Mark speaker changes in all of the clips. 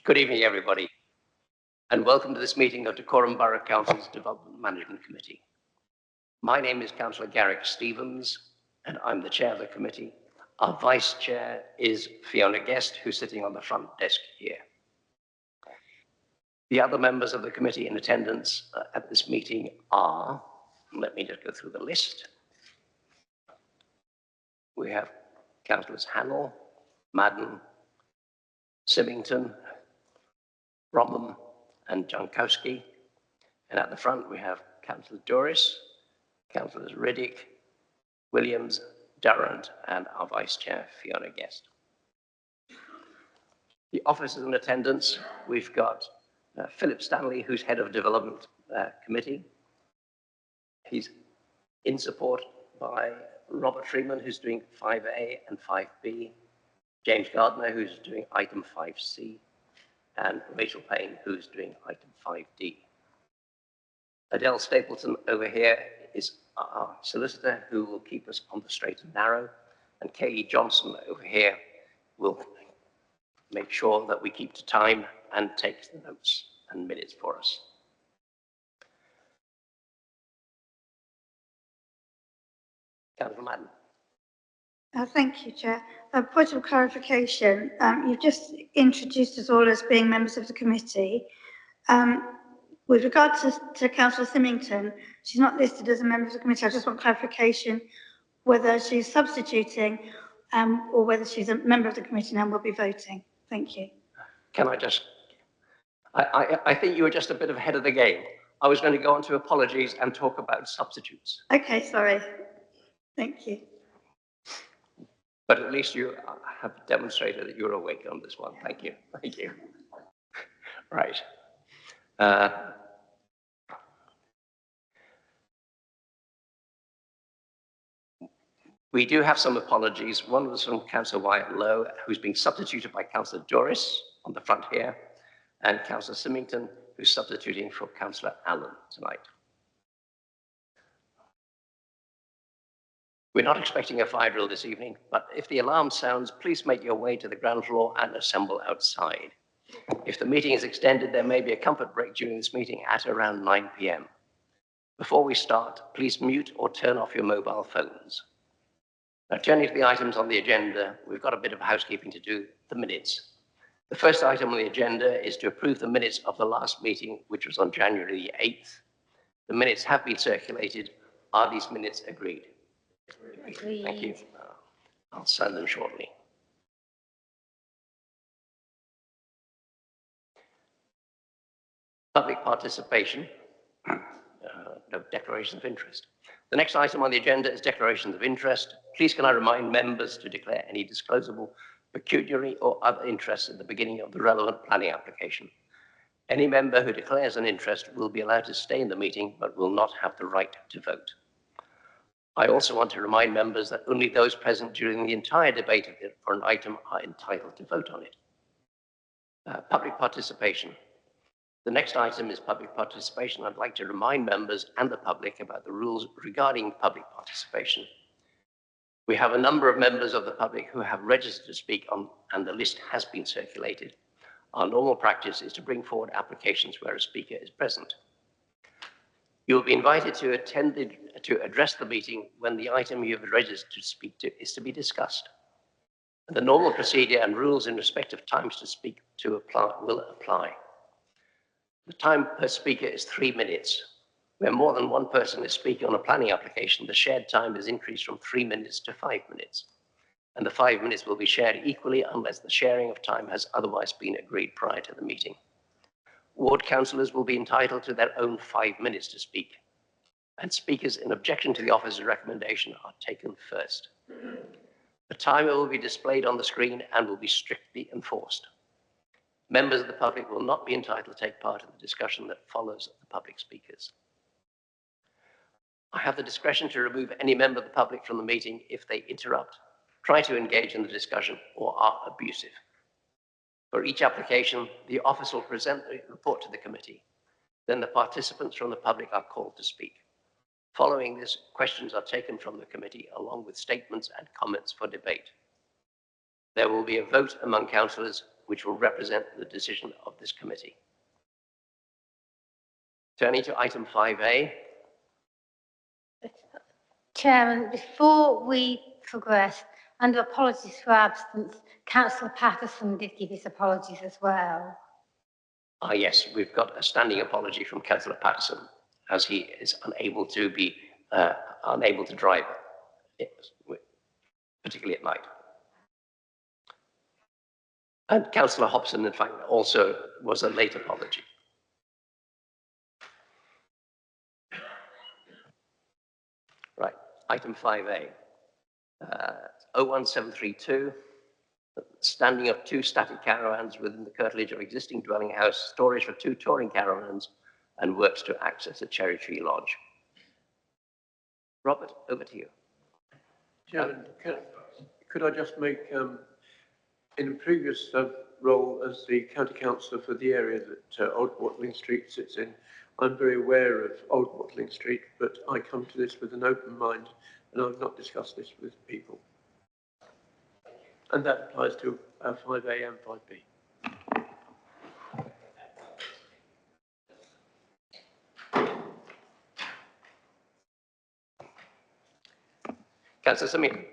Speaker 1: Good evening, everybody, and welcome to this meeting of Dacorum Borough Council's Development Management Committee. My name is Councillor Garrick Stevens, and I'm the chair of the committee. Our vice chair is Fiona Guest, who's sitting on the front desk here. The other members of the committee in attendance at this meeting are, let me just go through the list. We have Councillors Hannell, Madden, Symington, Bromham, and Jankowski. And at the front, we have Councillor Doris, Councillors Riddick, Williams, Durrant, and our vice chair, Fiona Guest. The officers in attendance, we've got Philip Stanley, who's head of development committee. He's in support by Robert Freeman, who's doing 5A and 5B, James Gardner, who's doing item 5C, and Rachel Payne, who's doing item 5D. Adele Stapleton over here is our solicitor, who will keep us on the straight and narrow, and Kay Johnson over here will make sure that we keep to time and take the notes and minutes for us. Councillor Madden.
Speaker 2: Thank you, Chair. A point of clarification. You've just introduced us all as being members of the committee. With regard to Councillor Symington, she's not listed as a member of the committee. I just want clarification whether she's substituting or whether she's a member of the committee and will be voting. Thank you.
Speaker 1: Can I just... I think you were just a bit ahead of the game. I was going to go on to apologies and talk about substitutes.
Speaker 2: Okay, sorry. Thank you.
Speaker 1: But at least you have demonstrated that you're awake on this one. Thank you. Thank you. Right. We do have some apologies. One was from Councillor Wyatt Lowe, who's being substituted by Councillor Doris on the front here, and Councillor Symington, who's substituting for Councillor Allen tonight. We're not expecting a fire drill this evening, but if the alarm sounds, please make your way to the ground floor and assemble outside. If the meeting is extended, there may be a comfort break during this meeting at around 9 p.m. Before we start, please mute or turn off your mobile phones. Now, turning to the items on the agenda, we've got a bit of housekeeping to do, the minutes. The first item on the agenda is to approve the minutes of the last meeting, which was on January the 8th. The minutes have been circulated. Are these minutes agreed? Agreed. Thank you. I'll sign them shortly. Public participation. No declarations of interest. The next item on the agenda is declarations of interest. Please can I remind members to declare any disclosable pecuniary or other interests at the beginning of the relevant planning application. Any member who declares an interest will be allowed to stay in the meeting but will not have the right to vote. I also want to remind members that only those present during the entire debate for an item are entitled to vote on it. Public participation. The next item is public participation. I'd like to remind members and the public about the rules regarding public participation. We have a number of members of the public who have registered to speak on, and the list has been circulated. Our normal practice is to bring forward applications where a speaker is present. You will be invited to address the meeting when the item you have registered to speak to is to be discussed. The normal procedure and rules in respect of times to speak to will apply. The time per speaker is 3 minutes. Where more than one person is speaking on a planning application, the shared time is increased from 3 minutes to 5 minutes. And the 5 minutes will be shared equally unless the sharing of time has otherwise been agreed prior to the meeting. Ward councillors will be entitled to their own 5 minutes to speak, and speakers in objection to the officer's recommendation are taken first. The timer will be displayed on the screen and will be strictly enforced. Members of the public will not be entitled to take part in the discussion that follows the public speakers. I have the discretion to remove any member of the public from the meeting if they interrupt, try to engage in the discussion, or are abusive. For each application, the officer will present the report to the committee. Then the participants from the public are called to speak. Following this, questions are taken from the committee along with statements and comments for debate. There will be a vote among councillors which will represent the decision of this committee. Turning to item 5A.
Speaker 3: Chairman, before we progress, under apologies for absence, Councillor Patterson did give his apologies as well.
Speaker 1: Yes, we've got a standing apology from Councillor Patterson, as he is unable to drive, particularly at night. And Councillor Hobson, in fact, also was a late apology. Right, item 5A. 01732, standing of 2 static caravans within the curtilage of existing dwelling house, storage for 2 touring caravans, and works to access a cherry tree lodge. Robert, over to you.
Speaker 4: Chairman, could I just make, in a previous role as the county councillor for the area that Old Watling Street sits in, I'm very aware of Old Watling Street, but I come to this with an open mind, and I've not discussed this with people. And that applies to 5A and 5B.
Speaker 1: Councillor Samir.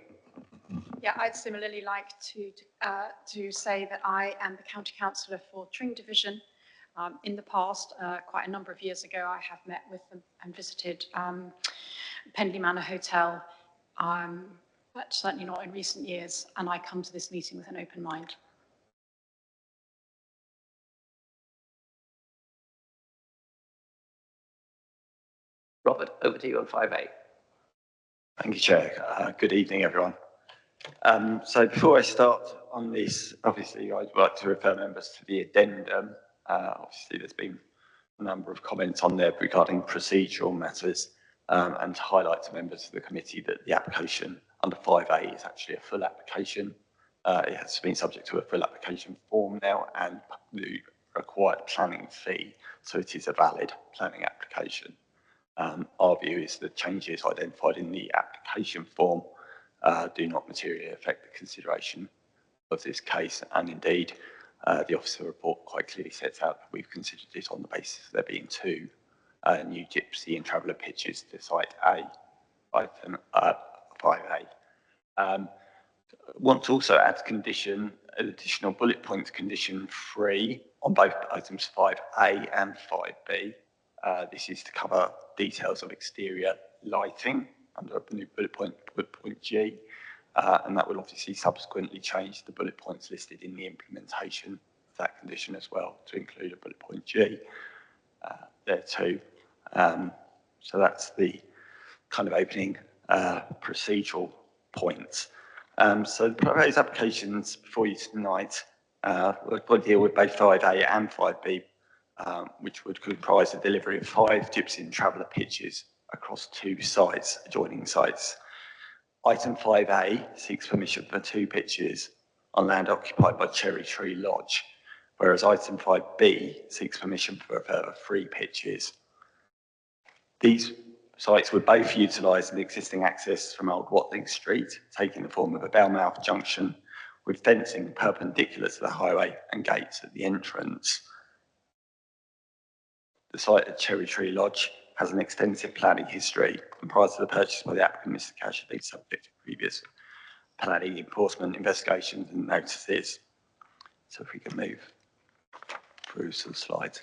Speaker 5: Yeah, I'd similarly like to say that I am the county councillor for Tring Division. In the past, quite a number of years ago, I have met with them and visited Pendley Manor Hotel, but certainly not in recent years, and I come to this meeting with an open mind.
Speaker 1: Robert, over to you on 5A.
Speaker 6: Thank you, Chair. Good evening, everyone. So before I start on this, obviously, I'd like to refer members to the addendum. Obviously, there's been a number of comments on there regarding procedural matters, and to highlight to members of the committee that the application under 5A is actually a full application. It has been subject to a full application form now and the required planning fee, so it is a valid planning application. Our view is the changes identified in the application form do not materially affect the consideration of this case, and indeed the officer report quite clearly sets out that we've considered it on the basis of there being 2 new gypsy and traveller pitches to site A, item 5A. Want to also add condition, additional bullet points, condition 3 on both items 5A and 5B. This is to cover details of exterior lighting under a new bullet point G, and that will obviously subsequently change the bullet points listed in the implementation of that condition as well to include a bullet point G there too. So that's the kind of opening procedural points. So the proposed applications before you tonight will deal with both 5A and 5B, which would comprise the delivery of 5 gypsy and traveller pitches across 2 sites, adjoining sites. Item 5A seeks permission for 2 pitches on land occupied by Cherry Tree Lodge, whereas item 5B seeks permission for a further 3 pitches. These sites would both utilise an existing access from Old Watling Street, taking the form of a bell-mouth junction with fencing perpendicular to the highway and gates at the entrance. The site at Cherry Tree Lodge has an extensive planning history, and prior to the purchase by the applicant, Mr. Cash had been subject to previous planning enforcement investigations and notices. So if we can move through some slides.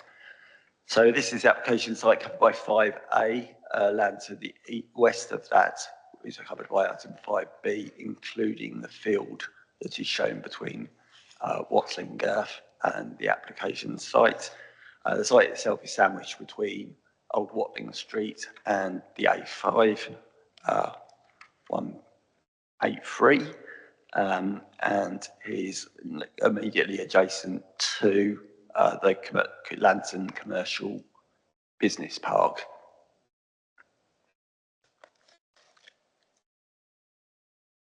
Speaker 6: So this is the application site covered by 5A, land to the west of that is covered by item 5B, including the field that is shown between Watling, Girth and the application site. The site itself is sandwiched between Old Watling Street and the A5, 183, and is immediately adjacent to the Lantern Commercial Business Park.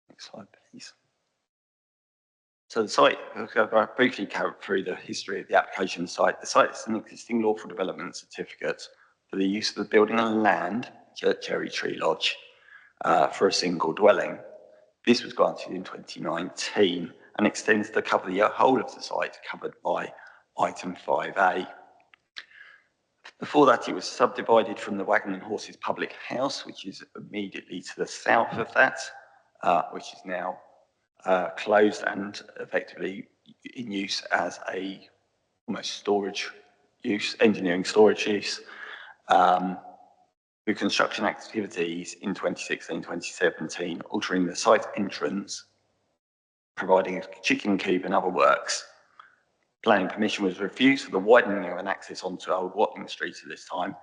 Speaker 6: Next slide, please. So the site, I'll briefly carry through the history of the application site. The site is an existing lawful development certificate for the use of the building and land at Cherry Tree Lodge for a single dwelling. This was granted in 2019 and extends to cover the whole of the site covered by item 5A. Before that, it was subdivided from the Wagon and Horses Public House, which is immediately to the south of that, which is now closed and effectively in use as a almost storage use, engineering storage use, with construction activities in 2016-2017, altering the site entrance, providing a chicken coop and other works. Planning permission was refused for the widening of an access onto Old Watling Street at this time,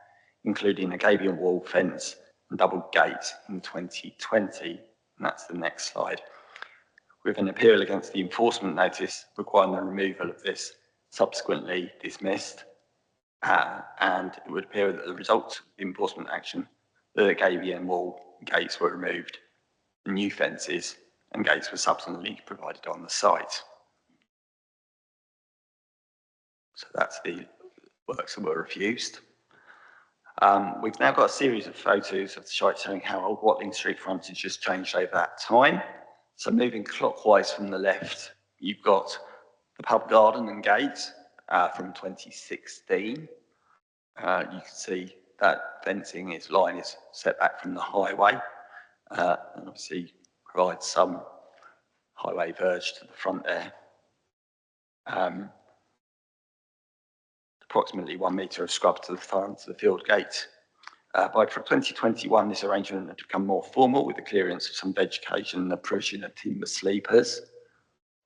Speaker 6: including a gabion wall, fence and double gate in 2020, and that's the next slide. With an appeal against the enforcement notice requiring the removal of this subsequently dismissed, and it would appear that the result of the enforcement action, the gabion wall gates were removed, new fences and gates were subsequently provided on the site. So that's the works that were refused. We've now got a series of photos of the site showing how Old Watling Street frontage has changed over that time. So moving clockwise from the left, you've got the pub garden and gates from 2016. You can see that fencing line is set back from the highway, and obviously provides some highway verge to the front there. Approximately 1 metre of scrub to the front of the field gate. By 2021, this arrangement had become more formal with the clearance of some vegetation and the provision of timber sleepers,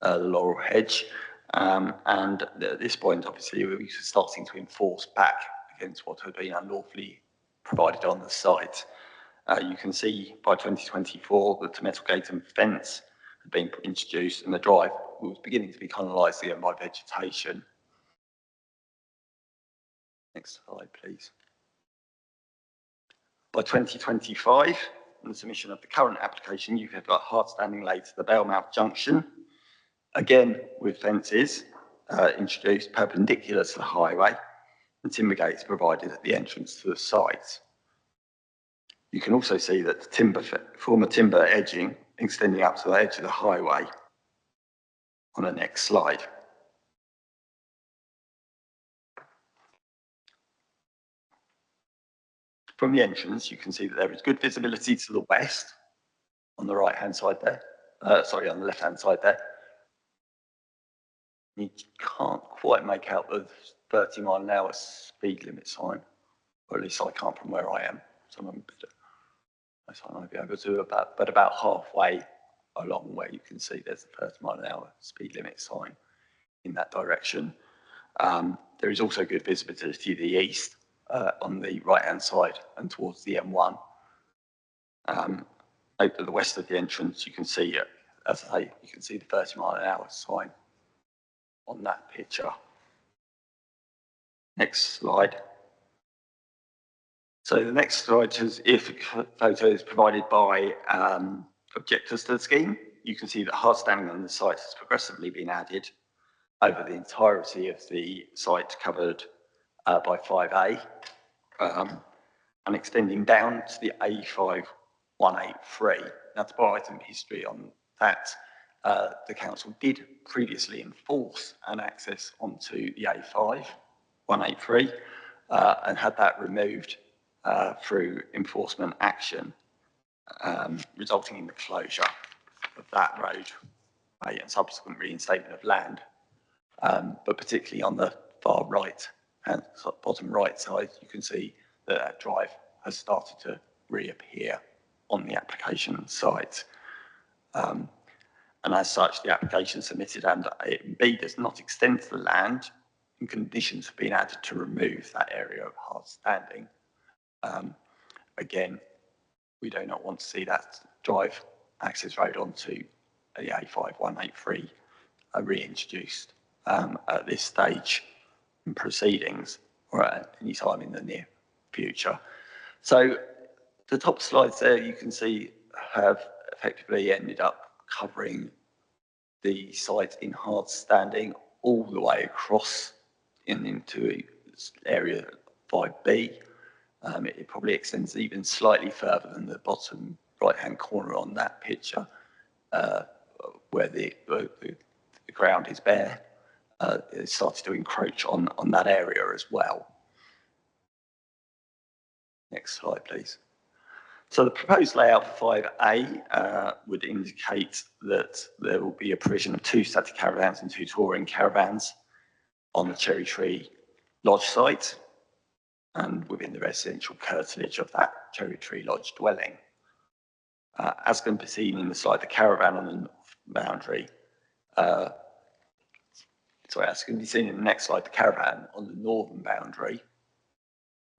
Speaker 6: the laurel hedge, and at this point, obviously, we were starting to enforce back against what had been unlawfully provided on the site. You can see by 2024 that the metal gate and fence had been introduced and the drive was beginning to be colonised again by vegetation. Next slide, please. By 2025, on the submission of the current application, you have got hard standing laid to the Balemouth Junction, again with fences introduced perpendicular to the highway and timber gates provided at the entrance to the site. You can also see that the former timber edging extending up to the edge of the highway on the next slide. From the entrance, you can see that there is good visibility to the west on the right-hand side there. On the left-hand side there. You can't quite make out the 30-mile-an-hour speed limit sign, or at least I can't from where I am. Someone might be able to, but about halfway along where you can see there's a 30-mile-an-hour speed limit sign in that direction. There is also good visibility to the east on the right-hand side and towards the M1. Over to the west of the entrance, you can see, as I say, you can see the 30-mile-an-hour sign on that picture. Next slide. So the next slide is photo is provided by objectors to the scheme. You can see that hard standing on the site has progressively been added over the entirety of the site covered by 5A, and extending down to the A5183. Now, to provide some history on that, the council did previously enforce an access onto the A5183 and had that removed through enforcement action, resulting in the closure of that road and subsequent reinstatement of land. But particularly on the far right and bottom right side, you can see that that drive has started to reappear on the application site. And as such, the application submitted under A&B does not extend to the land, and conditions have been added to remove that area of hard standing. Again, we do not want to see that drive access road onto the A5183 reintroduced at this stage in proceedings or at any time in the near future. So the top slides there you can see have effectively ended up covering the site in hard standing all the way across into area 5B. It probably extends even slightly further than the bottom right-hand corner on that picture, where the ground is bare, it started to encroach on that area as well. Next slide, please. So the proposed layout for 5A would indicate that there will be a provision of 2 static caravans and 2 touring caravans on the Cherry Tree Lodge site and within the residential curtilage of that Cherry Tree Lodge dwelling. As can be seen in the slide, the caravan on the north boundary, as can be seen in the next slide, the caravan on the northern boundary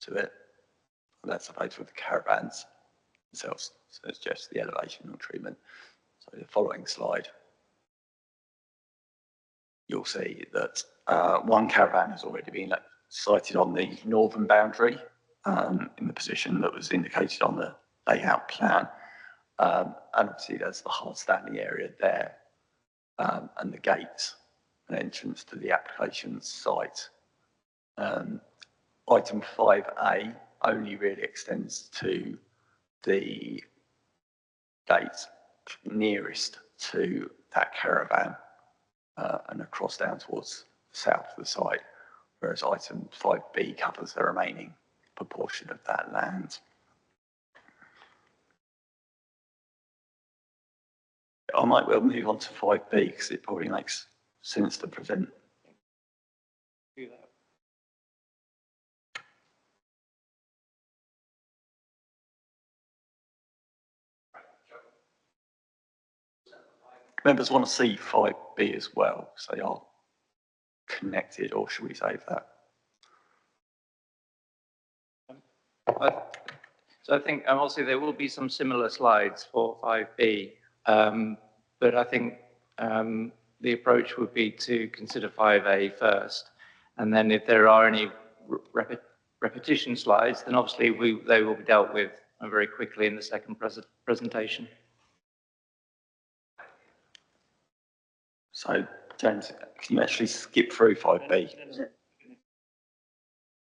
Speaker 6: to it, that's a photo of the caravans themselves, so it's just the elevational treatment. So the following slide, you'll see that one caravan has already been sited on the northern boundary in the position that was indicated on the layout plan. And obviously there's the hard standing area there and the gates and entrance to the application site. Item 5A only really extends to the gate nearest to that caravan and across down towards the south of the site, whereas item 5B covers the remaining proportion of that land. I might well move on to 5B because it probably makes sense to present.
Speaker 1: Do that.
Speaker 6: Members want to see 5B as well because they are connected, or should we save that?
Speaker 7: So I think obviously there will be some similar slides for 5B, but I think the approach would be to consider 5A first, and then if there are any repetition slides, then obviously they will be dealt with very quickly in the second presentation.
Speaker 6: So, James, can you actually skip through 5B?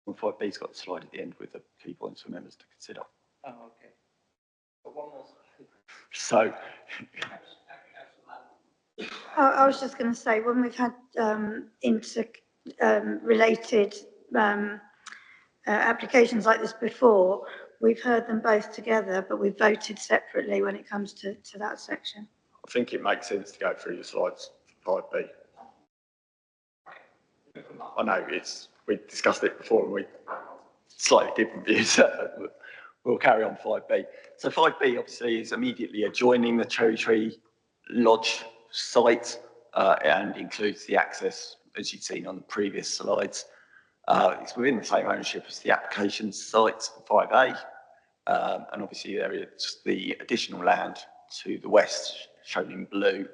Speaker 6: Well, 5B's got a slide at the end with the key points for members to consider.
Speaker 7: Oh, okay. But one more slide.
Speaker 6: So,
Speaker 2: I was just going to say, when we've had related applications like this before, we've heard them both together, but we've voted separately when it comes to that section.
Speaker 6: I think it makes sense to go through the slides for 5B. I know we discussed it before and we slightly different views. We'll carry on 5B. So 5B obviously is immediately adjoining the Cherry Tree Lodge site and includes the access, as you've seen on the previous slides. It's within the same ownership as the application site, 5A, and obviously there is the additional land to the west, shown in blue,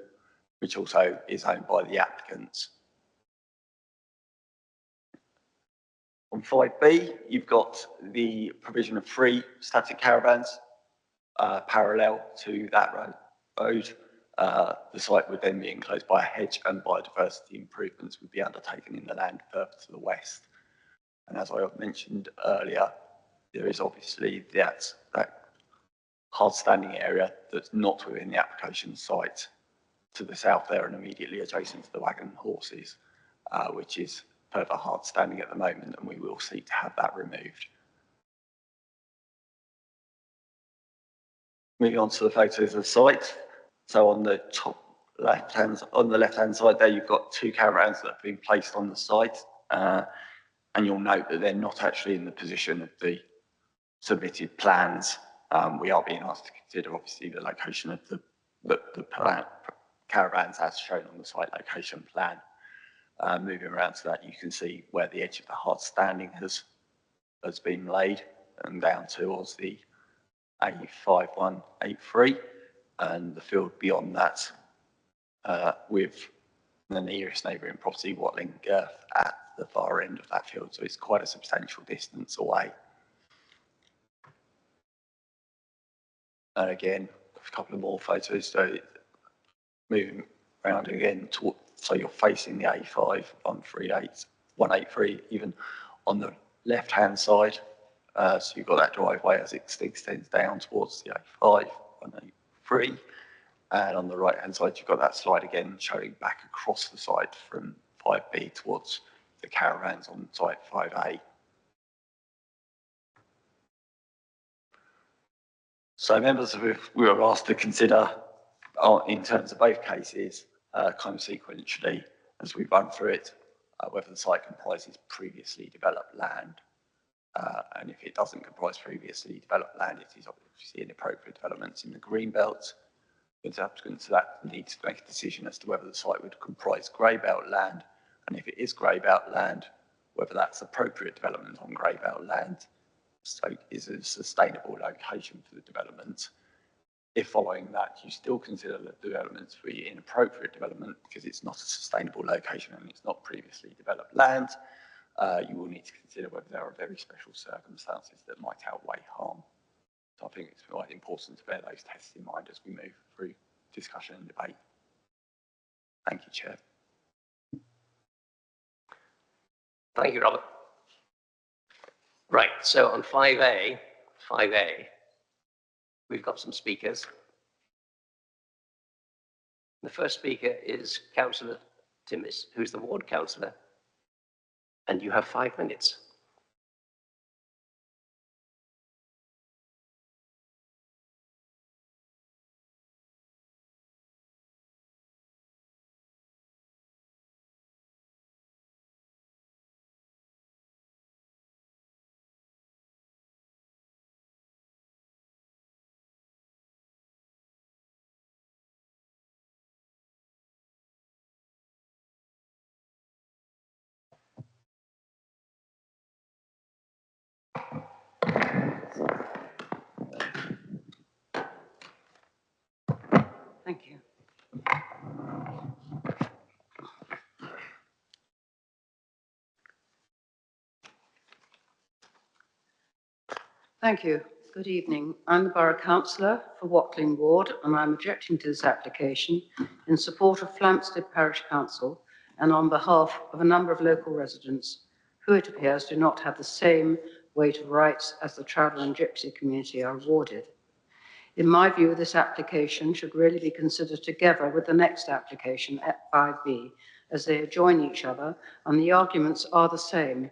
Speaker 6: which also is owned by the applicants. On 5B, you've got the provision of 3 static caravans parallel to that road. The site would then be enclosed by a hedge and biodiversity improvements would be undertaken in the land further to the west. And as I mentioned earlier, there is obviously that hard standing area that's not within the application site to the south there and immediately adjacent to the wagon horses, which is further hard standing at the moment, and we will seek to have that removed. Moving on to the photos of the site. So on the top left-hand side there, you've got 2 caravans that have been placed on the site, and you'll note that they're not actually in the position of the submitted plans. We are being asked to consider obviously the location of the caravans as shown on the site location plan. Moving around to that, you can see where the edge of the hard standing has been laid and down towards the A5183 and the field beyond that with the nearest neighbouring property, Watling, Girth, at the far end of that field. So it's quite a substantial distance away. And again, a couple of more photos. So moving around again, so you're facing the A5, 183, even on the left-hand side. So you've got that driveway as it extends down towards the A5, 183. And on the right-hand side, you've got that slide again showing back across the site from 5B towards the caravans on site 5A. So members, we were asked to consider, in terms of both cases, kind of sequentially, as we run through it, whether the site comprises previously developed land. And if it doesn't comprise previously developed land, it is obviously inappropriate developments in the green belt. The applicant to that needs to make a decision as to whether the site would comprise grey belt land, and if it is grey belt land, whether that's appropriate development on grey belt land, so is a sustainable location for the development. If following that, you still consider the development to be inappropriate development because it's not a sustainable location and it's not previously developed land, you will need to consider whether there are very special circumstances that might outweigh harm. So I think it's quite important to bear those tests in mind as we move through discussion and debate. Thank you, Chair.
Speaker 1: Thank you, Robert. Right, so on 5A, we've got some speakers. The first speaker is Councillor Timmis, who's the ward councillor, and you have 5 minutes.
Speaker 8: Thank you. Thank you. Good evening. I'm the Borough Councillor for Watling Ward, and I'm objecting to this application in support of Flamstead Parish Council and on behalf of a number of local residents who, it appears, do not have the same weight of rights as the traveller and gypsy community are awarded. In my view, this application should really be considered together with the next application at 5B, as they adjoin each other and the arguments are the same.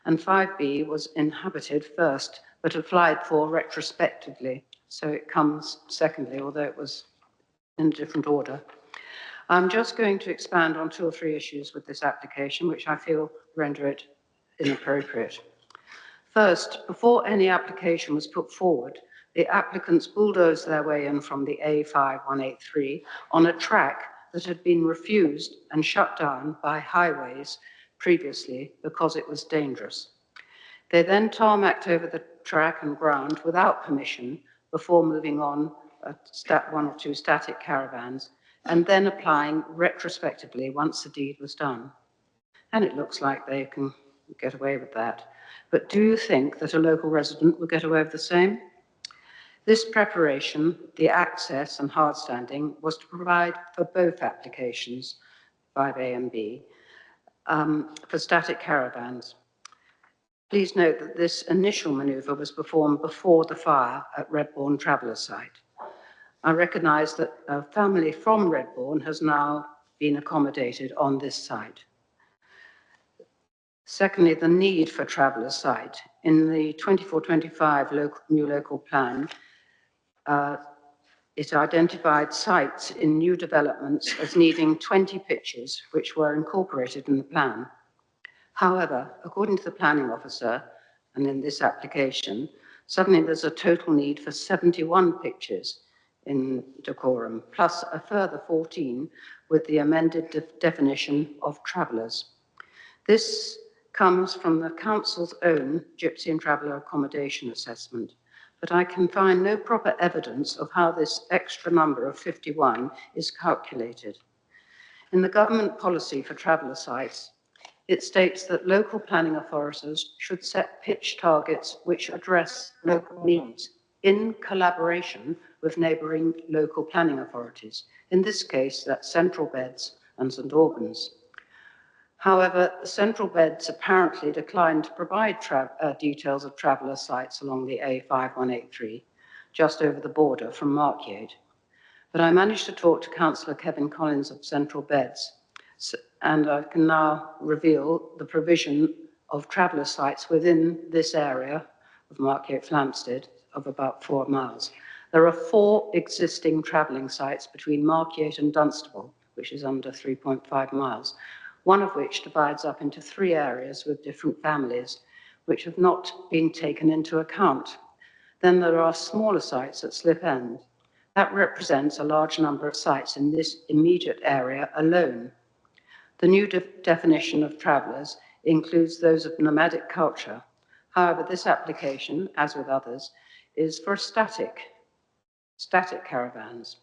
Speaker 8: And 5B was inhabited first, but applied for retrospectively. So it comes secondly, although it was in a different order. I'm just going to expand on 2 or 3 issues with this application, which I feel render it inappropriate. First, before any application was put forward, the applicants bulldozed their way in from the A5183 on a track that had been refused and shut down by highways previously because it was dangerous. They then tarmacked over the track and ground without permission before moving on 1 or 2 static caravans and then applying retrospectively once the deed was done. And it looks like they can get away with that. But do you think that a local resident will get away with the same? This preparation, the access and hard standing, was to provide for both applications, 5A and B, for static caravans. Please note that this initial manoeuvre was performed before the fire at Redbourne Traveller site. I recognise that a family from Redbourne has now been accommodated on this site. Secondly, the need for Traveller site. In the 24-25 new local plan, it identified sites in new developments as needing 20 pitches, which were incorporated in the plan. However, according to the planning officer, and in this application, suddenly there's a total need for 71 pitches in Decorum, plus a further 14 with the amended definition of travellers. This comes from the council's own gypsy and traveller accommodation assessment, but I can find no proper evidence of how this extra number of 51 is calculated. In the government policy for traveller sites, it states that local planning authorities should set pitch targets which address local needs in collaboration with neighbouring local planning authorities. In this case, that's Central Beds and St Albans. However, Central Beds apparently declined to provide details of traveller sites along the A5183, just over the border from Marquee. But I managed to talk to Councillor Kevin Collins of Central Beds, and I can now reveal the provision of traveller sites within this area of Marquee at Flamstead of about 4 miles. There are 4 existing travelling sites between Marquee and Dunstable, which is under 3.5 miles, one of which divides up into 3 areas with different families, which have not been taken into account. Then there are smaller sites at Slip End. That represents a large number of sites in this immediate area alone. The new definition of travellers includes those of nomadic culture. However, this application, as with others, is for static caravans.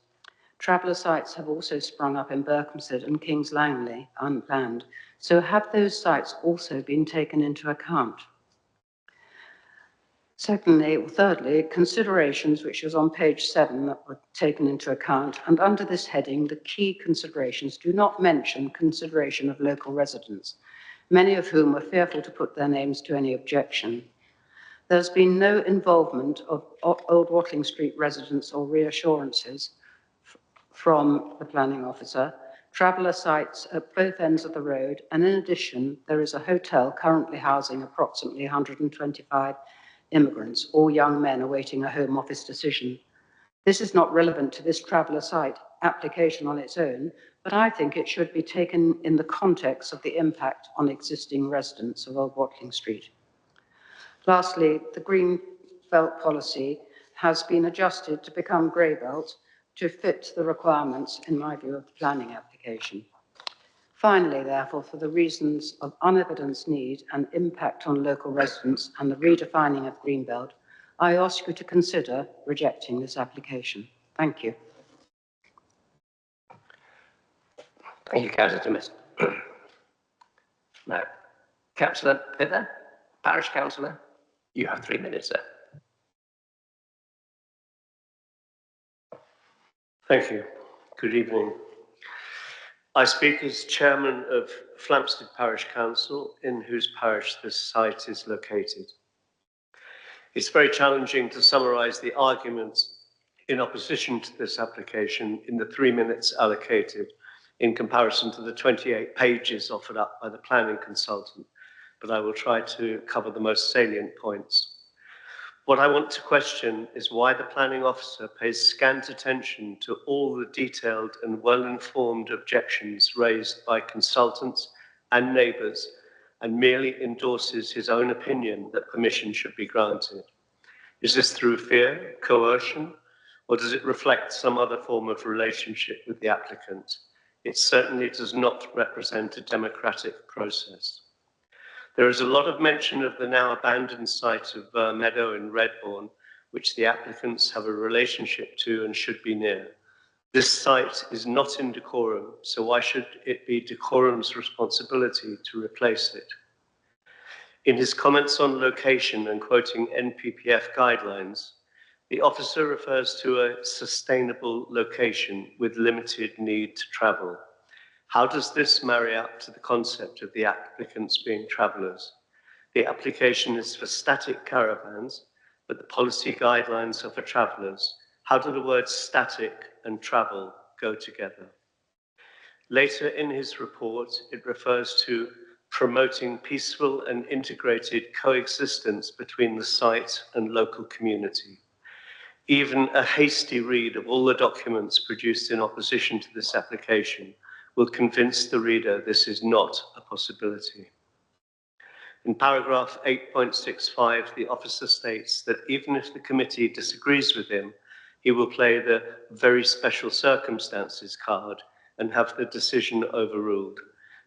Speaker 8: Traveller sites have also sprung up in Berkhamsted and Kings Langley, unplanned. So have those sites also been taken into account? Thirdly, considerations, which is on page 7, that were taken into account. And under this heading, the key considerations do not mention consideration of local residents, many of whom were fearful to put their names to any objection. There's been no involvement of Old Watling Street residents or reassurances from the planning officer, traveller sites at both ends of the road, and in addition, there is a hotel currently housing approximately 125 immigrants, all young men awaiting a Home Office decision. This is not relevant to this traveller site application on its own, but I think it should be taken in the context of the impact on existing residents of Old Watling Street. Lastly, the green belt policy has been adjusted to become grey belt to fit the requirements, in my view, of the planning application. Finally, therefore, for the reasons of unevidenced need and impact on local residents and the redefining of Greenbelt, I ask you to consider rejecting this application. Thank you.
Speaker 1: Thank you, Councillor Smith. Now, Councillor Pither, Parish Councillor, you have 3 minutes, sir.
Speaker 9: Thank you. Good evening. I speak as chairman of Flamstead Parish Council, in whose parish this site is located. It's very challenging to summarise the arguments in opposition to this application in the 3 minutes allocated in comparison to the 28 pages offered up by the planning consultant, but I will try to cover the most salient points. What I want to question is why the planning officer pays scant attention to all the detailed and well-informed objections raised by consultants and neighbours and merely endorses his own opinion that permission should be granted. Is this through fear, coercion, or does it reflect some other form of relationship with the applicant? It certainly does not represent a democratic process. There is a lot of mention of the now abandoned site of Meadow in Redbourne, which the applicants have a relationship to and should be near. This site is not in decorum, so why should it be decorum's responsibility to replace it? In his comments on location and quoting NPPF guidelines, the officer refers to a sustainable location with limited need to travel. How does this marry up to the concept of the applicants being travellers? The application is for static caravans, but the policy guidelines are for travellers. How do the words static and travel go together? Later in his report, it refers to promoting peaceful and integrated coexistence between the site and local community. Even a hasty read of all the documents produced in opposition to this application will convince the reader this is not a possibility. In paragraph 8.65, the officer states that even if the committee disagrees with him, he will play the very special circumstances card and have the decision overruled.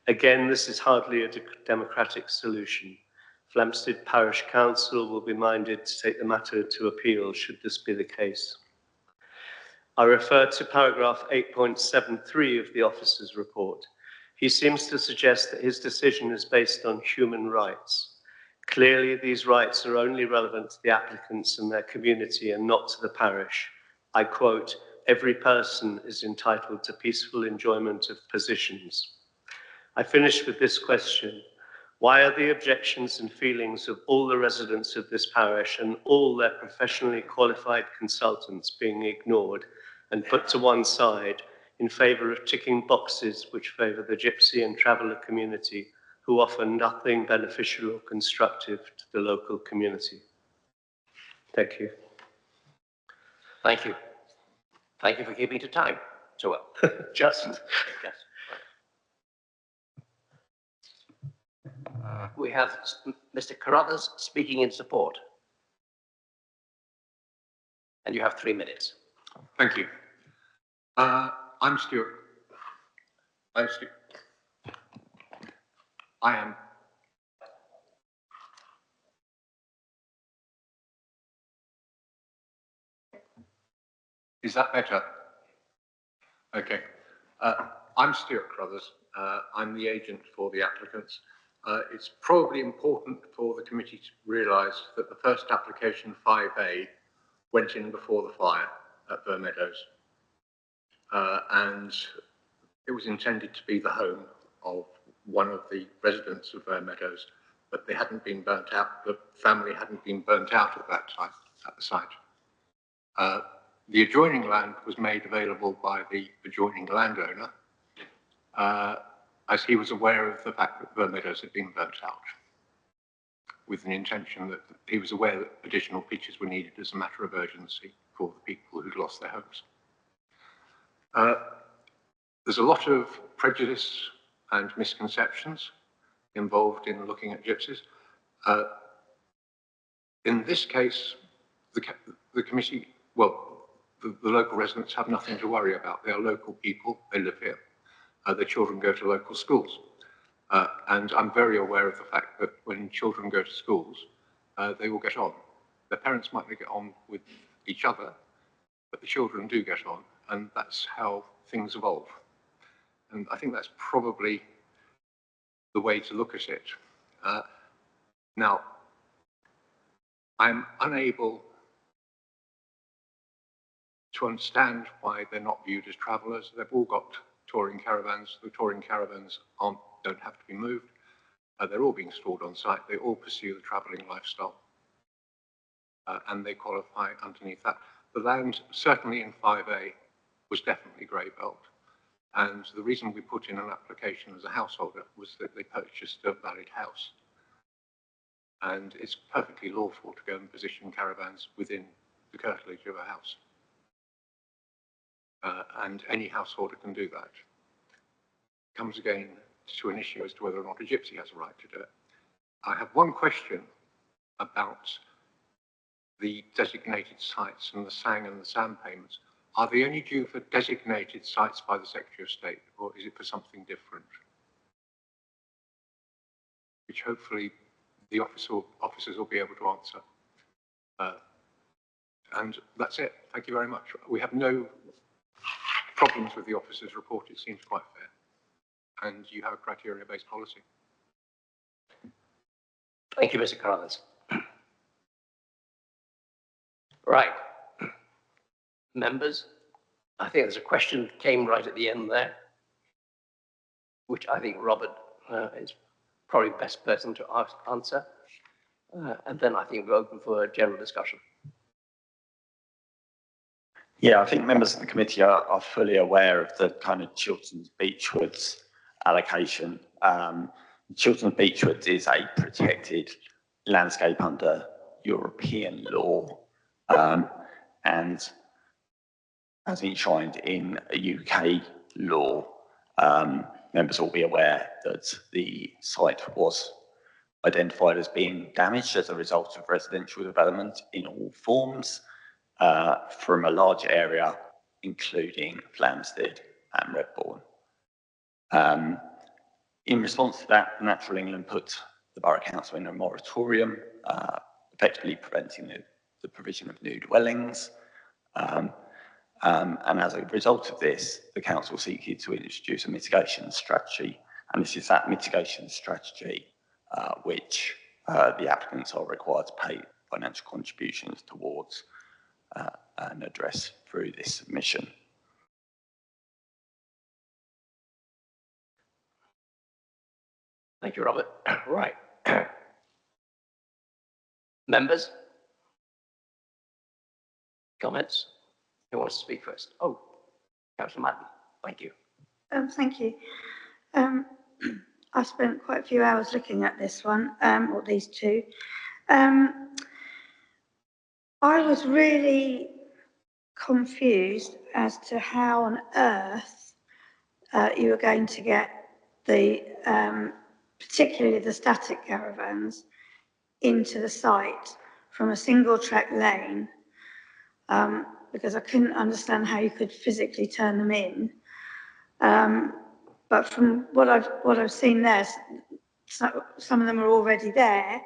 Speaker 9: Again, this is hardly a democratic solution. Flamstead Parish Council will be minded to take the matter to appeal should this be the case. I refer to paragraph 8.73 of the officer's report. He seems to suggest that his decision is based on human rights. Clearly, these rights are only relevant to the applicants and their community and not to the parish. I quote, "Every person is entitled to peaceful enjoyment of positions." I finish with this question. Why are the objections and feelings of all the residents of this parish and all their professionally qualified consultants being ignored and put to one side in favour of ticking boxes which favour the gypsy and traveller community who offer nothing beneficial or constructive to the local community. Thank you.
Speaker 1: Thank you. Thank you for keeping to time so well.
Speaker 9: Just.
Speaker 1: We have Mr. Caravans speaking in support. And you have 3 minutes.
Speaker 10: Thank you. I'm Stuart. I am. Is that better? Okay. I'm Stuart Crothers. I'm the agent for the applicants. It's probably important for the committee to realise that the first application, 5A, went in before the fire at Burr Meadows. And it was intended to be the home of one of the residents of Burr Meadows, but they hadn't been burnt out. The family hadn't been burnt out at that time, at the site. The adjoining land was made available by the adjoining landowner, as he was aware of the fact that Burr Meadows had been burnt out, with an intention that he was aware that additional pitches were needed as a matter of urgency for the people who'd lost their homes. There's a lot of prejudice and misconceptions involved in looking at gypsies. In this case, the committee, well, the local residents have nothing to worry about. They are local people, they live here. Their children go to local schools. And I'm very aware of the fact that when children go to schools, they will get on. Their parents might not get on with each other, but the children do get on, and that's how things evolve. And I think that's probably the way to look at it. Now, I'm unable to understand why they're not viewed as travellers. They've all got touring caravans. The touring caravans don't have to be moved. They're all being stored on site. They all pursue the travelling lifestyle. And they qualify underneath that. The land, certainly in 5A, was definitely grey belt. And the reason we put in an application as a householder was that they purchased a valid house. And it's perfectly lawful to go and position caravans within the curtilage of a house. And any householder can do that. Comes again to an issue as to whether or not a gypsy has a right to do it. I have one question about the designated sites and the SANG and the SAM payments. Are they only due for designated sites by the Secretary of State, or is it for something different? Which hopefully the officers will be able to answer. And that's it. Thank you very much. We have no problems with the officer's report. It seems quite fair. And you have a criteria-based policy.
Speaker 1: Thank you, Mr. Caravans. Right. Members, I think there's a question that came right at the end there, which I think Robert is probably the best person to answer. And then I think we're open for a general discussion.
Speaker 6: Yeah, I think members of the committee are fully aware of the kind of Chilterns Beechwoods allocation. Chilterns Beechwoods is a protected landscape under European law, and as enshrined in a UK law, members will be aware that the site was identified as being damaged as a result of residential development in all forms, from a large area, including Flamstead and Redbourne. In response to that, Natural England put the Borough Council in a moratorium, effectively preventing the provision of new dwellings. And as a result of this, the council seeking to introduce a mitigation strategy. And this is that mitigation strategy which the applicants are required to pay financial contributions towards and address through this submission.
Speaker 1: Thank you, Robert. Right. Members? Comments? Who wants to speak first? Oh, Councillor Martin, thank you.
Speaker 2: Thank you. I spent quite a few hours looking at this one, or these two. I was really confused as to how on earth you were going to get the, particularly the static caravans, into the site from a single track lane, because I couldn't understand how you could physically turn them in. But from what I've seen there, some of them are already there.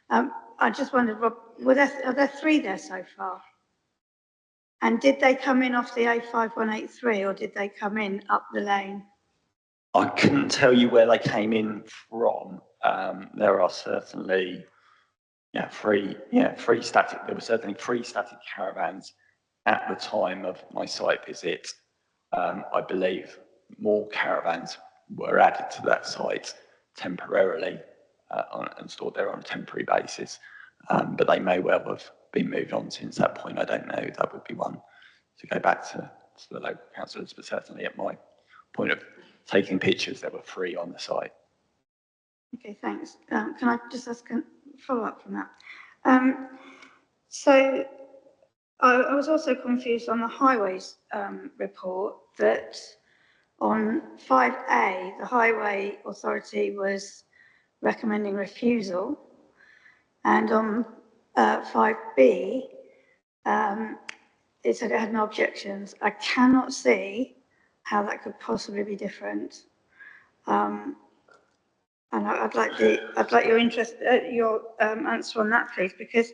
Speaker 2: I just wondered, Rob, are there 3 there so far? And did they come in off the A5183 or did they come in up the lane?
Speaker 6: I couldn't tell you where they came in from. There are certainly, three static. There were certainly 3 static caravans at the time of my site visit. I believe more caravans were added to that site temporarily and stored there on a temporary basis, but they may well have been moved on since that point. I don't know. That would be one to go back to the local councillors, but certainly at my point of taking pictures, there were 3 on the site.
Speaker 2: Okay, thanks. Can I just ask a follow-up from that? So I was also confused on the highways report that on 5A, the Highway Authority was recommending refusal, and on 5B, it said it had no objections. I cannot see how that could possibly be different. And I'd like your answer on that, please, because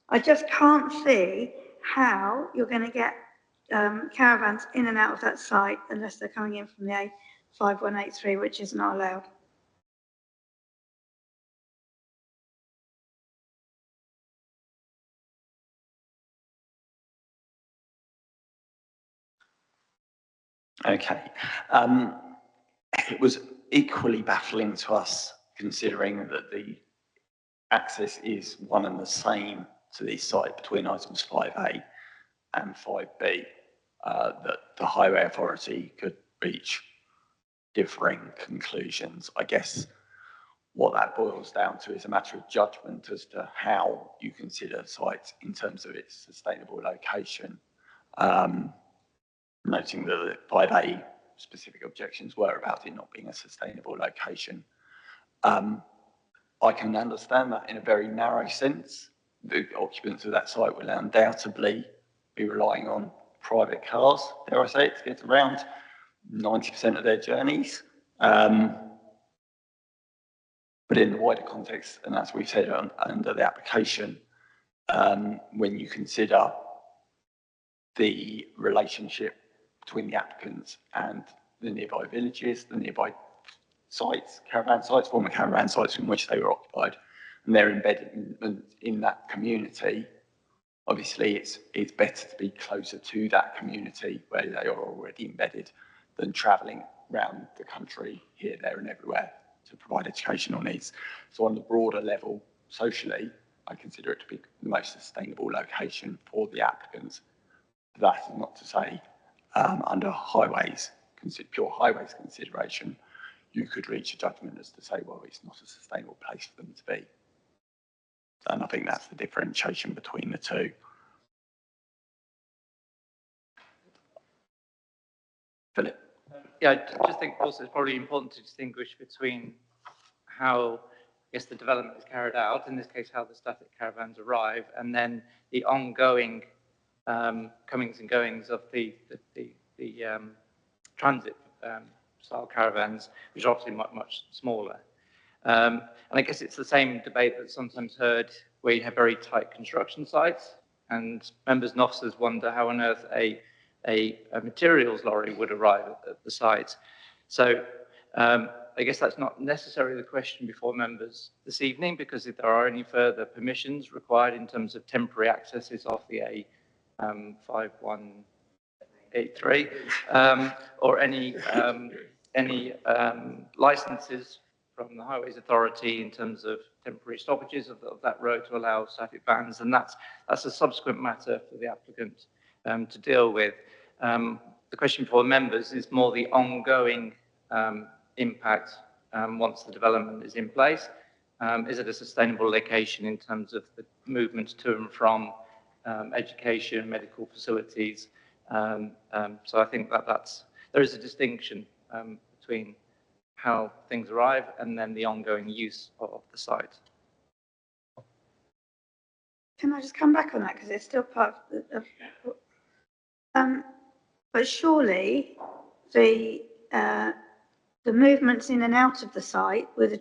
Speaker 2: I just can't see how you're going to get caravans in and out of that site unless they're coming in from the A5183, which is not allowed.
Speaker 6: Okay. It was equally baffling to us, considering that the access is one and the same to the site between items 5A and 5B, that the Highway Authority could reach differing conclusions. I guess what that boils down to is a matter of judgment as to how you consider sites in terms of its sustainable location. Noting that the 5A specific objections were about it not being a sustainable location. I can understand that in a very narrow sense. The occupants of that site will undoubtedly be relying on private cars, dare I say it, to get around 90% of their journeys. But in the wider context, and as we've said under the application, when you consider the relationship between the applicants and the nearby villages, the nearby sites, caravan sites, former caravan sites in which they were occupied, and they're embedded in that community, obviously it's better to be closer to that community where they are already embedded than travelling around the country here, there and everywhere to provide educational needs. So on the broader level, socially, I consider it to be the most sustainable location for the applicants. That is not to say under highways, pure highways consideration, you could reach a judgment as to say, well, it's not a sustainable place for them to be. And I think that's the differentiation between the two. Philip?
Speaker 7: Yeah, I just think also it's probably important to distinguish between how, I guess, the development is carried out, in this case, how the static caravans arrive, and then the ongoing comings and goings of the transit style caravans, which are obviously much smaller. And I guess it's the same debate that's sometimes heard where you have very tight construction sites, and members and officers wonder how on earth a materials lorry would arrive at the site. So I guess that's not necessarily the question before members this evening, because if there are any further permissions required in terms of temporary accesses off the A5183, or any licenses from the Highways Authority in terms of temporary stoppages of that road to allow static vans, and that's a subsequent matter for the applicant to deal with. the question for members is more the ongoing impact once the development is in place. Is it a sustainable location in terms of the movements to and from education, medical facilities? So I think there is a distinction between how things arrive and then the ongoing use of the site.
Speaker 2: Can I just come back on that, because it's still part of but surely the movements in and out of the site with the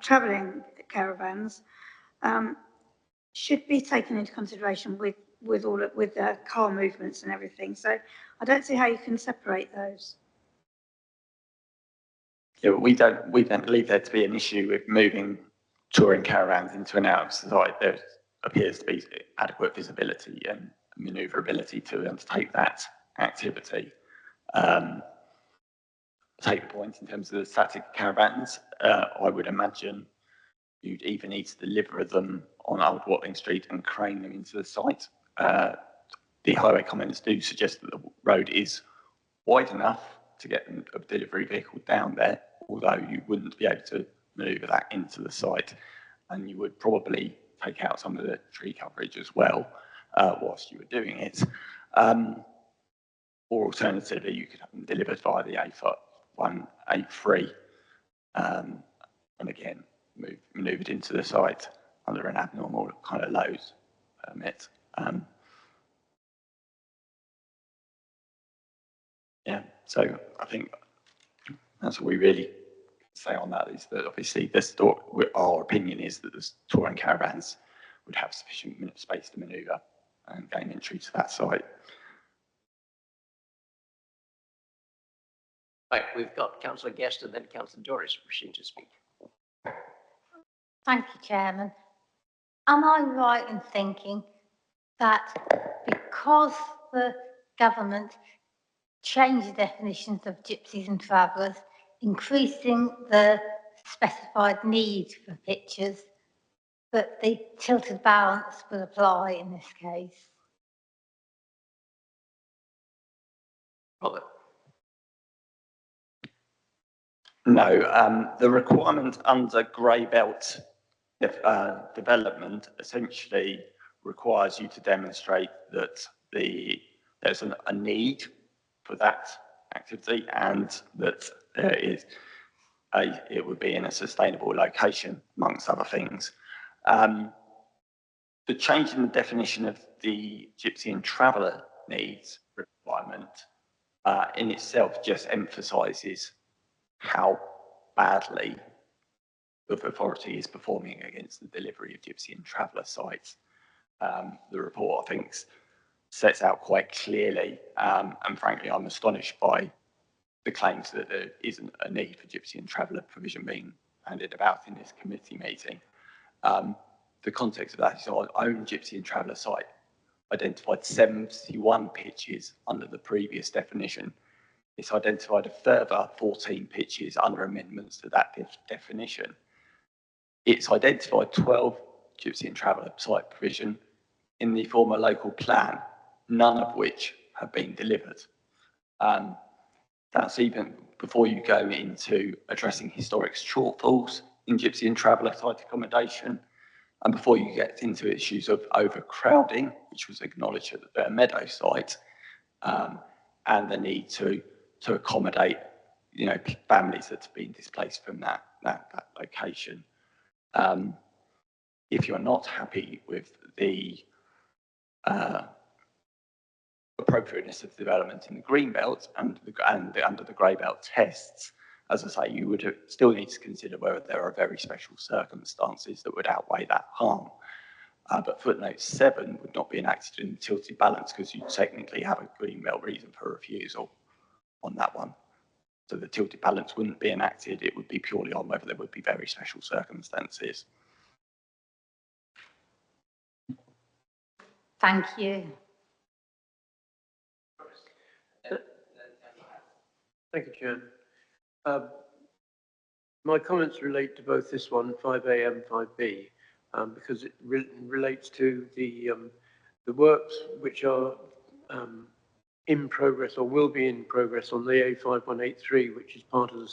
Speaker 2: travelling caravans should be taken into consideration with the car movements and everything. So I don't see how you can separate those.
Speaker 6: Yeah, but we don't believe there to be an issue with moving touring caravans into and out of the site. There appears to be adequate visibility and manoeuvrability to undertake that activity. Take the point in terms of the static caravans. I would imagine you'd either need to deliver them on Old Watling Street and crane them into the site. The highway comments do suggest that the road is wide enough to get a delivery vehicle down there, although you wouldn't be able to manoeuvre that into the site, and you would probably take out some of the tree coverage as well whilst you were doing it. Or alternatively, you could have them delivered via the A183 and again manoeuvred into the site under an abnormal kind of load permit. Yeah, so I think that's what we really say on that, is that obviously our opinion is that the touring caravans would have sufficient space to manoeuvre and gain entry to that site.
Speaker 1: Right, we've got Councillor Guest and then Councillor Doris wishing to speak.
Speaker 3: Thank you, Chairman. Am I right in thinking that because the government changed the definitions of gypsies and travellers, increasing the specified need for pictures, that the tilted balance will apply in this case?
Speaker 1: Robert.
Speaker 6: No, the requirement under grey belt development essentially requires you to demonstrate that there's a need for that activity and that it would be in a sustainable location, amongst other things. The change in the definition of the gypsy and traveller needs requirement in itself just emphasises how badly the authority is performing against the delivery of gypsy and traveller sites. The report, I think, sets out quite clearly, and frankly, I'm astonished by the claims that there isn't a need for gypsy and traveller provision being handed about in this committee meeting. The context of that is our own gypsy and traveller site identified 71 pitches under the previous definition. It's identified a further 14 pitches under amendments to that definition. It's identified 12 gypsy and traveller site provision in the former local plan, none of which have been delivered. That's even before you go into addressing historic shortfalls in gypsy and traveller site accommodation, and before you get into issues of overcrowding, which was acknowledged at the Bear Meadow site, and the need to accommodate, families that have been displaced from that location. If you're not happy with the appropriateness of development in the green belt and under the grey belt tests, as I say, you would still need to consider whether there are very special circumstances that would outweigh that harm. But footnote 7 would not be enacted in the tilted balance because you technically have a green belt reason for refusal on that one. So the tilted balance wouldn't be enacted, it would be purely on whether there would be very special circumstances.
Speaker 3: Thank you.
Speaker 4: Thank you, Chair. My comments relate to both this one, 5A and 5B, because it relates to the works which are in progress or will be in progress on the A5183, which is part of the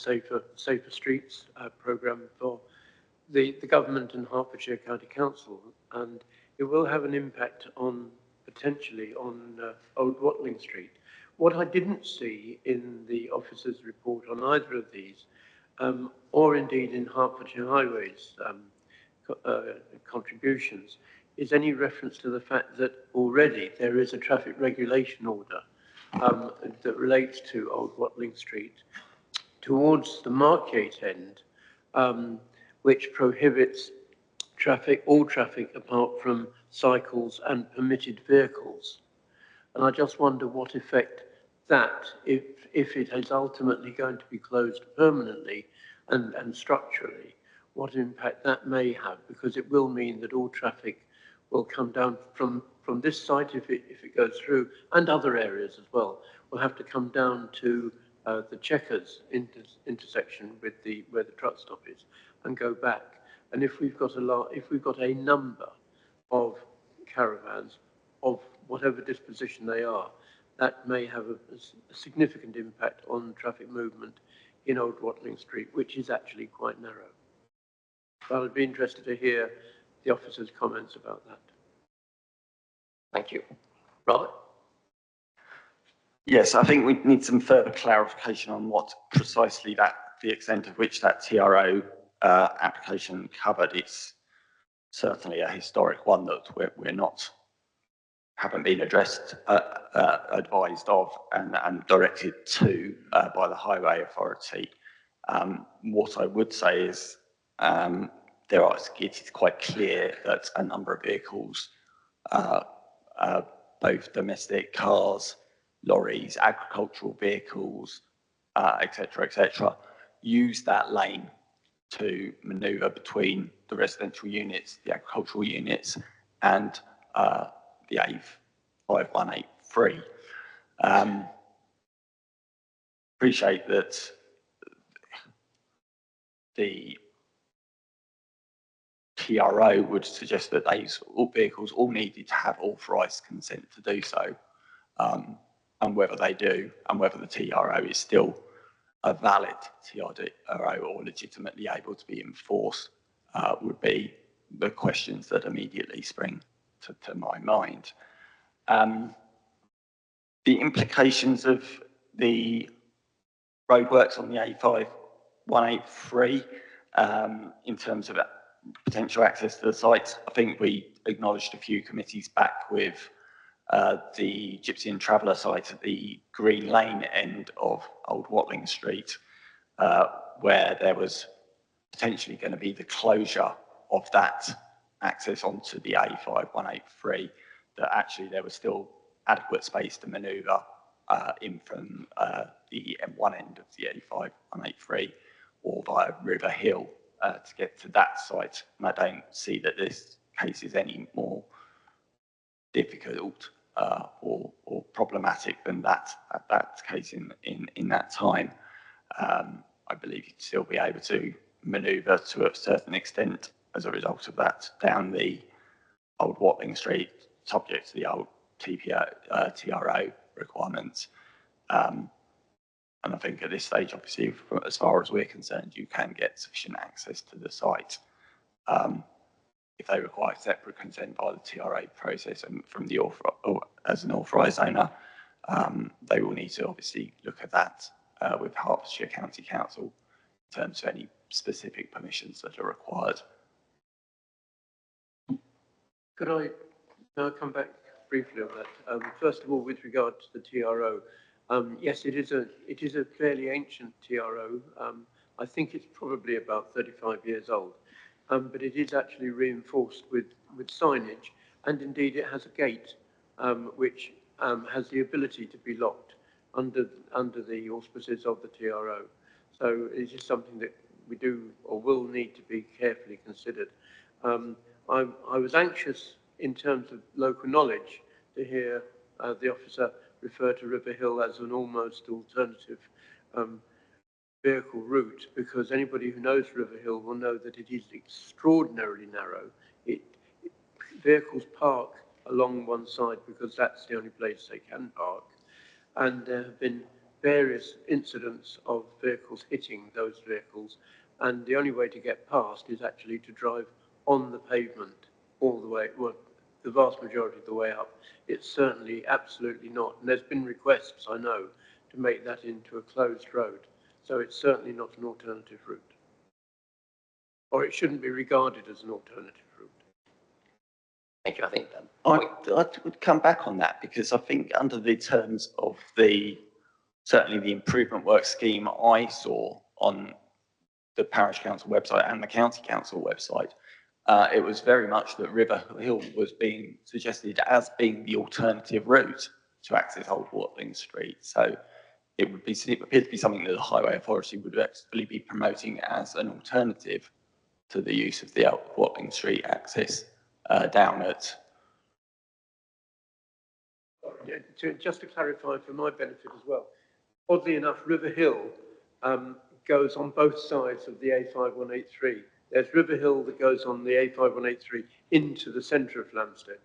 Speaker 4: Safer Streets programme for the government and Hertfordshire County Council, and it will have an impact on, potentially, on Old Watling Street. What I didn't see in the officer's report on either of these, or indeed in Hertfordshire Highways contributions, is any reference to the fact that already there is a traffic regulation order that relates to Old Watling Street towards the Marquee end, which prohibits all traffic apart from cycles and permitted vehicles. And I just wonder what effect that, if it is ultimately going to be closed permanently and structurally, what impact that may have, because it will mean that all traffic will come down from this site, if it goes through, and other areas as well, will have to come down to the Chequers intersection with where the truck stop is, and go back. And if we've got a number of caravans of whatever disposition they are, that may have a significant impact on traffic movement in Old Watling Street, which is actually quite narrow. So I'd be interested to hear the officer's comments about that.
Speaker 1: Thank you. Robert?
Speaker 6: Yes, I think we need some further clarification on what precisely the extent of which that TRO application covered. It's certainly a historic one that haven't been addressed, advised of, and directed to by the Highway Authority. What I would say is it is quite clear that a number of vehicles, both domestic cars, lorries, agricultural vehicles, etc., use that lane to manoeuvre between the residential units, the agricultural units, and the A5183. Appreciate that the TRO would suggest that all vehicles all needed to have authorised consent to do so, and whether they do, and whether the TRO is still a valid TRO or legitimately able to be enforced, would be the questions that immediately spring to my mind. The implications of the roadworks on the A5183 in terms of potential access to the site, I think we acknowledged a few committees back with the Gypsy and Traveller site at the Green Lane end of Old Watling Street, where there was potentially going to be the closure of that access onto the A5183, that actually there was still adequate space to manoeuvre in from the M1 end of the A5183 or via River Hill to get to that site. And I don't see that this case is any more difficult or problematic than that case in that time. I believe you'd still be able to manoeuvre to a certain extent as a result of that down the Old Watling Street, subject to the old TRO requirements. And I think at this stage, obviously, as far as we're concerned, you can get sufficient access to the site. If they require separate consent by the TRO process and from the as an authorised owner, they will need to obviously look at that with Hertfordshire County Council in terms of any specific permissions that are required.
Speaker 4: Could I now come back briefly on that? First of all, with regard to the TRO, yes, it is a fairly ancient TRO. I think it's probably about 35 years old, but it is actually reinforced with signage, and indeed it has a gate which has the ability to be locked under the auspices of the TRO. So it is something that we do or will need to be carefully considered. I was anxious in terms of local knowledge to hear the officer refer to River Hill as an almost alternative vehicle route, because anybody who knows River Hill will know that it is extraordinarily narrow. Vehicles park along one side because that's the only place they can park. And there have been various incidents of vehicles hitting those vehicles, and the only way to get past is actually to drive on the pavement all the way, well, the vast majority of the way up. It's certainly absolutely not, and there's been requests, I know, to make that into a closed road, so it's certainly not an alternative route. Or it shouldn't be regarded as an alternative route.
Speaker 1: Thank you, I think.
Speaker 6: I would come back on that because I think under the terms of certainly the improvement work scheme I saw on the parish council website and the county council website, it was very much that River Hill was being suggested as being the alternative route to access Old Watling Street. So it appear to be something that the Highway Authority would actually be promoting as an alternative to the use of the Old Watling Street access down at.
Speaker 4: Just to clarify for my benefit as well, oddly enough, River Hill goes on both sides of the A5183. There's River Hill that goes on the A5183 into the centre of Flamstead,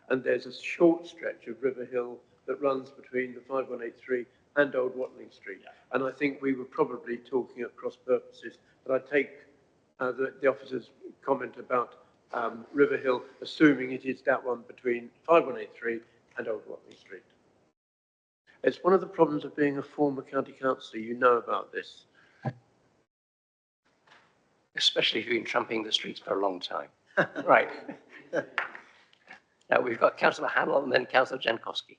Speaker 4: and there's a short stretch of River Hill that runs between the 5183 and Old Watling Street. And I think we were probably talking at cross purposes, but I take the officer's comment about River Hill, assuming it is that one between 5183 and Old Watling Street. It's one of the problems of being a former county councillor. You know about this.
Speaker 1: Especially if you've been tramping the streets for a long time. Right. Now we've got Councillor Hamill and then Councillor Jankowski.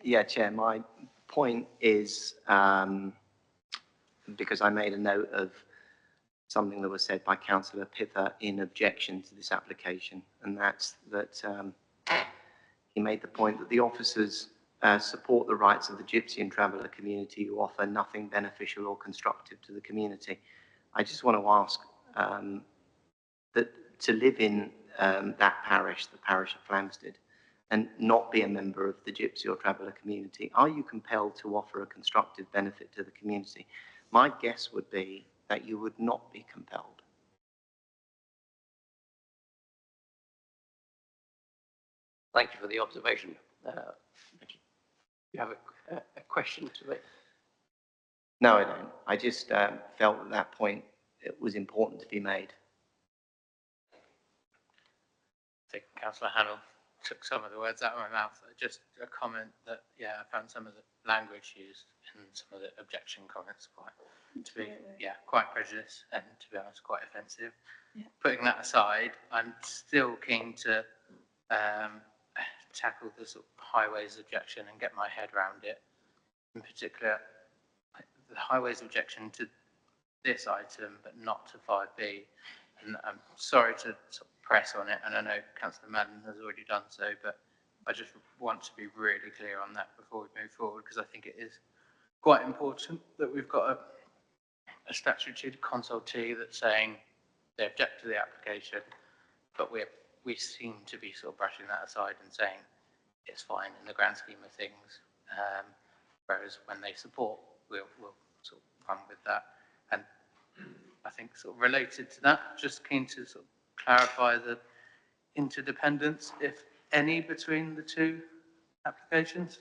Speaker 11: Yeah, Chair, my point is, because I made a note of something that was said by Councillor Pither in objection to this application, and that's that he made the point that the officers support the rights of the Gypsy and Traveller community who offer nothing beneficial or constructive to the community. I just want to ask that to live in that parish, the parish of Flamstead, and not be a member of the Gypsy or Traveller community, are you compelled to offer a constructive benefit to the community? My guess would be that you would not be compelled.
Speaker 1: Thank you for the observation. You have a question to make?
Speaker 11: No, I don't. I just felt at that point it was important to be made.
Speaker 12: I think Councillor Hannell took some of the words out of my mouth. Just a comment that, yeah, I found some of the language used in some of the objection comments quite prejudiced and, to be honest, quite offensive. Yeah. Putting that aside, I'm still keen to tackle the sort of highways objection and get my head around it. In particular, the highways objection to this item, but not to 5B. And I'm sorry to sort of press on it, and I know Councillor Madden has already done so, but I just want to be really clear on that before we move forward, because I think it is quite important that we've got a statutory consultee that's saying they object to the application, but we seem to be sort of brushing that aside and saying it's fine in the grand scheme of things, whereas when they support, we'll sort of run with that. And I think sort of related to that, just keen to sort of clarify the interdependence, if any, between the two applications.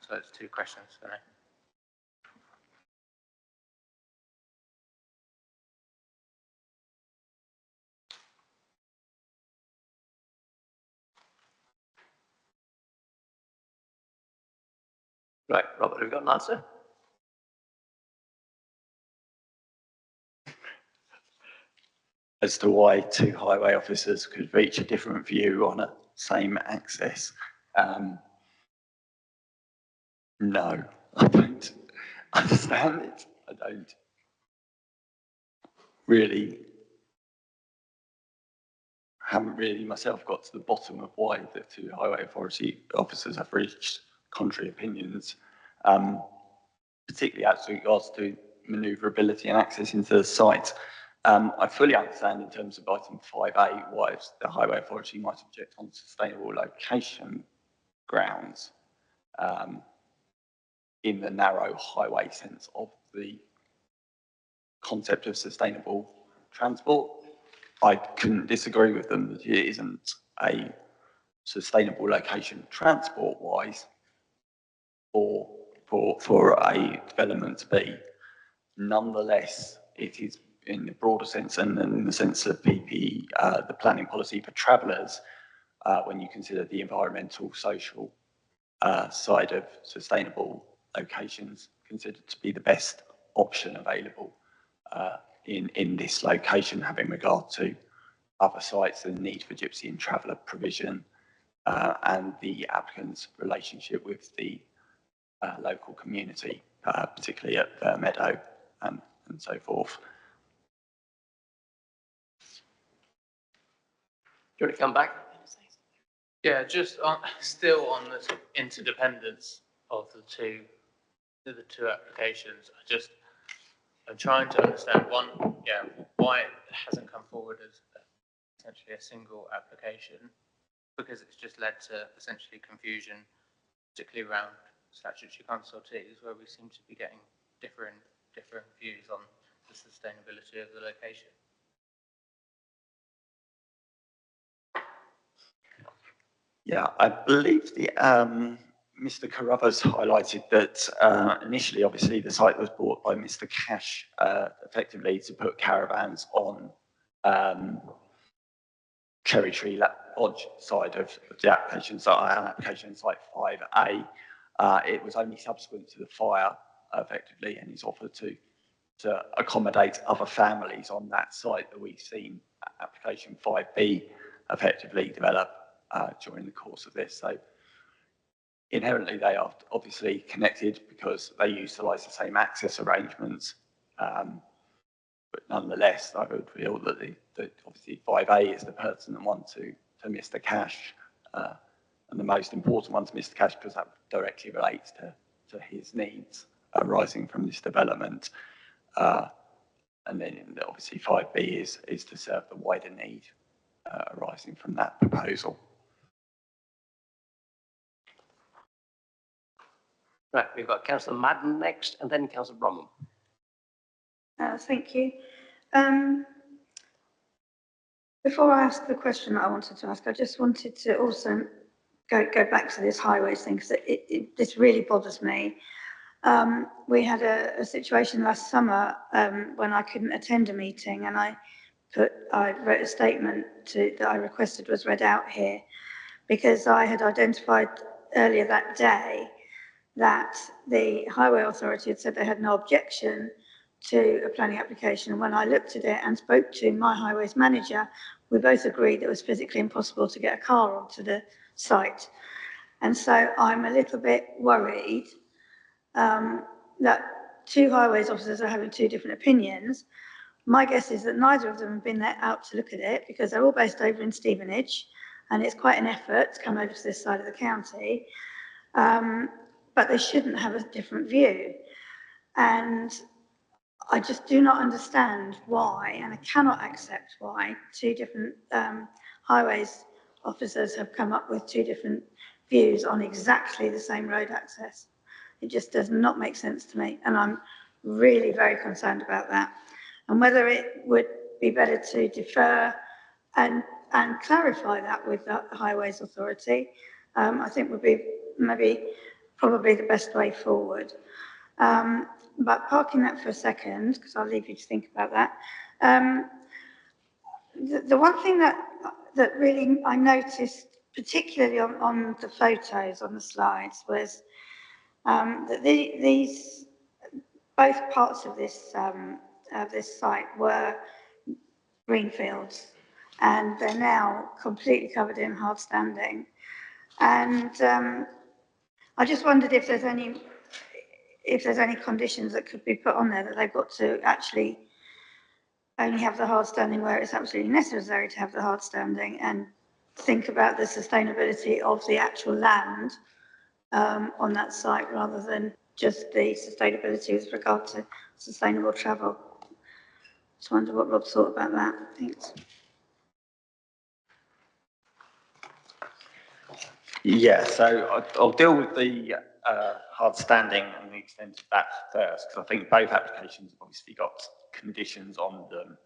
Speaker 12: So it's two questions, sorry.
Speaker 1: Right, Robert, have you got an answer?
Speaker 6: As to why two highway officers could reach a different view on a same access. No, I don't understand it. I don't really, haven't really myself got to the bottom of why the two highway authority officers have reached contrary opinions, particularly as regards to manoeuvrability and access into the site. I fully understand in terms of item 5A why the highway authority might object on sustainable location grounds in the narrow highway sense of the concept of sustainable transport. I couldn't disagree with them that it isn't a sustainable location transport-wise for a development to be. Nonetheless, it is in the broader sense and in the sense of PP, the planning policy for travellers, when you consider the environmental, social side of sustainable locations, considered to be the best option available in this location, having regard to other sites, the need for gypsy and traveller provision, and the applicant's relationship with the local community, particularly at Meadow and so forth.
Speaker 1: Do you want to come back?
Speaker 12: Yeah, just on, still on the interdependence of the two applications. I'm trying to understand why it hasn't come forward as essentially a single application, because it's just led to essentially confusion, particularly around statutory consultees, where we seem to be getting different views on the sustainability of the location.
Speaker 6: Yeah, I believe the Mr. Caravans highlighted that initially, obviously, the site was bought by Mr. Cash effectively to put caravans on Cherry Tree Lodge side of the application, so application site 5A. It was only subsequent to the fire, effectively, and he's offered to accommodate other families on that site that we've seen application 5B effectively develop during the course of this. So inherently they are obviously connected because they utilise the same access arrangements, but nonetheless I would feel that obviously 5A is the pertinent one to Mr. Cash, and the most important one to Mr. Cash because that directly relates to his needs arising from this development. And then obviously 5B is to serve the wider need arising from that proposal.
Speaker 1: Right, we've got Councillor Madden next, and then Councillor Bromham.
Speaker 2: Thank you. Before I ask the question that I wanted to ask, I just wanted to also go back to this highways thing, because this really bothers me. We had a situation last summer when I couldn't attend a meeting, and I wrote a statement that I requested was read out here, because I had identified earlier that day that the Highway Authority had said they had no objection to a planning application. And when I looked at it and spoke to my highways manager, we both agreed it was physically impossible to get a car onto the site. And so I'm a little bit worried that two highways officers are having two different opinions. My guess is that neither of them have been out to look at it, because they're all based over in Stevenage, and it's quite an effort to come over to this side of the county. But they shouldn't have a different view. And I just do not understand why, and I cannot accept why, two different highways officers have come up with two different views on exactly the same road access. It just does not make sense to me, and I'm really very concerned about that. And whether it would be better to defer and clarify that with the Highways Authority, I think would be probably the best way forward. But parking that for a second, because I'll leave you to think about that. The one thing that really I noticed, particularly on the photos on the slides, was that these both parts of this site were green fields, and they're now completely covered in hard standing. And I just wondered if there's any conditions that could be put on there that they've got to actually only have the hard standing where it's absolutely necessary to have the hard standing, and think about the sustainability of the actual land on that site, rather than just the sustainability with regard to sustainable travel. Just wonder what Rob thought about that. Thanks.
Speaker 6: Yeah, so I'll deal with the hard standing and the extent of that first, because I think both applications have obviously got conditions on them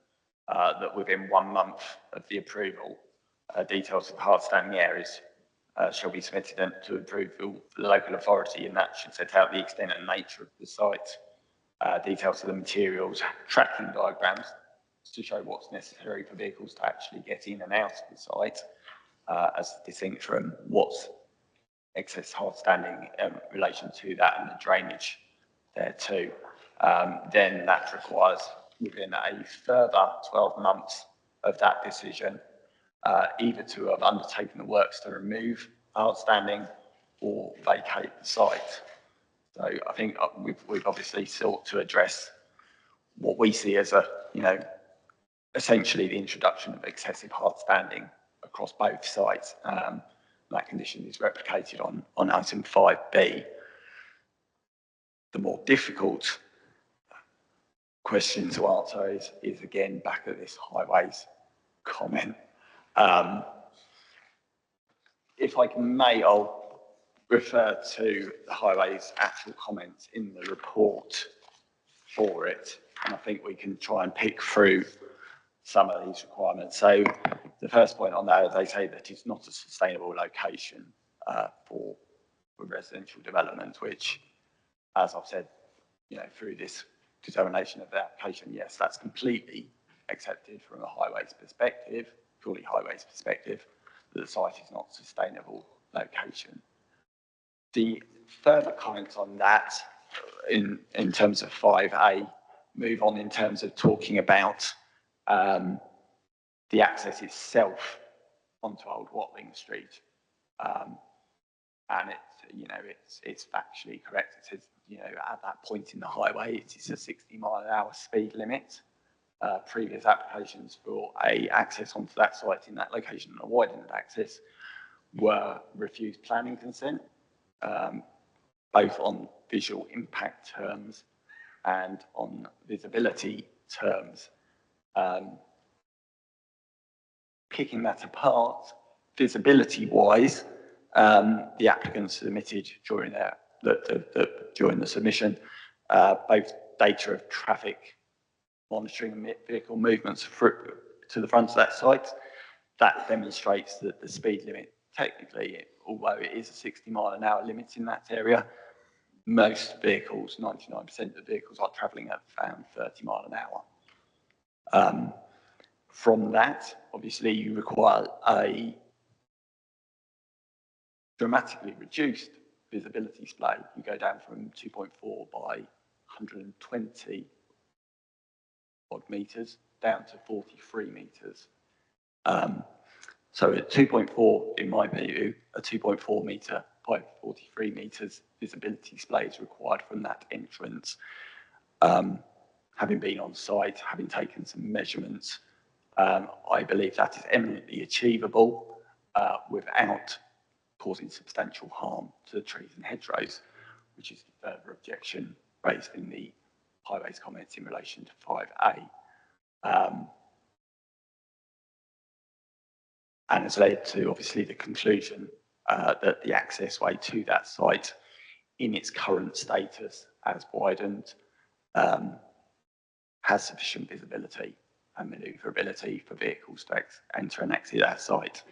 Speaker 6: that within 1 month of the approval details of hard standing areas shall be submitted to approval for the local authority, and that should set out the extent and nature of the site, details of the materials, tracking diagrams to show what's necessary for vehicles to actually get in and out of the site, as distinct from what's excess hard standing in relation to that and the drainage there too. Then that requires within a further 12 months of that decision, either to have undertaken the works to remove hard standing or vacate the site. So I think we've obviously sought to address what we see as essentially the introduction of excessive hard standing across both sites. That condition is replicated on item 5B. The more difficult question to answer is again back at this highways comment. If I may, I'll refer to the highways actual comments in the report for it, and I think we can try and pick through some of these requirements. So the first point on that, they say that it's not a sustainable location for residential development, which, as I've said, through this determination of the application, yes, that's completely accepted from a highways perspective, purely highways perspective, that the site is not a sustainable location. The further comments on that in terms of 5A move on in terms of talking about the access itself onto Old Watling Street. And it's factually correct. It says, at that point in the highway, it is a 60-mile-an-hour speed limit. Previous applications for access onto that site in that location and a widened access were refused planning consent, both on visual impact terms and on visibility terms. Picking that apart, visibility-wise, the applicants submitted during the submission both data of traffic monitoring and vehicle movements to the front of that site. That demonstrates that the speed limit, technically, although it is a 60-mile-an-hour limit in that area, most vehicles, 99% of vehicles are travelling at around 30 mile an hour. From that, obviously, you require a dramatically reduced visibility display. You go down from 2.4 by 120 odd metres down to 43 metres. So at 2.4, in my view, a 2.4 metre by 43 metres visibility display is required from that entrance. Having been on site, having taken some measurements, I believe that is eminently achievable without causing substantial harm to the trees and hedgerows, which is the further objection raised in the highways comments in relation to 5A. And has led to, obviously, the conclusion that the access way to that site in its current status as widened has sufficient visibility and manoeuvrability for vehicles to enter and exit that site.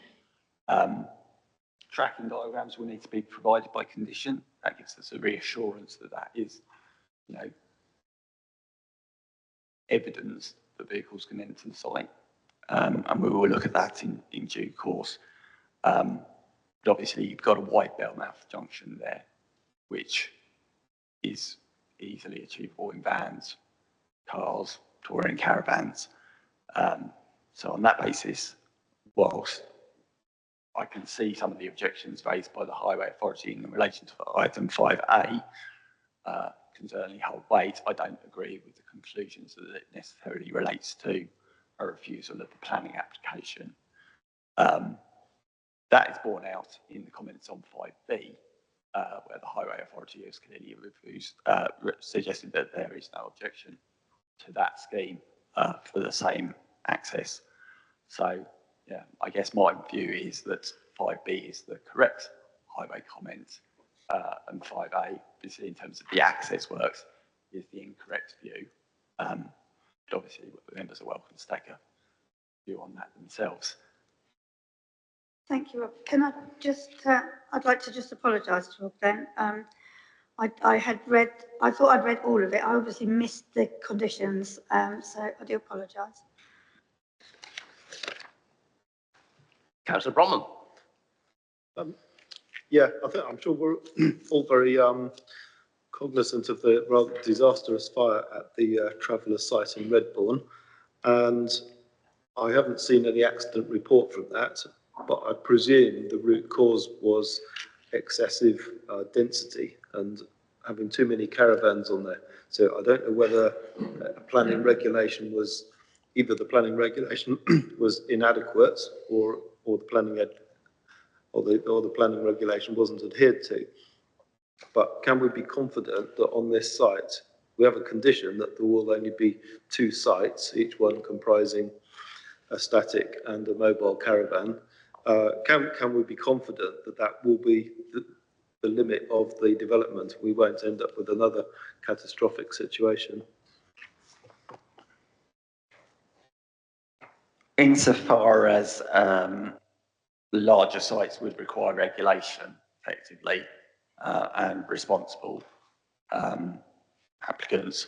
Speaker 6: Tracking diagrams will need to be provided by condition. That gives us a reassurance that that is, evidence that vehicles can enter the site. And we will look at that in due course. But obviously, you've got a wide bellmouth junction there, which is easily achievable in vans, cars, touring caravans. So on that basis, whilst I can see some of the objections raised by the Highway Authority in relation to item 5A can certainly hold weight, I don't agree with the conclusions that it necessarily relates to a refusal of the planning application. That is borne out in the comments on 5B, where the Highway Authority has clearly suggested that there is no objection to that scheme for the same access. So, yeah, I guess my view is that 5B is the correct highway comment, and 5A, obviously in terms of the access works, is the incorrect view. But obviously, the members are welcome to take a view on that themselves.
Speaker 2: Thank you, Rob. Can I just, I'd like to just apologise to Rob then. I thought I'd read all of it. I obviously missed the conditions, so I do apologise.
Speaker 1: Councillor Bromham.
Speaker 13: Yeah, I'm sure we're all very cognizant of the rather disastrous fire at the Traveller site in Redbourne, and I haven't seen any accident report from that, but I presume the root cause was excessive density and having too many caravans on there. So I don't know whether a planning regulation was, either the planning regulation was inadequate or the planning the planning regulation wasn't adhered to. But can we be confident that on this site we have a condition that there will only be 2 sites, each one comprising a static and a mobile caravan? Can we be confident that that will be the limit of the development? We won't end up with another catastrophic situation.
Speaker 6: Insofar as larger sites would require regulation, effectively, and responsible applicants,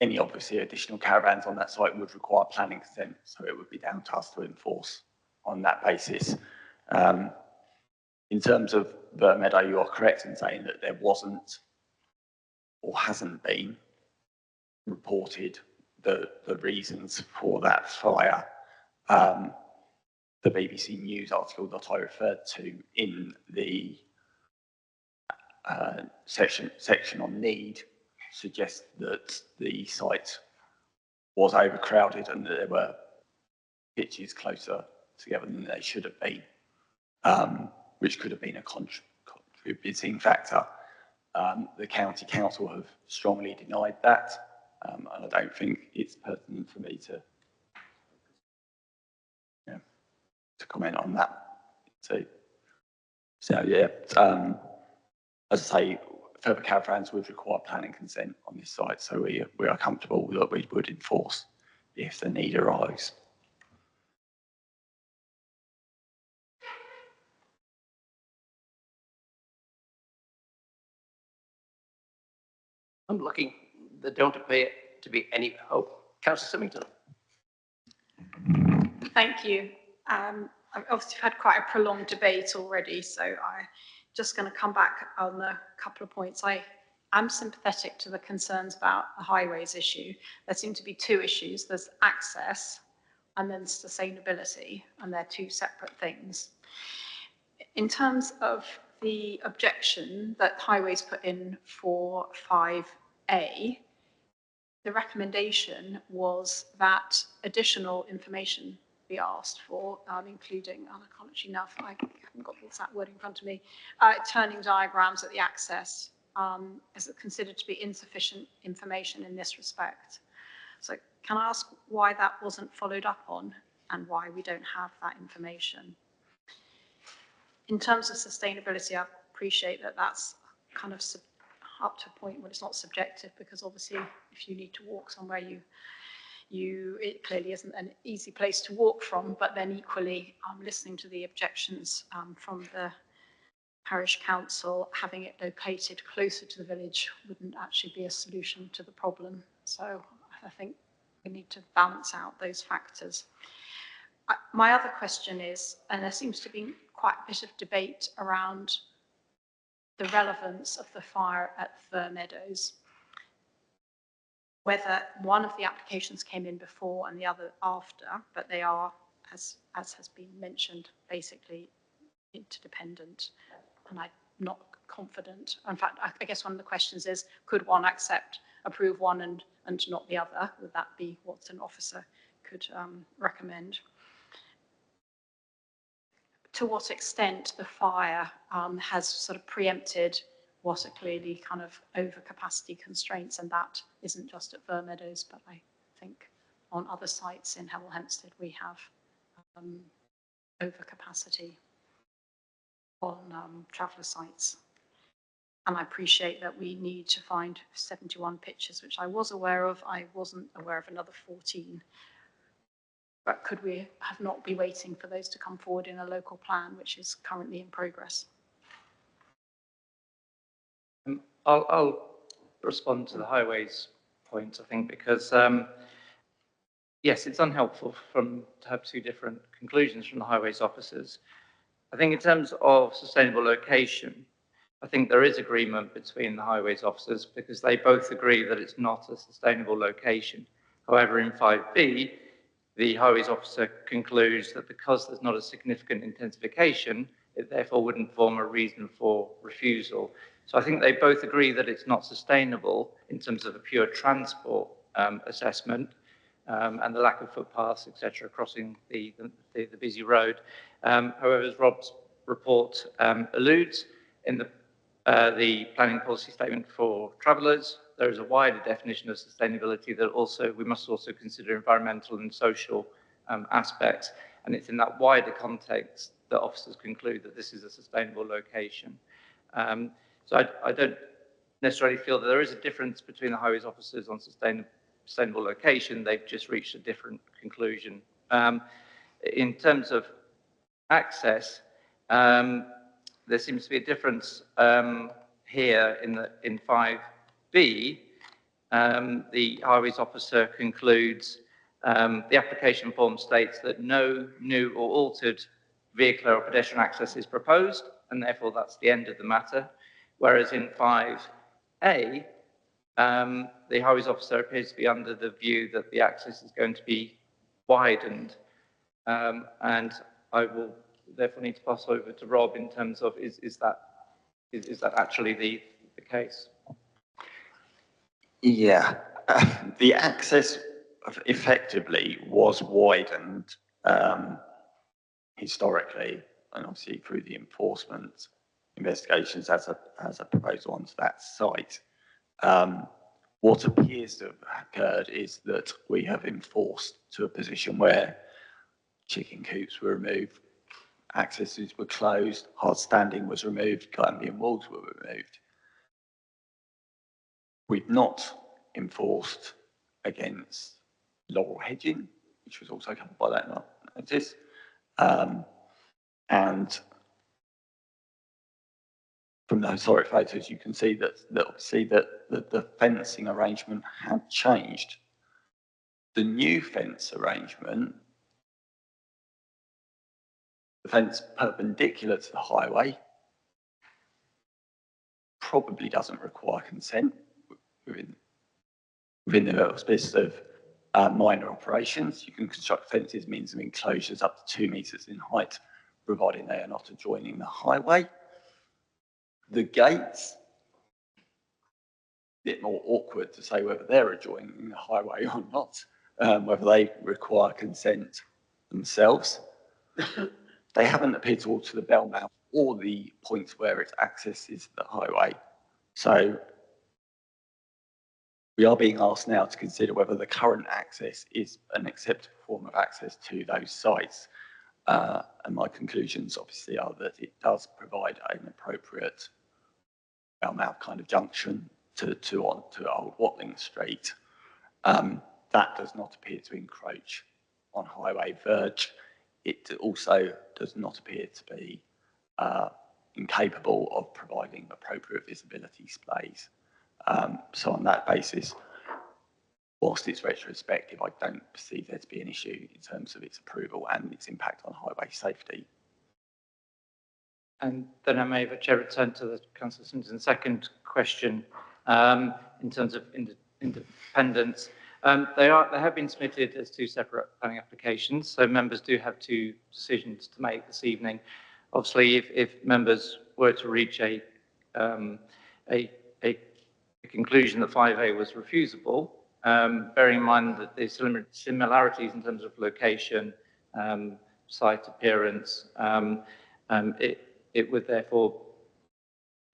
Speaker 6: any obviously additional caravans on that site would require planning consent, so it would be down to us to enforce on that basis. In terms of Burr Meadow, you are correct in saying that there wasn't or hasn't been reported the reasons for that fire. The BBC News article that I referred to in the section on need suggests that the site was overcrowded and that there were pitches closer together than they should have been, which could have been a contributing factor. The county council have strongly denied that, and I don't think it's pertinent for me to comment on that. So yeah, as I say, further caravans would require planning consent on this site, so we are comfortable that we would enforce if the need arose.
Speaker 1: I'm looking, there don't appear to be any hope. Councillor Symington.
Speaker 5: Thank you. Obviously, we've had quite a prolonged debate already, so I'm just going to come back on a couple of points. I am sympathetic to the concerns about the highways issue. There seem to be 2 issues. There's access and then sustainability, and they're 2 separate things. In terms of the objection that highways put in for 5A, the recommendation was that additional information be asked for, including, and I can't actually now, I haven't got the exact word in front of me, turning diagrams at the access is considered to be insufficient information in this respect. So can I ask why that wasn't followed up on and why we don't have that information? In terms of sustainability, I appreciate that that's kind of up to a point when it's not subjective, because obviously if you need to walk somewhere, it clearly isn't an easy place to walk from, but then equally listening to the objections from the parish council, having it located closer to the village wouldn't actually be a solution to the problem. So I think we need to balance out those factors. My other question is, and there seems to be quite a bit of debate around the relevance of the fire at Fir Meadows, whether one of the applications came in before and the other after, but they are, as has been mentioned, basically interdependent, and I'm not confident. In fact, I guess one of the questions is, could one approve one and not the other? Would that be what an officer could recommend? To what extent the fire has sort of preempted what are clearly kind of overcapacity constraints, and that isn't just at Fir Meadows, but I think on other sites in Hemel Hempstead we have overcapacity on traveller sites. And I appreciate that we need to find 71 pitches, which I was aware of. I wasn't aware of another 14. but could we have not be waiting for those to come forward in a local plan, which is currently in progress?
Speaker 7: I'll respond to the highways point, I think, because yes, it's unhelpful to have two different conclusions from the highways officers. I think in terms of sustainable location, I think there is agreement between the highways officers because they both agree that it's not a sustainable location. However, in 5B, the highways officer concludes that because there's not a significant intensification, it therefore wouldn't form a reason for refusal. So I think they both agree that it's not sustainable in terms of a pure transport assessment and the lack of footpaths, etc., crossing the busy road. However, as Rob's report alludes, in the planning policy statement for travellers, there is a wider definition of sustainability that we must also consider environmental and social aspects. And it's in that wider context that officers conclude that this is a sustainable location. So I don't necessarily feel that there is a difference between the highways officers on sustainable location. They've just reached a different conclusion. In terms of access, there seems to be a difference here in 5B. The highways officer concludes the application form states that no new or altered vehicular or pedestrian access is proposed, and therefore that's the end of the matter. Whereas in 5A, the highways officer appears to be under the view that the access is going to be widened. And I will therefore need to pass over to Rob in terms of is that actually the case?
Speaker 6: Yeah, the access effectively was widened historically, and obviously through the enforcement investigations as a proposal onto that site. What appears to have occurred is that we have enforced to a position where chicken coops were removed, accesses were closed, hard standing was removed, Columbian walls were removed. We've not enforced against laurel hedging, which was also covered by that notice. And from the historic photos, you can see that obviously the fencing arrangement had changed. The new fence arrangement, the fence perpendicular to the highway, probably doesn't require consent within the auspices of minor operations. You can construct fences, means of enclosures up to 2 metres in height, providing they are not adjoining the highway. The gates, a bit more awkward to say whether they're adjoining the highway or not, whether they require consent themselves. They haven't appeared to alter the bell mouth or the points where its access is the highway. So we are being asked now to consider whether the current access is an acceptable form of access to those sites. And my conclusions obviously are that it does provide an appropriate bell mouth kind of junction to Old Watling Street. That does not appear to encroach on highway verge. It also does not appear to be incapable of providing appropriate visibility displays. So on that basis, whilst it's retrospective, I don't perceive there to be an issue in terms of its approval and its impact on highway safety.
Speaker 7: And then I may have a chair return to the Councillor Simpson's second question in terms of independence. They have been submitted as two separate planning applications, so members do have two decisions to make this evening. Obviously, if members were to reach a conclusion that 5A was refusable, bearing in mind that the similarities in terms of location, site appearance, it would therefore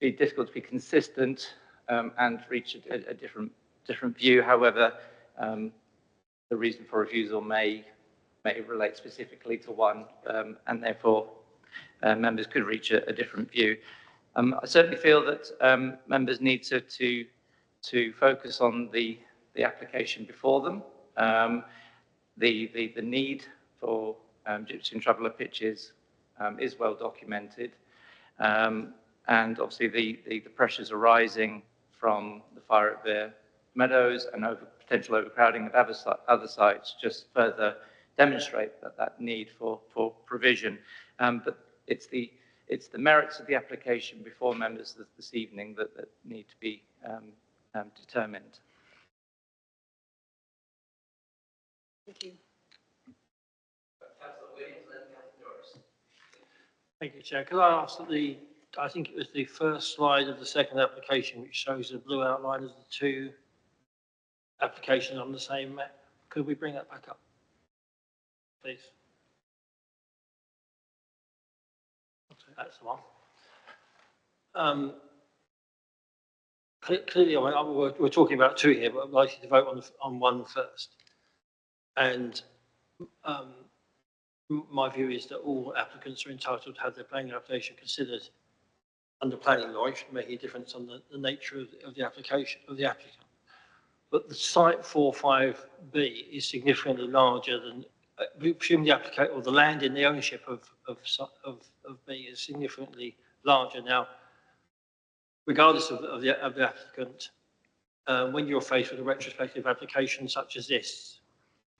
Speaker 7: be difficult to be consistent and reach a different view. However, the reason for refusal may relate specifically to one, and therefore members could reach a different view. I certainly feel that members need to focus on the application before them, the need for gypsy and traveller pitches is well documented. And obviously the pressures arising from the fire at Bear Meadows and potential overcrowding of other sites just further demonstrate that need for provision. But it's the merits of the application before members this evening that need to be determined.
Speaker 5: Thank you.
Speaker 14: Thank you, Chair. Could I ask that I think it was the first slide of the second application, which shows the blue outline of the two applications on the same map. Could we bring that back up, please? That's the one. Clearly, we're talking about two here, but I'd like you to vote on one first. And my view is that all applicants are entitled to have their planning application considered under planning law. It shouldn't make any difference on the nature of the application of the applicant. But the site 45B is significantly larger than, presume the applicant or the land in the ownership of B is significantly larger. Now, regardless of the applicant, when you're faced with a retrospective application such as this,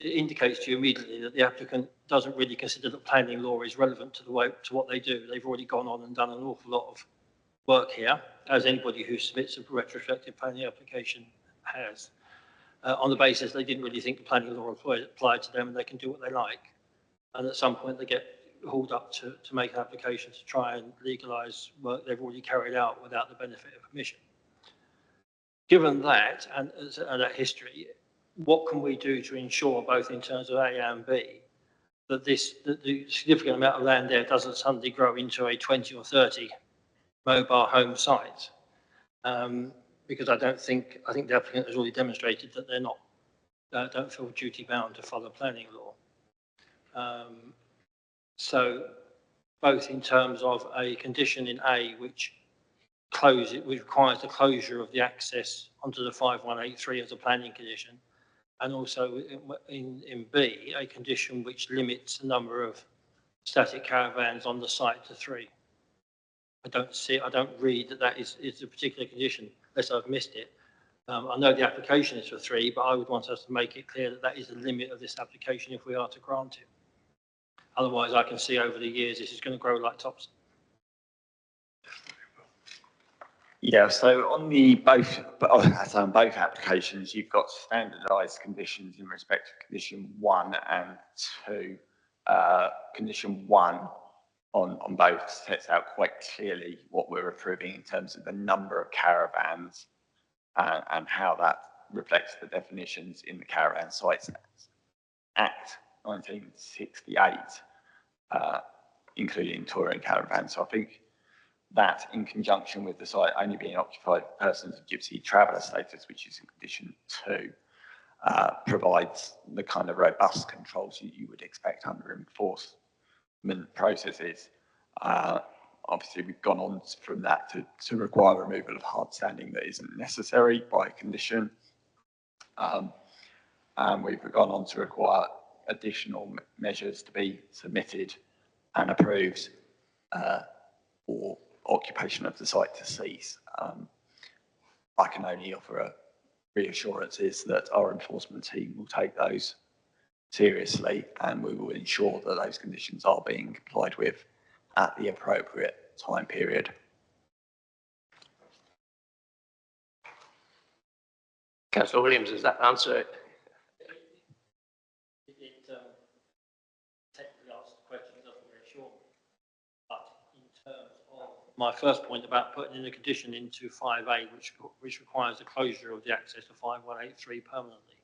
Speaker 14: it indicates to you immediately that the applicant doesn't really consider that planning law is relevant to what they do. They've already gone on and done an awful lot of work here, as anybody who submits a retrospective planning application has, on the basis they didn't really think the planning law applied to them and they can do what they like. And at some point they get hauled up to make an application to try and legalise work they've already carried out without the benefit of permission. Given that and that history, what can we do to ensure, both in terms of A and B, that the significant amount of land there doesn't suddenly grow into a 20 or 30 mobile home site? Because I think the applicant has already demonstrated that they're not, don't feel duty bound to follow planning law. So both in terms of a condition in A which requires the closure of the access onto the 5183 as a planning condition, and also in B, a condition which limits the number of static caravans on the site to 3. I don't read that is a particular condition, unless I've missed it. I know the application is for 3, but I would want us to make it clear that is the limit of this application if we are to grant it. Otherwise, I can see over the years this is going to grow like tops.
Speaker 6: Yeah, so on both applications, you've got standardised conditions in respect to condition 1 and 2. Condition 1 on both sets out quite clearly what we're approving in terms of the number of caravans and how that reflects the definitions in the Caravan Sites Act 1968, including touring caravans. So I think that, in conjunction with the site only being occupied by persons of gypsy traveller status, which is in condition 2, provides the kind of robust controls you would expect under enforcement processes. Obviously, we've gone on from that to require removal of hard standing that isn't necessary by condition. And we've gone on to require additional measures to be submitted and approved or occupation of the site to cease. I can only offer reassurances that our enforcement team will take those seriously and we will ensure that those conditions are being complied with at the appropriate time period.
Speaker 1: Councillor Williams, does that answer it?
Speaker 14: Technically answers the question, doesn't reassure me. But in terms of my first point about putting in a condition into 5A, which requires the closure of the access to 5183 permanently,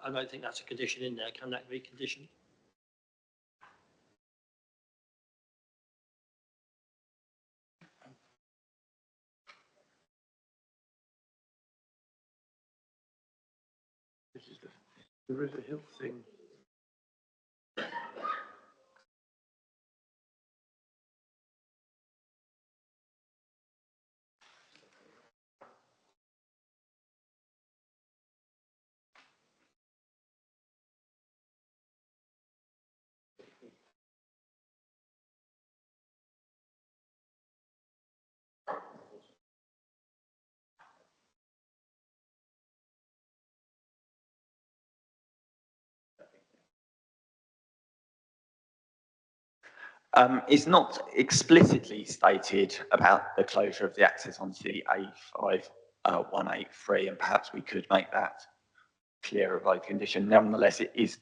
Speaker 14: I don't think that's a condition in there. Can that be conditioned?
Speaker 4: This is the River Hill thing.
Speaker 6: It's not explicitly stated about the closure of the access onto the A5183, and perhaps we could make that clearer by condition. Nevertheless, it is,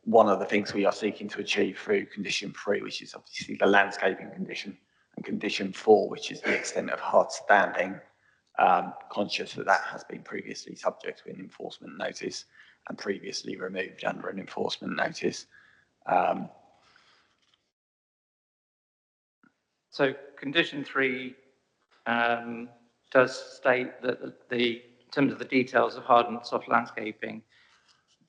Speaker 6: one of the things we are seeking to achieve through condition 3, which is obviously the landscaping condition, and condition 4, which is the extent of hard standing, conscious that that has been previously subject to an enforcement notice and previously removed under an enforcement notice.
Speaker 7: So condition 3 does state that in terms of the details of hard and soft landscaping,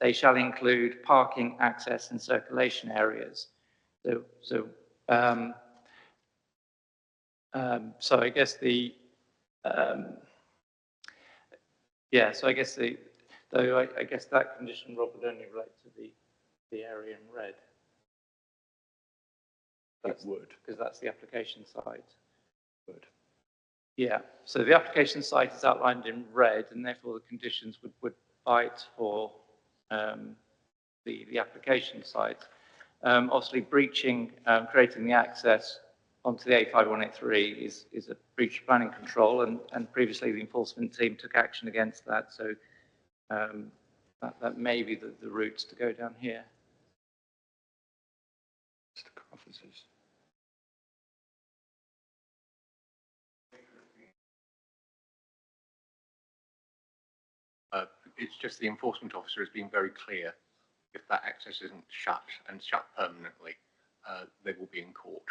Speaker 7: they shall include parking, access, and circulation areas. So I guess I guess that condition, Rob, would only relate to the area in red.
Speaker 6: That would.
Speaker 7: Because that's the application site. Would. Yeah, so the application site is outlined in red, and therefore the conditions would fight for the application site. Obviously, breaching, creating the access onto the A5183 is a breach of planning control, and previously the enforcement team took action against that, so that may be the route to go down here.
Speaker 10: It's just the enforcement officer has been very clear. If that access isn't shut and shut permanently, they will be in court.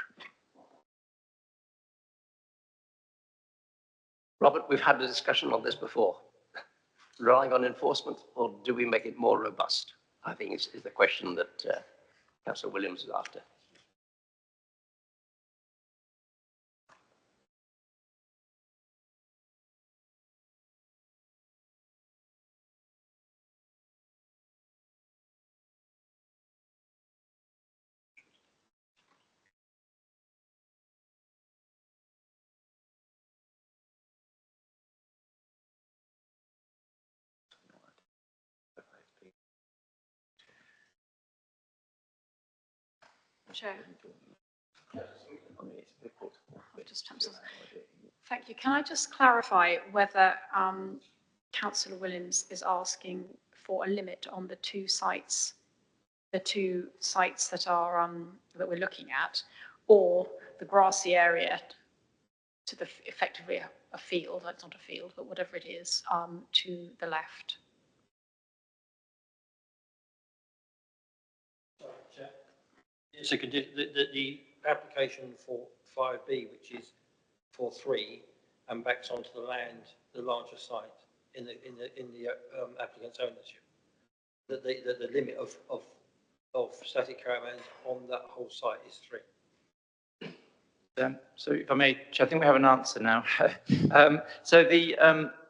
Speaker 1: Robert, we've had a discussion on this before. Relying on enforcement, or do we make it more robust? I think is the question that Councillor Williams is after.
Speaker 5: Chair. Thank you. Can I just clarify whether Councillor Williams is asking for a limit on the two sites that are that we're looking at, or the grassy area to the effectively a field? It's not a field, but whatever it is, to the left.
Speaker 14: It's a the application for 5B, which is for 3, and backs onto the land, the larger site in the applicant's ownership. That the limit of static caravans on that whole site is 3.
Speaker 7: So if I may, I think we have an answer now. So the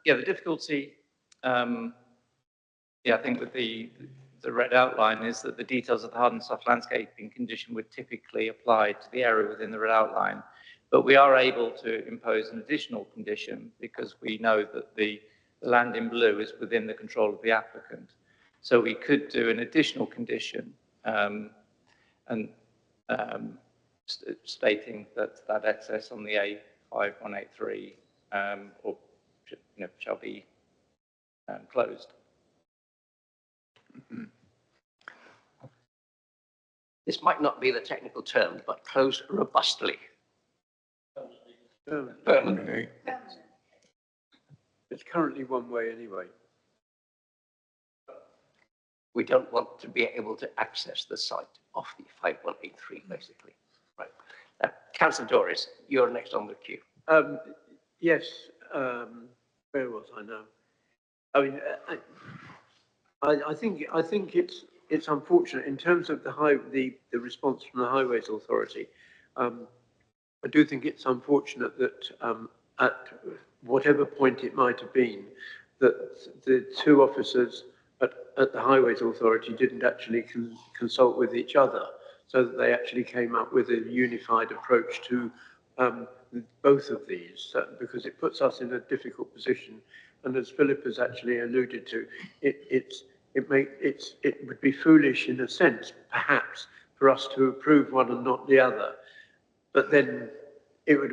Speaker 7: difficulty, I think with the red outline is that the details of the hard and soft landscaping condition would typically apply to the area within the red outline. But we are able to impose an additional condition because we know that the land in blue is within the control of the applicant. So we could do an additional condition stating that access on the A5183 shall be closed.
Speaker 1: This might not be the technical term, but closed robustly. Permanently.
Speaker 4: It's currently one way anyway.
Speaker 1: We don't want to be able to access the site off the 5183, basically. Right. Councillor Doris, you're next on the queue.
Speaker 4: Yes, where was I now? I mean, I think it's unfortunate in terms of the response from the Highways Authority. I do think it's unfortunate that at whatever point it might have been, that the two officers at the Highways Authority didn't actually consult with each other, so that they actually came up with a unified approach to both of these, because it puts us in a difficult position. And as Philip has actually alluded to, it would be foolish in a sense, perhaps, for us to approve one and not the other. But then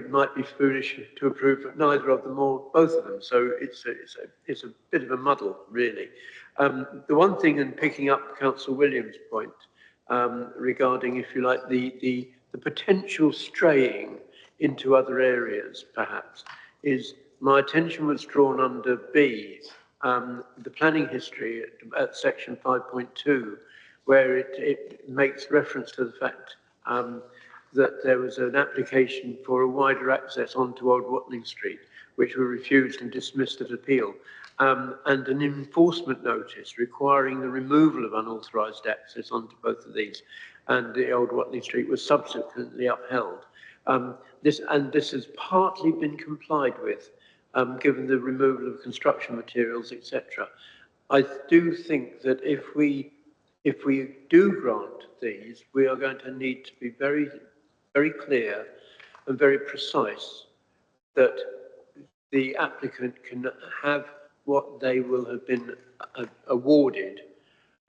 Speaker 4: might be foolish to approve neither of them or both of them. So it's a bit of a muddle, really. The one thing, in picking up Councillor Williams' point regarding, if you like, the potential straying into other areas, perhaps, is my attention was drawn under B, the planning history at section 5.2, where it makes reference to the fact that there was an application for a wider access onto Old Watling Street, which were refused and dismissed at appeal, and an enforcement notice requiring the removal of unauthorised access onto both of these, and the Old Watling Street was subsequently upheld. This has partly been complied with, given the removal of construction materials, etc. I do think that if we do grant these, we are going to need to be very, very clear and very precise that the applicant can have what they will have been awarded,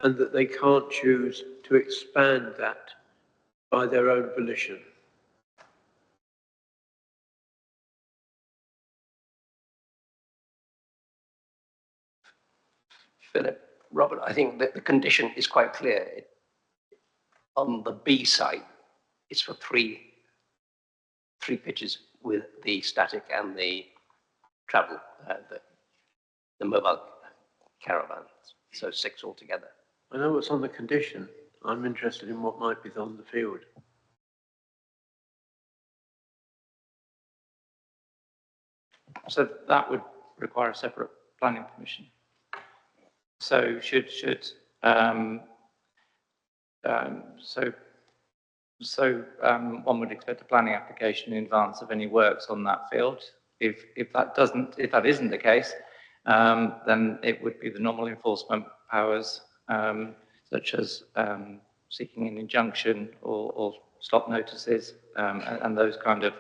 Speaker 4: and that they can't choose to expand that by their own volition.
Speaker 1: Philip, Robert, I think that the condition is quite clear. On the B site, it's for three pitches with the static and the travel, the mobile caravans, so 6 altogether.
Speaker 4: I know what's on the condition. I'm interested in what might be on the field.
Speaker 7: So that would require a separate planning permission. So one would expect a planning application in advance of any works on that field. If that isn't the case, then it would be the normal enforcement powers, such as seeking an injunction or stop notices, and those kind of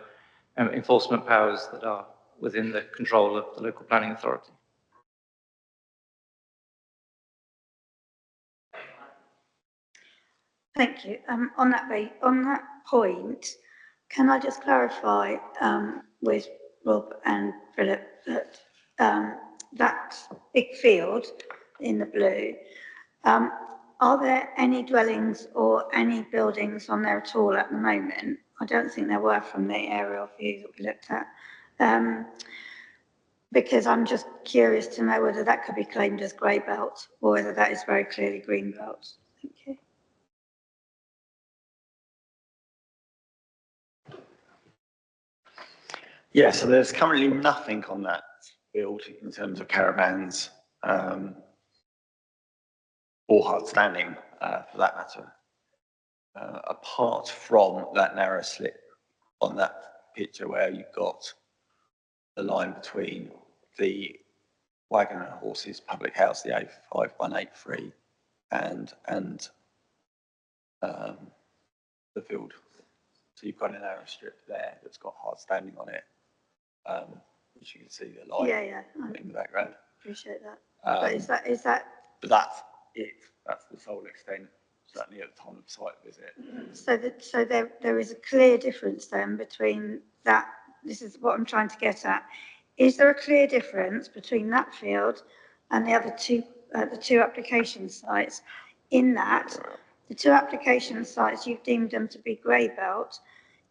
Speaker 7: enforcement powers that are within the control of the local planning authority.
Speaker 2: Thank you. On that point, can I just clarify with Rob and Philip that that big field in the blue, are there any dwellings or any buildings on there at all at the moment? I don't think there were from the aerial view that we looked at. Because I'm just curious to know whether that could be claimed as grey belt or whether that is very clearly green belt. Thank you.
Speaker 6: Yeah, so there's currently nothing on that field in terms of caravans or hard standing for that matter. Apart from that narrow slit on that picture where you've got the line between the Wagon and Horses public house, the A5183, and the field. So you've got a narrow strip there that's got hard standing on it, which you can see the line in the background.
Speaker 2: Appreciate that. But is that?
Speaker 6: But that's it. That's the sole extent, certainly at the time of the site visit.
Speaker 2: So there is a clear difference then between that. This is what I'm trying to get at. Is there a clear difference between that field and the other two, the 2 application sites? In that, the 2 application sites, you've deemed them to be grey belt.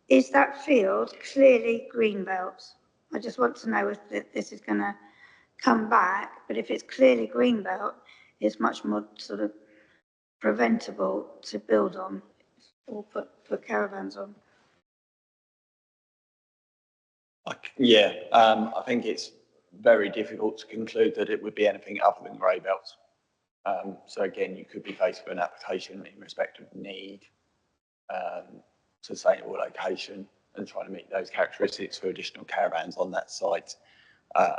Speaker 2: Is that field clearly green belt? I just want to know if this is going to come back, but if it's clearly green belt, it's much more sort of preventable to build on or put caravans on.
Speaker 6: I think it's very difficult to conclude that it would be anything other than grey belts. So again, you could be faced with an application in respect of need, sustainable location, and trying to meet those characteristics for additional caravans on that site.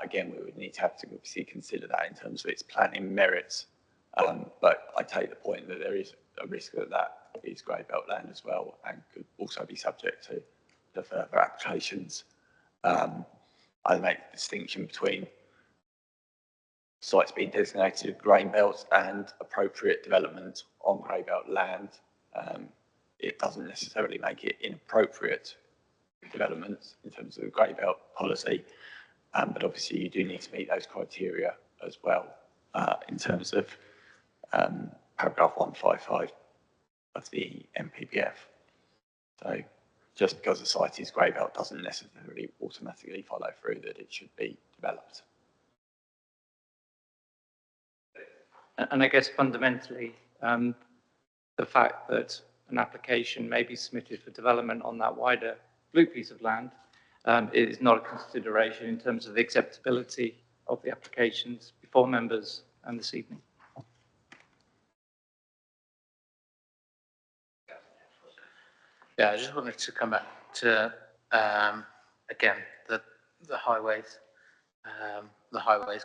Speaker 6: Again, we would need to have to obviously consider that in terms of its planning merits. But I take the point that there is a risk that that is grey belt land as well, and could also be subject to the further applications. I make the distinction between sites being designated grey belts and appropriate development on grey belt land it doesn't necessarily make it inappropriate developments in terms of the grey belt policy. But obviously you do need to meet those criteria as well in terms of paragraph 155 of the MPPF. So just because the site is grey belt doesn't necessarily automatically follow through that it should be developed.
Speaker 7: And I guess fundamentally, the fact that an application may be submitted for development on that wider blue piece of land is not a consideration in terms of the acceptability of the applications before members and this evening.
Speaker 12: Yeah, I just wanted to come back to, again, the highways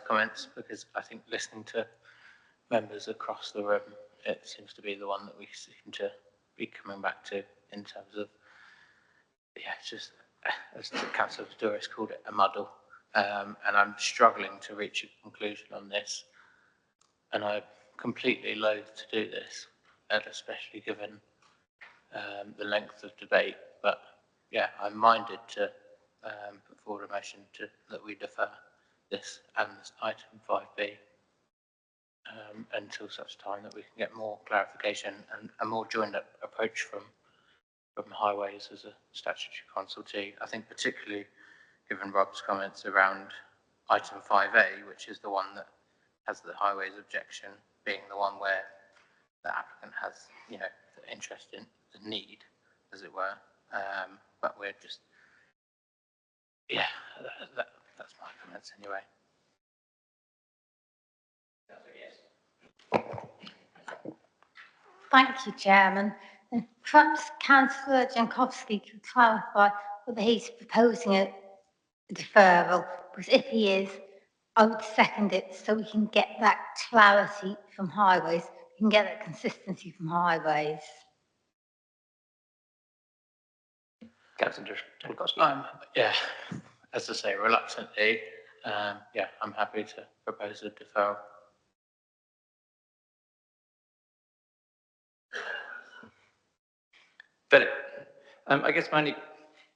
Speaker 12: comments, because I think listening to members across the room, it seems to be the one that we seem to be coming back to in terms of, yeah, it's just, as Councillor Doris called it, a muddle. And I'm struggling to reach a conclusion on this. And I'm completely loath to do this, and especially given the length of debate. But yeah, I'm minded to put forward a motion that we defer this and this item 5B until such time that we can get more clarification and a more joined-up approach from highways as a statutory consultee. I think particularly given Rob's comments around item 5A, which is the one that has the highways objection, being the one where the applicant has, you know, the interest in the need, as it were. But we're just, yeah, that's my comments anyway.
Speaker 3: Thank you, Chairman. And perhaps Councillor Jankowski could clarify whether he's proposing a deferral, because if he is, I would second it so we can get that clarity from highways, we can get that consistency from highways.
Speaker 1: Councillor Jankowski.
Speaker 12: Yeah, as I say, reluctantly, yeah, I'm happy to propose a deferral.
Speaker 1: Philip.
Speaker 7: I guess my only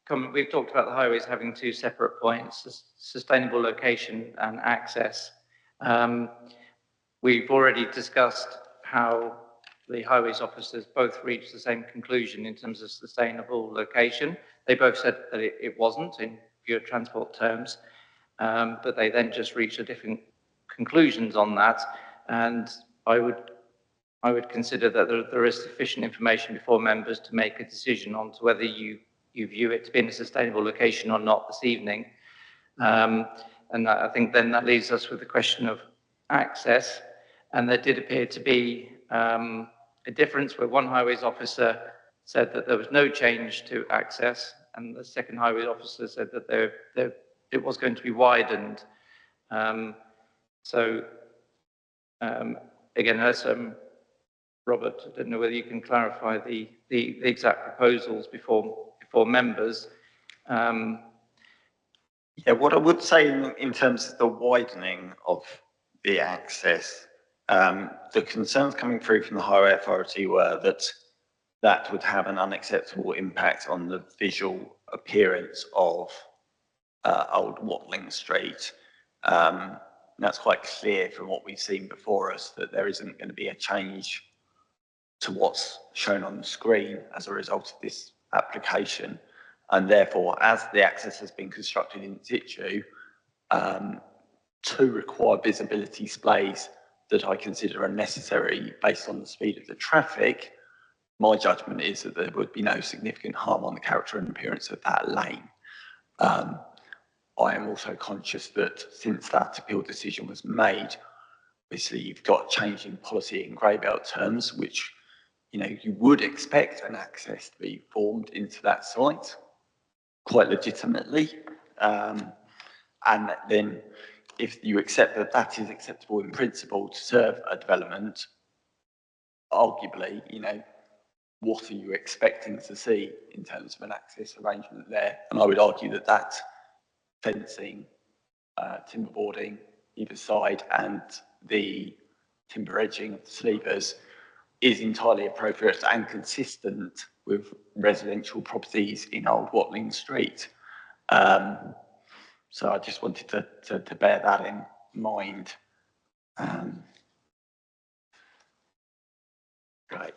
Speaker 7: comment, we've talked about the highways having two separate points, sustainable location and access. We've already discussed how the highways officers both reached the same conclusion in terms of sustainable location. They both said that it wasn't in pure transport terms, but they then just reached a different conclusions on that. And I would consider that there is sufficient information before members to make a decision on to whether you view it to be in a sustainable location or not this evening. And I think then that leaves us with the question of access. And there did appear to be a difference where one highways officer said that there was no change to access, and the second highway officer said that it was going to be widened. Again, as Robert, I don't know whether you can clarify the exact proposals before members.
Speaker 6: Yeah, what I would say in terms of the widening of the access, the concerns coming through from the Highway Authority were that that would have an unacceptable impact on the visual appearance of Old Watling Street. That's quite clear from what we've seen before us that there isn't going to be a change to what's shown on the screen as a result of this application. And therefore, as the access has been constructed in situ, to require visibility displays that I consider are necessary based on the speed of the traffic, my judgment is that there would be no significant harm on the character and appearance of that lane. I am also conscious that since that appeal decision was made, obviously you've got change in policy in grey belt terms, which you would expect an access to be formed into that site quite legitimately. And then if you accept that that is acceptable in principle to serve a development, arguably, what are you expecting to see in terms of an access arrangement there? And I would argue that that fencing, timber boarding either side and the timber edging of the sleepers is entirely appropriate and consistent with residential properties in Old Watling Street. So I just wanted to bear that in mind.
Speaker 1: Right.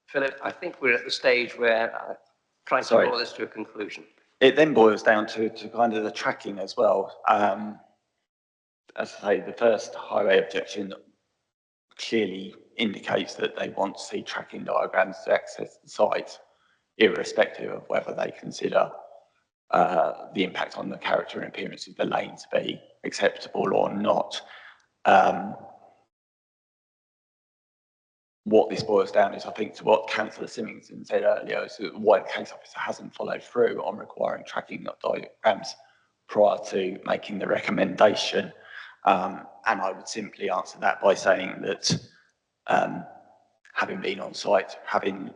Speaker 1: Philip, I think we're at the stage where trying to draw this to a conclusion.
Speaker 6: It then boils down to kind of the tracking as well. As I say, the first highway objection clearly indicates that they want to see tracking diagrams to access the site, irrespective of whether they consider the impact on the character and appearance of the lane to be acceptable or not. What this boils down is, I think, to what Councillor Symington said earlier, is that why the case officer hasn't followed through on requiring tracking diagrams prior to making the recommendation. And I would simply answer that by saying that having been on site, having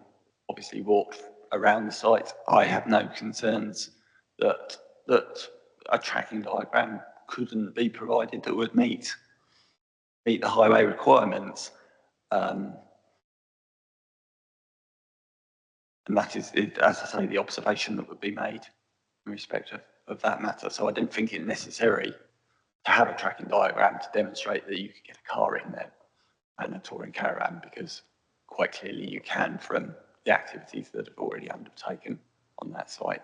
Speaker 6: obviously walked around the site, I have no concerns that a tracking diagram couldn't be provided that would meet the highway requirements. And that is, as I say, the observation that would be made in respect of that matter. So I don't think it's necessary to have a tracking diagram to demonstrate that you could get a car in there and a touring caravan, because quite clearly you can from the activities that have already undertaken on that site.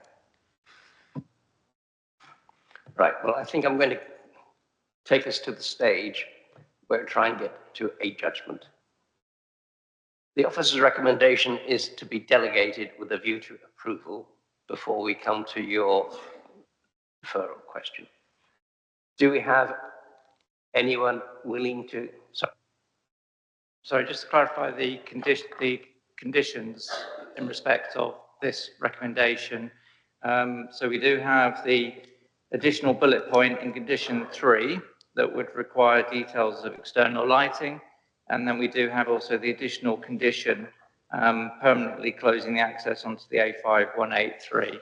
Speaker 1: Right, well, I think I'm going to take us to the stage where we try and get to a judgment. The officer's recommendation is to be delegated with a view to approval before we come to your referral question. Do we have anyone willing to?
Speaker 7: Sorry, just to clarify the conditions in respect of this recommendation. So we do have the additional bullet point in condition 3 that would require details of external lighting. And then we do have also the additional condition permanently closing the access onto the A5183.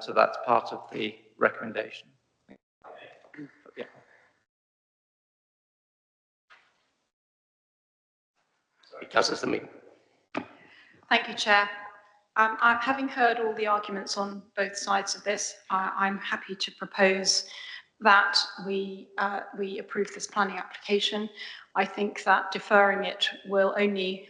Speaker 7: So that's part of the recommendation. Yeah.
Speaker 1: Sorry, Councillor Symington.
Speaker 5: Thank you, Chair. Having heard all the arguments on both sides of this, I'm happy to propose that we approve this planning application. I think that deferring it will only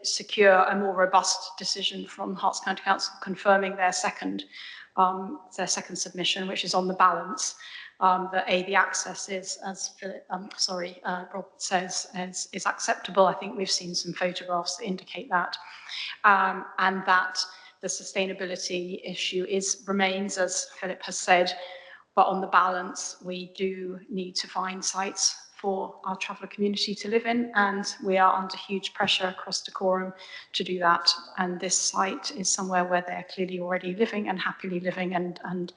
Speaker 5: secure a more robust decision from Herts County Council confirming their second submission, which is on the balance. That the access is, as Rob says, is acceptable. I think we've seen some photographs that indicate that, and that the sustainability issue remains, as Philip has said, but on the balance, we do need to find sites for our traveller community to live in, and we are under huge pressure across Dacorum to do that. And this site is somewhere where they're clearly already living and happily living, and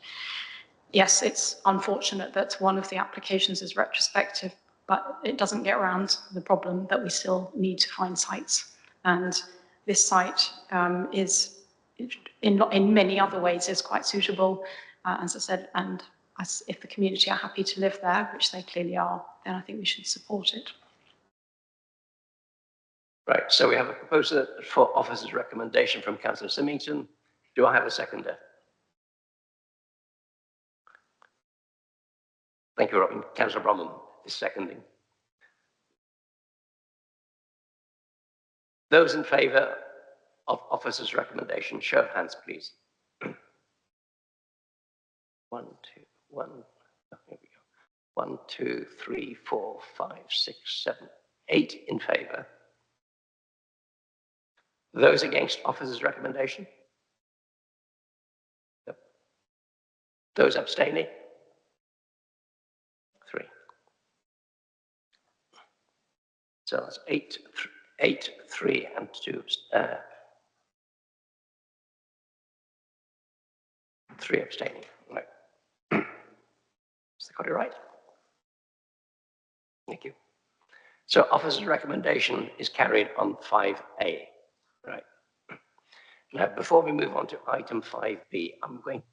Speaker 5: yes, it's unfortunate that one of the applications is retrospective, but it doesn't get around the problem that we still need to find sites. And this site is, in many other ways, is quite suitable, as I said, and if the community are happy to live there, which they clearly are, then I think we should support it.
Speaker 1: Right, so we have a proposal for officer's recommendation from Councillor Symington. Do I have a seconder? Thank you, Robin. Councillor Bromham is seconding. Those in favour of officer's recommendation, show of hands, please. 1, 2, 1, oh, here we go. 1, 2, 3, 4, 5, 6, 7, 8 in favour. Those against officer's recommendation? Yep. Those abstaining? 3. So that's 8, 3, and 2. 3 abstaining. Right. Has I got it right? Thank you. So officer's recommendation is carried on 5A. Right. Now, before we move on to item 5B, I'm going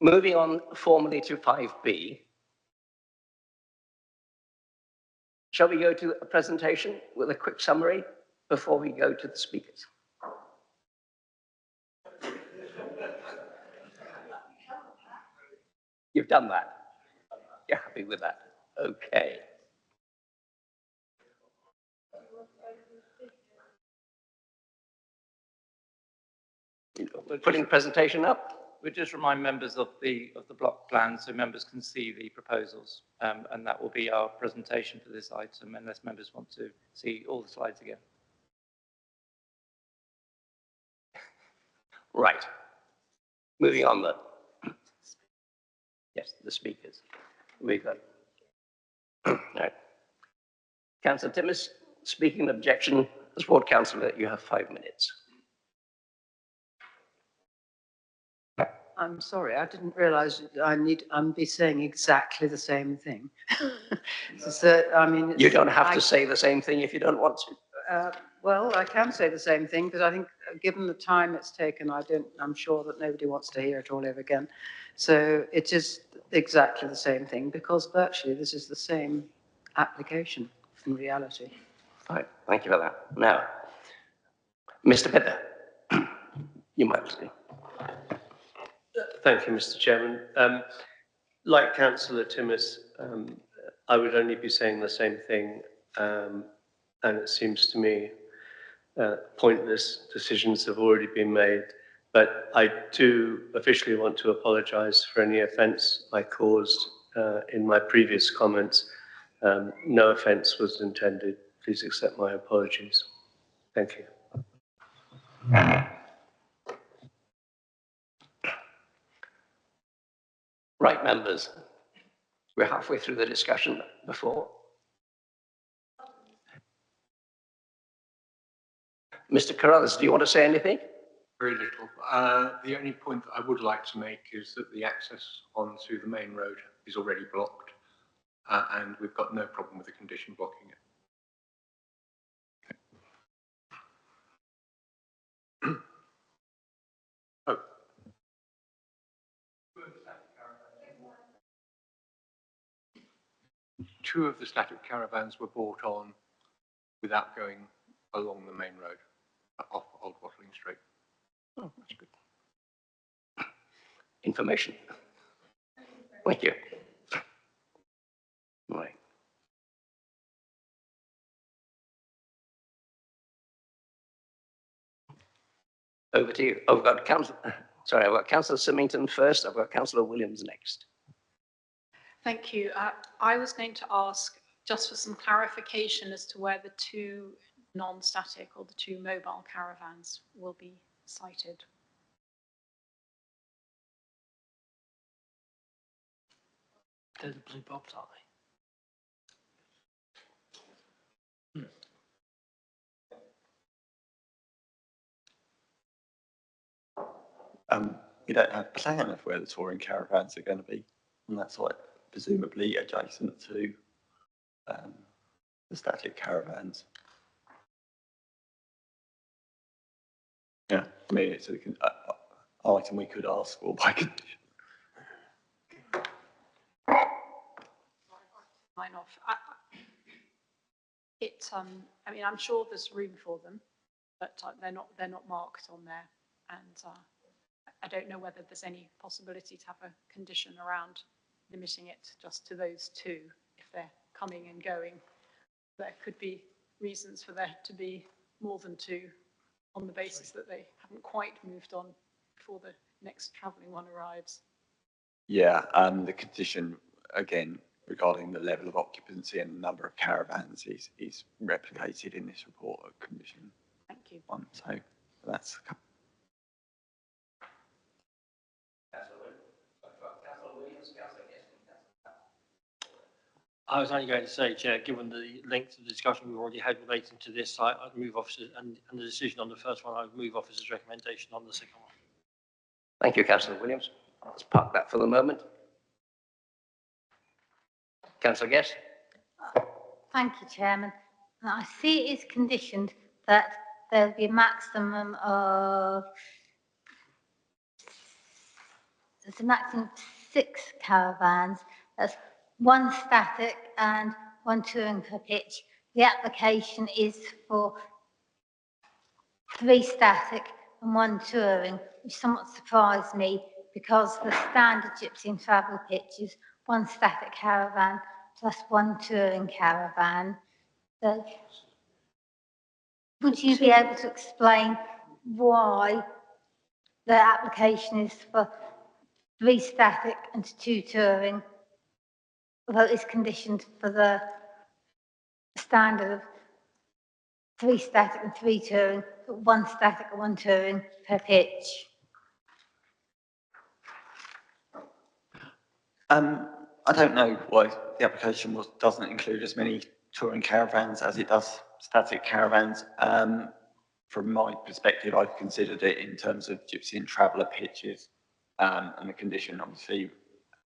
Speaker 1: Moving on formally to 5B. Shall we go to a presentation with a quick summary before we go to the speakers? You've done that. You're happy with that? Okay. Putting the presentation up.
Speaker 7: We'll just remind members of the block plan so members can see the proposals, and that will be our presentation for this item unless members want to see all the slides again.
Speaker 1: Right. Moving on then. Yes, the speakers. We've got. Right. Councillor Timmis, speaking objection, as ward councillor, you have 5 minutes.
Speaker 8: I'm sorry, I didn't realise I'm be saying exactly the same thing. So, I mean,
Speaker 1: You don't have to say the same thing if you don't want to.
Speaker 8: Well, I can say the same thing because I think, given the time it's taken, I'm sure that nobody wants to hear it all over again. So it is exactly the same thing because virtually this is the same application in reality.
Speaker 1: Fine, thank you for that. Now, Mr. Pither, you might speak.
Speaker 9: Thank you, Mr. Chairman. Like Councillor Timmis, I would only be saying the same thing, and it seems to me pointless decisions have already been made. But I do officially want to apologise for any offence I caused in my previous comments. No offence was intended. Please accept my apologies. Thank you.
Speaker 1: Right, members. We're halfway through the discussion before. Mr. Caravans, do you want to say anything?
Speaker 10: Very little. The only point that I would like to make is that the access onto the main road is already blocked, and we've got no problem with the condition blocking it. Oh. Two of the static caravans were brought on without going along the main road, off Old Watling Street.
Speaker 1: Oh, that's good. Information. Thank you. Right. Over to you. Oh, I've got I've got Councillor Symington first. I've got Councillor Williams next.
Speaker 5: Thank you. I was going to ask just for some clarification as to where the two non-static or the two mobile caravans will be sited.
Speaker 14: They're the blue bobs, aren't they?
Speaker 6: We don't have a plan of where the touring caravans are going to be, and that's like presumably adjacent to the static caravans. Yeah, I mean, it's an item we could ask for by condition.
Speaker 5: Mine off. I mean, I'm sure there's room for them, but they're not marked on there, and I don't know whether there's any possibility to have a condition around limiting it just to those two if they're coming and going. There could be reasons for there to be more than two on the basis that they haven't quite moved on before the next travelling one arrives.
Speaker 6: Yeah, the condition, again, regarding the level of occupancy and the number of caravans is replicated in this report of condition.
Speaker 5: Thank you.
Speaker 6: One, so that's a couple.
Speaker 14: I was only going to say, Chair, given the length of the discussion we've already had relating to this site, I'd move officers, and the decision on the first one, I'd move officers' recommendation on the second one.
Speaker 1: Thank you, Councillor Williams. Let's park that for the moment. Councillor Guest.
Speaker 3: Thank you, Chairman. Now, I see it is conditioned that there'll be a maximum of there's a maximum of 6 caravans. That's 1 static and 1 touring per pitch. The application is for 3 static and 1 touring, which somewhat surprised me because the standard gypsy and travel pitch is 1 static caravan plus 1 touring caravan. So, would you be able to explain why the application is for 3 static and 2 touring, although it's conditioned for the standard of 3 static and 3 touring, but 1 static and 1 touring per pitch?
Speaker 6: I don't know why the application doesn't include as many touring caravans as it does static caravans. From my perspective, I've considered it in terms of gypsy and traveller pitches, and the condition obviously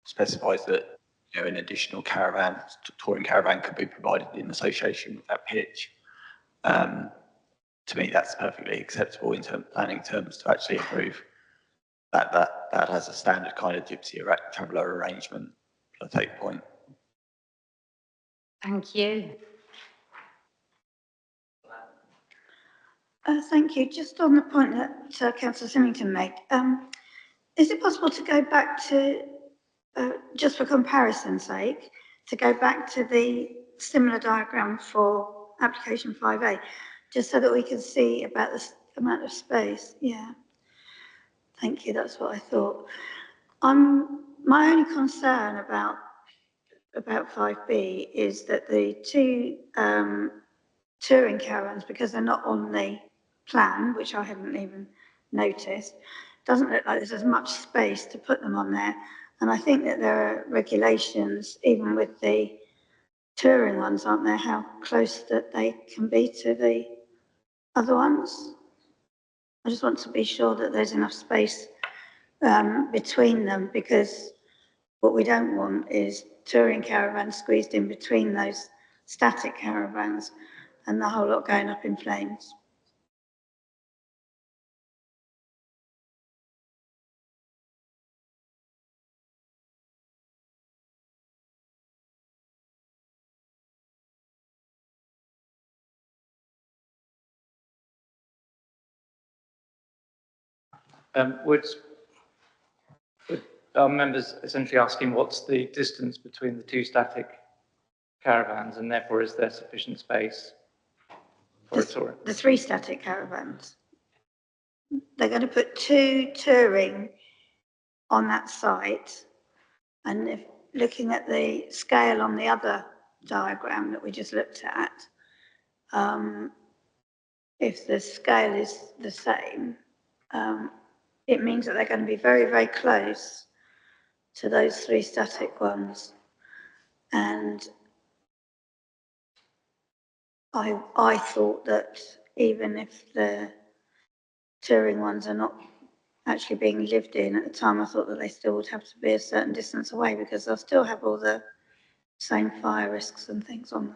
Speaker 6: specifies that, you know, an additional caravan, touring caravan, could be provided in association with that pitch. To me, that's perfectly acceptable in planning terms to actually approve that as a standard kind of gypsy traveller arrangement. I take the point.
Speaker 3: Thank you.
Speaker 2: Thank you. Just on the point that Councillor Symington made, is it possible to go back to, just for comparison's sake, to go back to the similar diagram for application 5A, just so that we can see about the amount of space? Yeah. Thank you. That's what I thought. My only concern about 5B is that the 2 touring caravans, because they're not on the plan, which I hadn't even noticed, doesn't look like there's as much space to put them on there. And I think that there are regulations, even with the touring ones, aren't there, how close that they can be to the other ones. I just want to be sure that there's enough space between them, because what we don't want is touring caravans squeezed in between those static caravans and the whole lot going up in flames.
Speaker 7: Would our members essentially asking what's the distance between the 2 static caravans, and therefore is there sufficient space for a touring?
Speaker 2: The 3 static caravans. They're going to put 2 touring on that site, and if looking at the scale on the other diagram that we just looked at, if the scale is the same, it means that they're going to be very, very close to those 3 static ones. And I thought that even if the touring ones are not actually being lived in at the time, I thought that they still would have to be a certain distance away, because they'll still have all the same fire risks and things on them.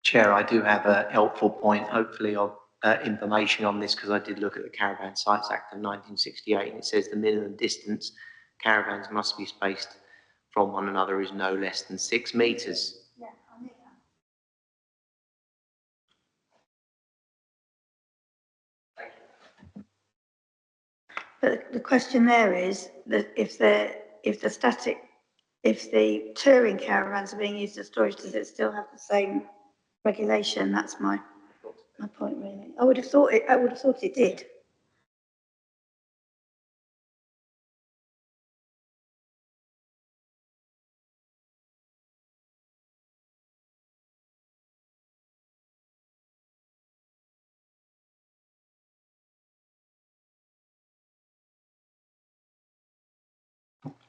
Speaker 11: Chair, I do have a helpful point, hopefully, of information on this, because I did look at the Caravan Sites Act of 1968, and it says the minimum distance caravans must be spaced from one another is no less than 6 metres.
Speaker 2: Yeah, I knew that. But the question there is that if the touring caravans are being used as storage, does it still have the same regulation? That's my point, really. I would have thought it did.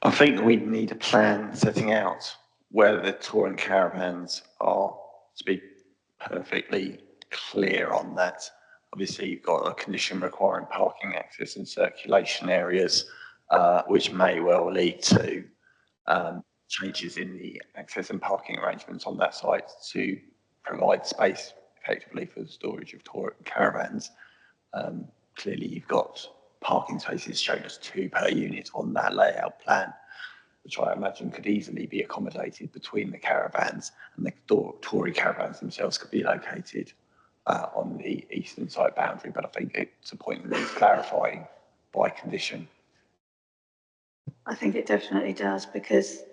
Speaker 6: I think we need a plan setting out where the touring caravans are, to be perfectly clear on that. Obviously, you've got a condition requiring parking access and circulation areas, which may well lead to changes in the access and parking arrangements on that site to provide space effectively for the storage of caravans. Clearly, you've got parking spaces shown as 2 per unit on that layout plan, which I imagine could easily be accommodated between the caravans, and the Tory caravans themselves could be located on the eastern side boundary. But I think it's a point that needs clarifying by condition.
Speaker 2: I think it definitely does, because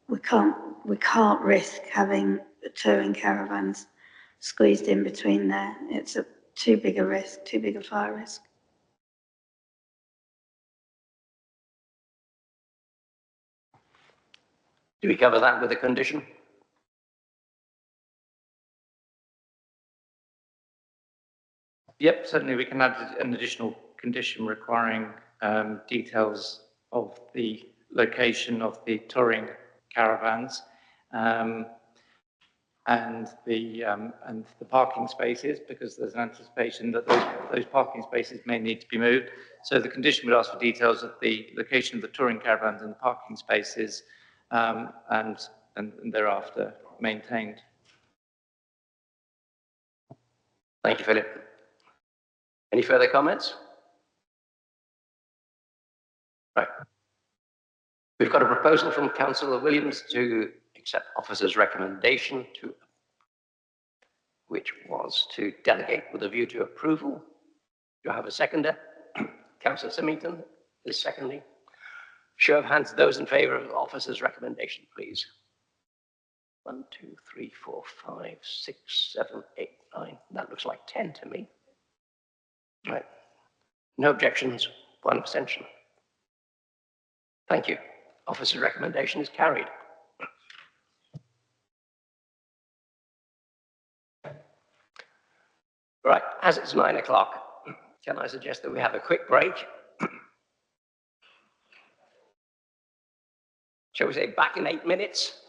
Speaker 2: we can't risk having touring caravans squeezed in between there. It's too big a risk, too big a fire risk.
Speaker 1: Do we cover that with a condition?
Speaker 7: Yep, certainly we can add an additional condition requiring details of the location of the touring caravans and the parking spaces, because there's an anticipation that those parking spaces may need to be moved. So the condition would ask for details of the location of the touring caravans and the parking spaces, and thereafter maintained.
Speaker 1: Thank you, Philip. Any further comments? Right. We've got a proposal from Councillor Williams to accept officer's recommendation, which was to delegate with a view to approval. Do I have a seconder? Councillor Symington is seconding. Show of hands, those in favour of the officer's recommendation, please. 1, 2, 3, 4, 5, 6, 7, 8, 9. That looks like 10 to me. Right. No objections, 1 abstention. Thank you. Officer's recommendation is carried. Right, as it's 9 o'clock, can I suggest that we have a quick break? Shall we say back in 8 minutes?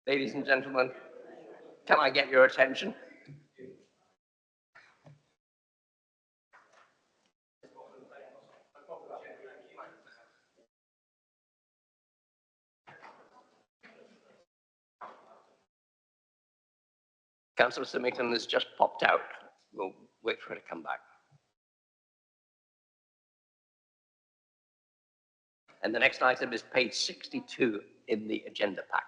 Speaker 1: Ladies and gentlemen, can I get your attention? Councillor Symington has just popped out. We'll wait for her to come back. And the next item is page 62 in the agenda pack.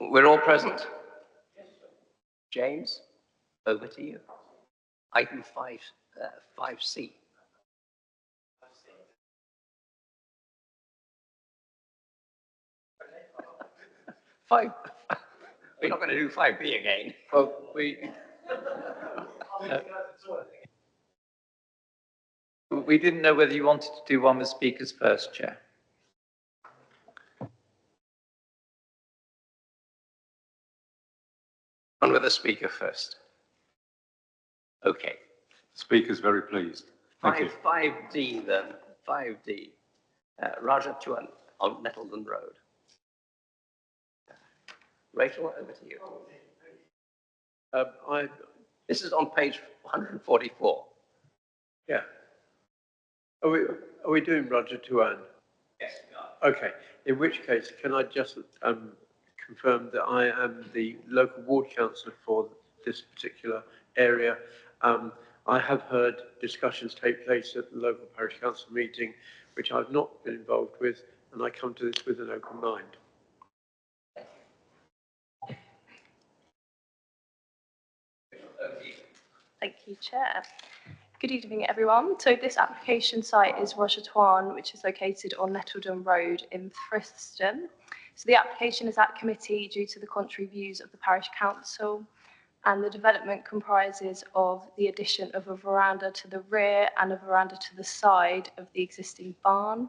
Speaker 1: We're all present. James, over to you. Item 5C. Five. We're not going to do 5B again.
Speaker 4: Well,
Speaker 7: We didn't know whether you wanted to do one with speakers first, Chair.
Speaker 1: On with the speaker first. Okay.
Speaker 10: Speaker's very pleased. Thank you.
Speaker 1: 5D then. 5D. Raja Tuan on Nettleton Road. Rachel, over to you. This is on page 144.
Speaker 4: Yeah. Are we doing Roger Tuan?
Speaker 1: Yes, we are.
Speaker 4: Okay. In which case, can I just confirm that I am the local ward councillor for this particular area? I have heard discussions take place at the local parish council meeting, which I've not been involved with, and I come to this with an open mind.
Speaker 15: Thank you, Chair. Good evening, everyone. So this application site is Rochetuan, which is located on Nettledon Road in Friston. So the application is at committee due to the contrary views of the parish council, and the development comprises of the addition of a veranda to the rear and a veranda to the side of the existing barn.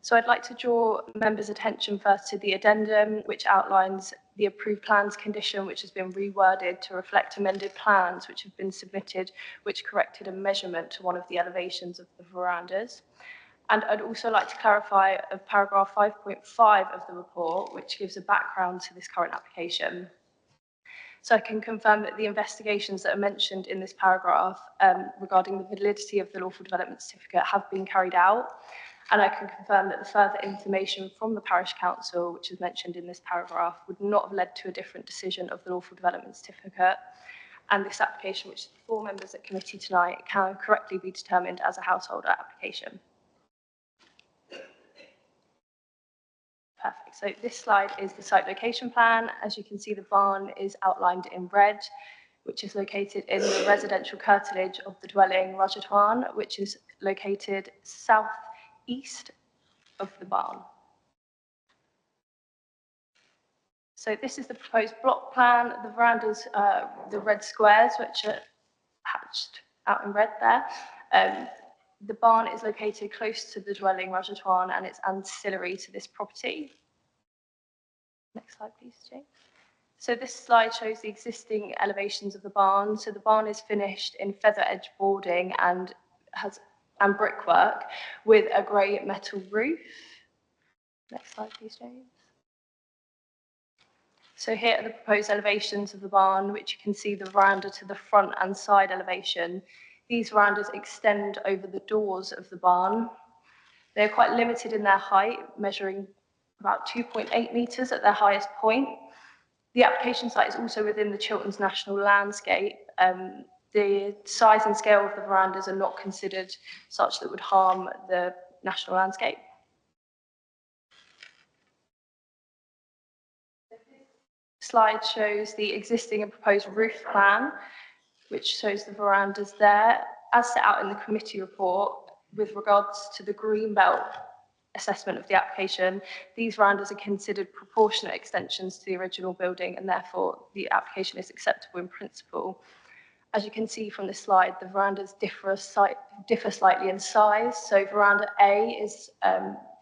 Speaker 15: So I'd like to draw members' attention first to the addendum, which outlines the approved plans condition, which has been reworded to reflect amended plans which have been submitted, which corrected a measurement to one of the elevations of the verandas. And I'd also like to clarify of paragraph 5.5 of the report, which gives a background to this current application. So I can confirm that the investigations that are mentioned in this paragraph regarding the validity of the lawful development certificate have been carried out. And I can confirm that the further information from the parish council, which is mentioned in this paragraph, would not have led to a different decision of the lawful development certificate. And this application, which is before members at committee tonight, can correctly be determined as a householder application. Perfect. So this slide is the site location plan. As you can see, the barn is outlined in red, which is located in the residential curtilage of the dwelling Rochetuan, which is located southeast of the barn. So this is the proposed block plan. The verandas, the red squares, which are hatched out in red there. The barn is located close to the dwelling Rajatwan and it's ancillary to this property. Next slide, please, Jane. So this slide shows the existing elevations of the barn. So the barn is finished in feather edge boarding and brickwork with a grey metal roof. Next slide, please, James. So here are the proposed elevations of the barn, which you can see the veranda to the front and side elevation. These verandas extend over the doors of the barn. They're quite limited in their height, measuring about 2.8 metres at their highest point. The application site is also within the Chilterns National Landscape. The size and scale of the verandas are not considered such that would harm the national landscape. Slide shows the existing and proposed roof plan, which shows the verandas there. As set out in the committee report, with regards to the greenbelt assessment of the application, these verandas are considered proportionate extensions to the original building, and therefore the application is acceptable in principle. As you can see from this slide, the verandas differ slightly in size. So veranda A is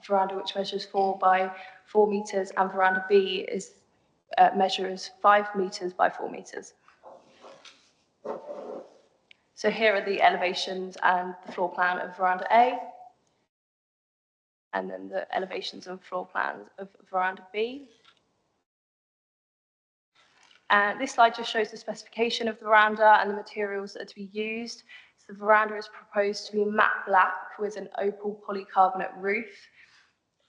Speaker 15: veranda which measures 4 by 4 metres, and veranda B is measures 5 metres by 4 metres. So here are the elevations and the floor plan of veranda A, and then the elevations and floor plans of veranda B. This slide just shows the specification of the veranda and the materials that are to be used. So the veranda is proposed to be matte black with an opal polycarbonate roof.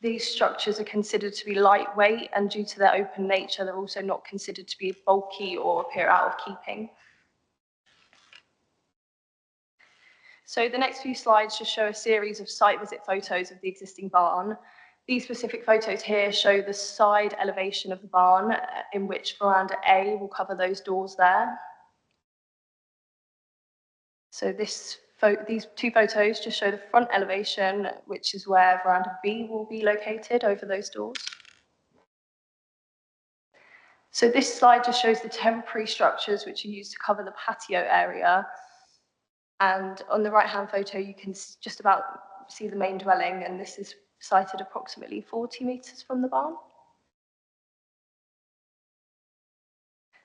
Speaker 15: These structures are considered to be lightweight, and due to their open nature, they're also not considered to be bulky or appear out of keeping. So the next few slides just show a series of site visit photos of the existing barn. These specific photos here show the side elevation of the barn, in which veranda A will cover those doors there. So these two photos just show the front elevation, which is where veranda B will be located over those doors. So this slide just shows the temporary structures which are used to cover the patio area. And on the right-hand photo, you can just about see the main dwelling, and this is sited approximately 40 metres from the barn.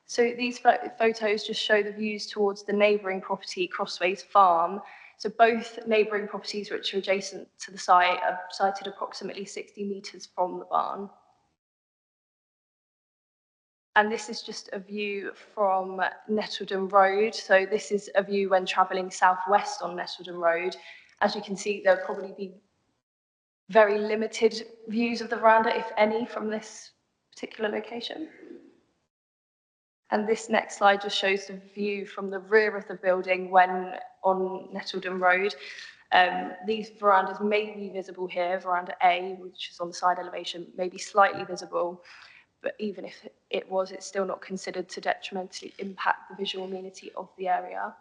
Speaker 15: So these photos just show the views towards the neighbouring property, Crossways Farm. So both neighbouring properties which are adjacent to the site are sited approximately 60 metres from the barn. And this is just a view from Nettledon Road. So this is a view when travelling southwest on Nettledon Road. As you can see, there'll probably be very limited views of the veranda, if any, from this particular location. And this next slide just shows the view from the rear of the building when on Nettledon Road. These verandas may be visible here. Veranda A, which is on the side elevation, may be slightly visible. But even if it was, it's still not considered to detrimentally impact the visual amenity of the area.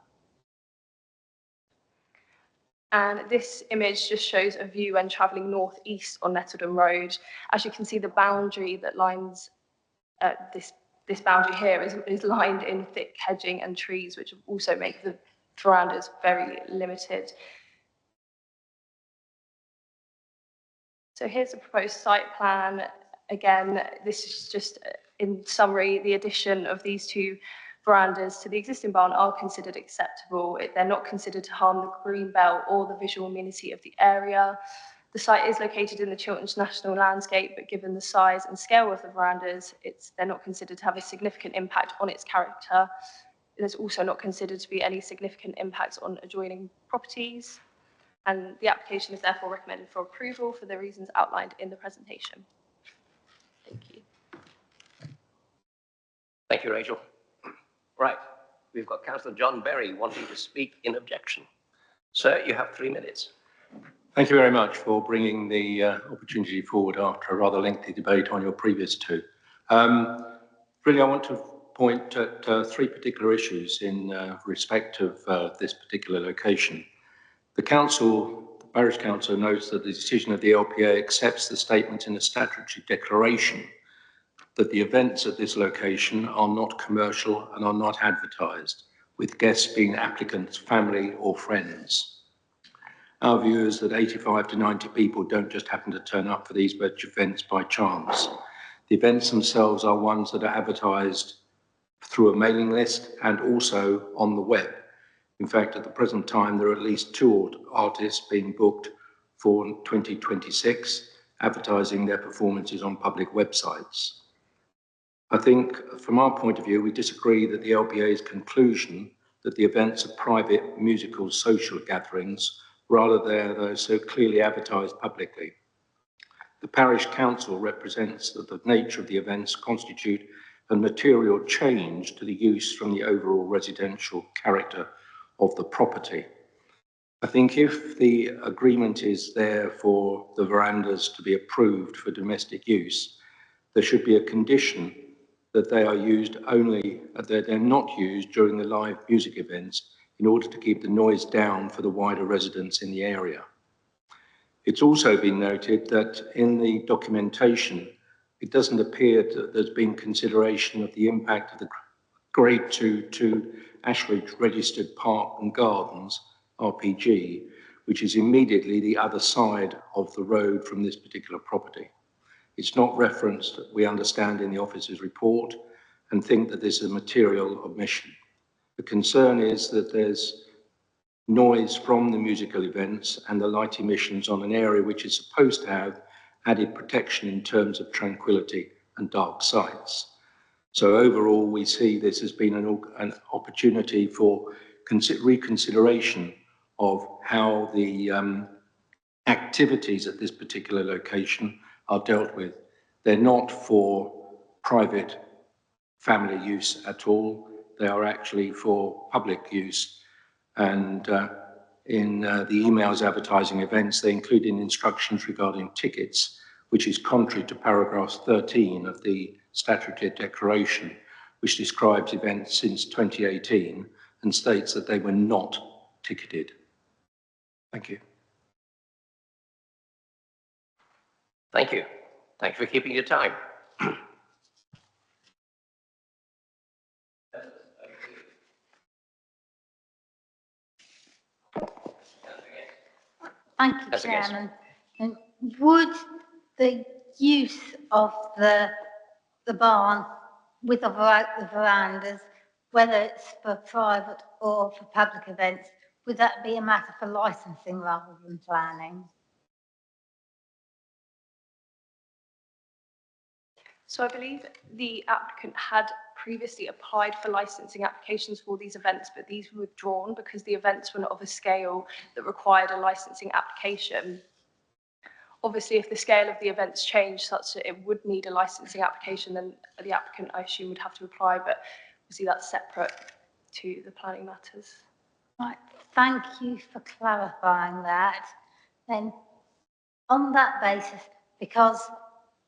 Speaker 15: And this image just shows a view when travelling northeast on Nettledon Road. As you can see, the boundary that lines this boundary here is lined in thick hedging and trees, which also make the verandas very limited. So here's the proposed site plan. Again, this is just, in summary, the addition of these two verandas to the existing barn are considered acceptable. They're not considered to harm the green belt or the visual amenity of the area. The site is located in the Chilterns National Landscape, but given the size and scale of the verandas, they're not considered to have a significant impact on its character. There's also not considered to be any significant impacts on adjoining properties. And the application is therefore recommended for approval for the reasons outlined in the presentation. Thank you.
Speaker 1: Thank you, Rachel. Right, we've got Councillor John Berry wanting to speak in objection. Sir, you have 3 minutes.
Speaker 16: Thank you very much for bringing the opportunity forward after a rather lengthy debate on your previous two. Really, I want to point at 3 particular issues in respect of this particular location. The Parish Council notes that the decision of the LPA accepts the statement in the statutory declaration that the events at this location are not commercial and are not advertised, with guests being applicants, family or friends. Our view is that 85 to 90 people don't just happen to turn up for these events by chance. The events themselves are ones that are advertised through a mailing list and also on the web. In fact, at the present time, there are at least 2 artists being booked for 2026, advertising their performances on public websites. I think, from our point of view, we disagree that the LPA's conclusion that the events are private musical social gatherings rather than those so clearly advertised publicly. The parish council represents that the nature of the events constitute a material change to the use from the overall residential character of the property. I think if the agreement is there for the verandas to be approved for domestic use, there should be a condition that they are used only, that they're not used during the live music events in order to keep the noise down for the wider residents in the area. It's also been noted that in the documentation, it doesn't appear that there's been consideration of the impact of the Grade 2 to Ashridge Registered Park and Gardens, RPG, which is immediately the other side of the road from this particular property. It's not referenced, we understand, in the officer's report, and think that this is a material omission. The concern is that there's noise from the musical events and the light emissions on an area which is supposed to have added protection in terms of tranquility and dark sites. So overall, we see this as being an opportunity for reconsideration of how the activities at this particular location are dealt with. They're not for private family use at all. They are actually for public use. And in the emails advertising events, they include instructions regarding tickets, which is contrary to paragraph 13 of the statutory declaration, which describes events since 2018 and states that they were not ticketed. Thank you.
Speaker 1: Thank you. Thank you for keeping your time.
Speaker 3: Thank you, Chairman. And would the use of the barn with the verandas, whether it's for private or for public events, would that be a matter for licensing rather than planning?
Speaker 15: So I believe the applicant had previously applied for licensing applications for these events, but these were withdrawn because the events were not of a scale that required a licensing application. Obviously, if the scale of the events changed such that it would need a licensing application, then the applicant, I assume, would have to apply, but obviously that's separate to the planning matters.
Speaker 3: Right, thank you for clarifying that. Then, on that basis, because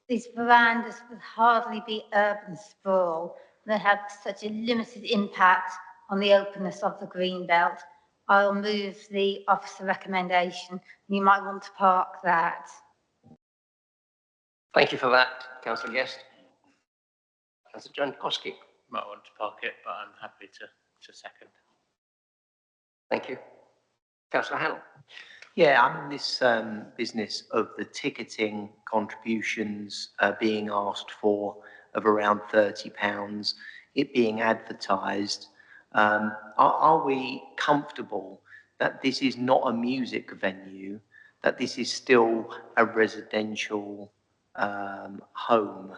Speaker 3: these verandas would hardly be urban sprawl, they have such a limited impact on the openness of the green belt, I'll move the officer recommendation. You might want to park that.
Speaker 1: Thank you for that, Councillor Guest. Councillor Jankowski.
Speaker 12: Might want to park it, but I'm happy to second.
Speaker 1: Thank you. Councillor Hannell.
Speaker 11: Yeah, I'm in this business of the ticketing contributions being asked for of around £30, it being advertised. Are we comfortable that this is not a music venue, that this is still a residential home?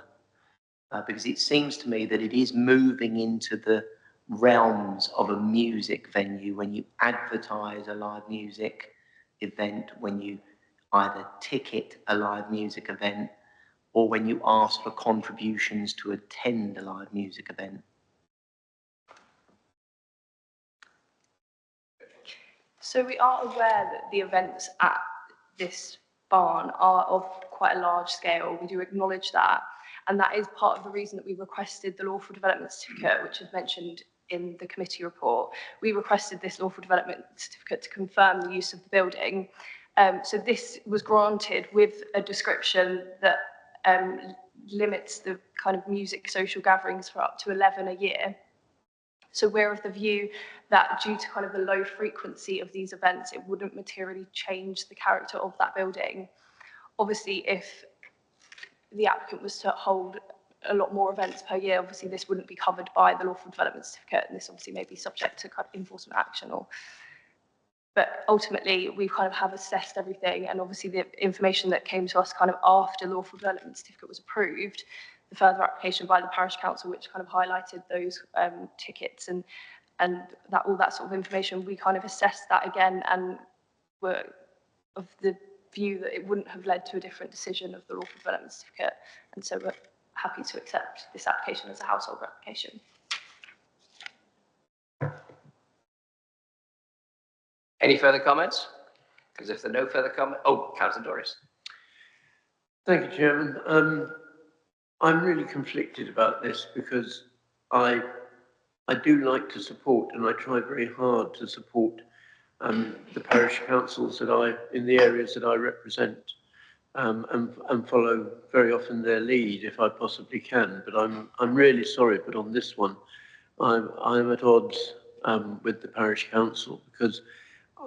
Speaker 11: Because it seems to me that it is moving into the realms of a music venue when you advertise a live music event, when you either ticket a live music event, or when you ask for contributions to attend a live music event.
Speaker 15: So we are aware that the events at this barn are of quite a large scale. We do acknowledge that. And that is part of the reason that we requested the lawful development certificate, which is mentioned in the committee report. We requested this lawful development certificate to confirm the use of the building. So this was granted with a description that limits the kind of music social gatherings for up to 11 a year. So we're of the view that due to kind of the low frequency of these events, it wouldn't materially change the character of that building. Obviously, if the applicant was to hold a lot more events per year, obviously this wouldn't be covered by the lawful development certificate, and this obviously may be subject to kind of enforcement action. But ultimately, we kind of have assessed everything, and obviously the information that came to us kind of after lawful development certificate was approved, the further application by the parish council, which kind of highlighted those tickets and that all that sort of information, we kind of assessed that again and were of the view that it wouldn't have led to a different decision of the lawful development certificate, and so we're happy to accept this application as a householder application.
Speaker 1: Any further comments? Because if there are no further comments, Councillor Doris.
Speaker 4: Thank you, Chairman. I'm really conflicted about this because I do like to support, and I try very hard to support the parish councils that in the areas that I represent, and follow very often their lead if I possibly can. But I'm really sorry, but on this one, I'm at odds with the parish council, because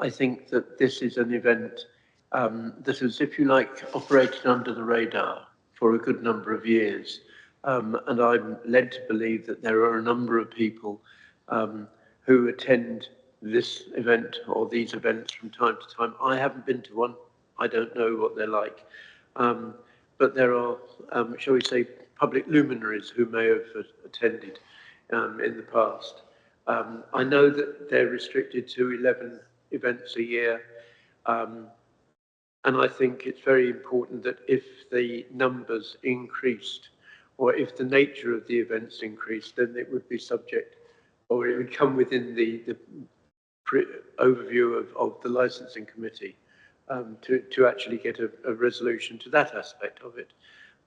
Speaker 4: I think that this is an event that has, if you like, operated under the radar for a good number of years. And I'm led to believe that there are a number of people who attend this event or these events from time to time. I haven't been to one. I don't know what they're like. But there are, shall we say, public luminaries who may have attended in the past. I know that they're restricted to 11 events a year. And I think it's very important that if the numbers increased, or if the nature of the events increased, then it would be subject, or it would come within the overview of the licensing committee to actually get a resolution to that aspect of it.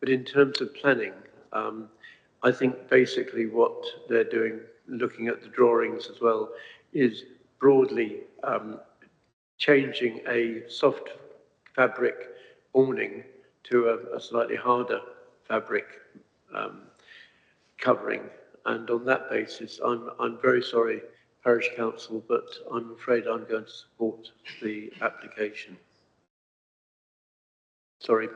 Speaker 4: But in terms of planning, I think basically what they're doing, looking at the drawings as well, is broadly changing a soft fabric awning to a slightly harder fabric covering. And on that basis, I'm very sorry, Parish Council, but I'm afraid I'm going to support the application. Sorry.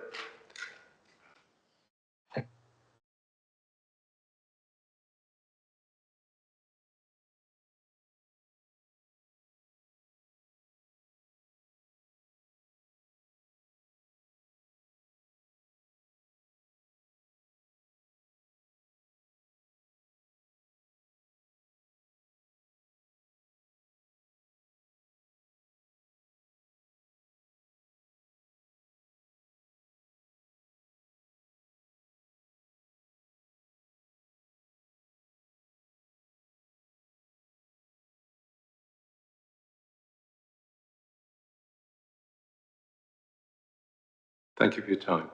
Speaker 16: Thank you for your time.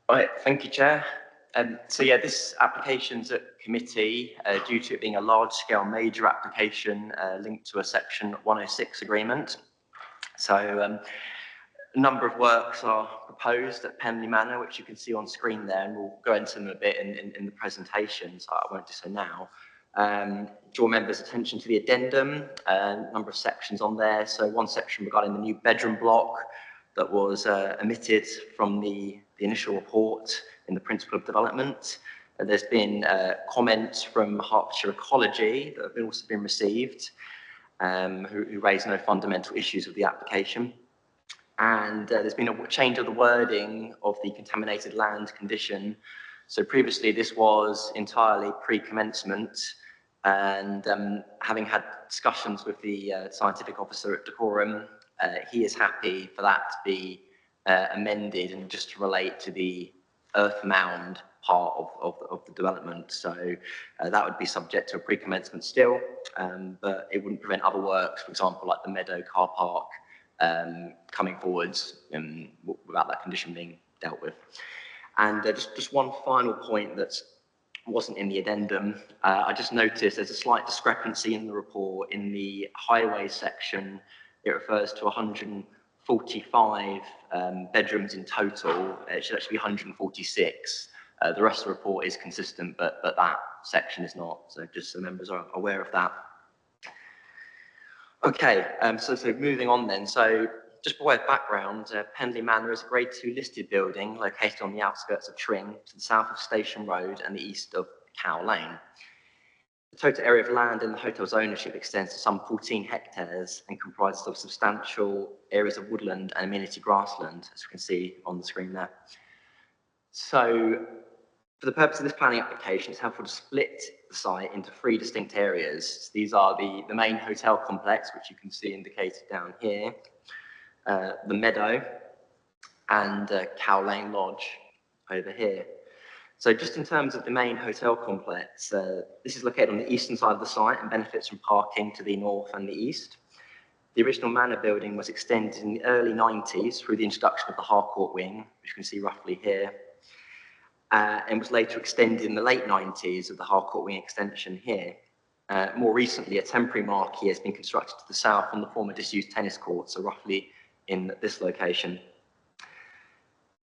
Speaker 11: Right, thank you, Chair. So yeah, this application's at committee due to it being a large-scale major application linked to a Section 106 agreement. So a number of works are proposed at Penley Manor, which you can see on screen there, and we'll go into them a bit in the presentation, so I won't do so now. Draw members' attention to the addendum, a number of sections on there. So one section regarding the new bedroom block that was omitted from the initial report in the Principle of Development. There's been comments from Hertfordshire Ecology that have also been received, who raise no fundamental issues with the application. And there's been a change of the wording of the contaminated land condition. So previously this was entirely pre-commencement, and having had discussions with the scientific officer at Decorum, he is happy for that to be amended and just to relate to the earth mound part of the development. So that would be subject to a pre-commencement still, but it wouldn't prevent other works, for example, like the Meadow car park, coming forwards without that condition being dealt with. And just one final point that wasn't in the addendum. I just noticed there's a slight discrepancy in the report. In the highway section, it refers to 145 bedrooms in total. It should actually be 146. The rest of the report is consistent, but that section is not. So just so members are aware of that. Okay, so moving on then. So just by way of background, Pendley Manor is a Grade 2 listed building located on the outskirts of Tring, to the south of Station Road and the east of Cow Lane. The total area of land in the hotel's ownership extends to some 14 hectares and comprises of substantial areas of woodland and amenity grassland, as you can see on the screen there. So, for the purpose of this planning application, it's helpful to split the site into 3 distinct areas. These are the main hotel complex, which you can see indicated down here, the meadow, and Cow Lane Lodge over here. So just in terms of the main hotel complex, this is located on the eastern side of the site and benefits from parking to the north and the east. The original manor building was extended in the early 90s through the introduction of the Harcourt Wing, which you can see roughly here, and was later extended in the late 90s with the Harcourt Wing extension here. More recently, a temporary marquee has been constructed to the south on the former disused tennis court, so roughly in this location.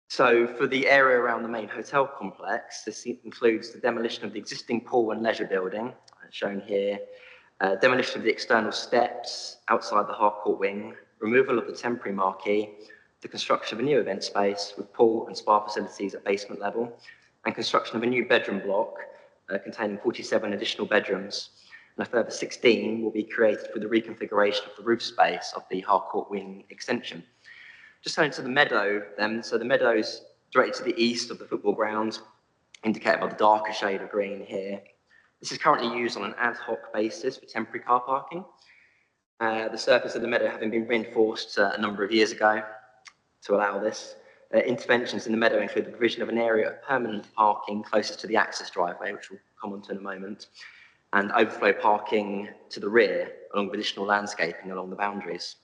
Speaker 11: So for the area around the main hotel complex, this includes the demolition of the existing pool and leisure building, shown here, demolition of the external steps outside the Harcourt Wing, removal of the temporary marquee, the construction of a new event space with pool and spa facilities at basement level, and construction of a new bedroom block containing 47 additional bedrooms, and a further 16 will be created through the reconfiguration of the roof space of the Harcourt Wing extension. Just turning to the meadow then, so the meadow's directly to the east of the football ground, indicated by the darker shade of green here. This is currently used on an ad hoc basis for temporary car parking. The surface of the meadow having been reinforced a number of years ago to allow this. Interventions in the meadow include the provision of an area of permanent parking closest to the access driveway, which we'll come on to in a moment, and overflow parking to the rear, along with additional landscaping along the boundaries.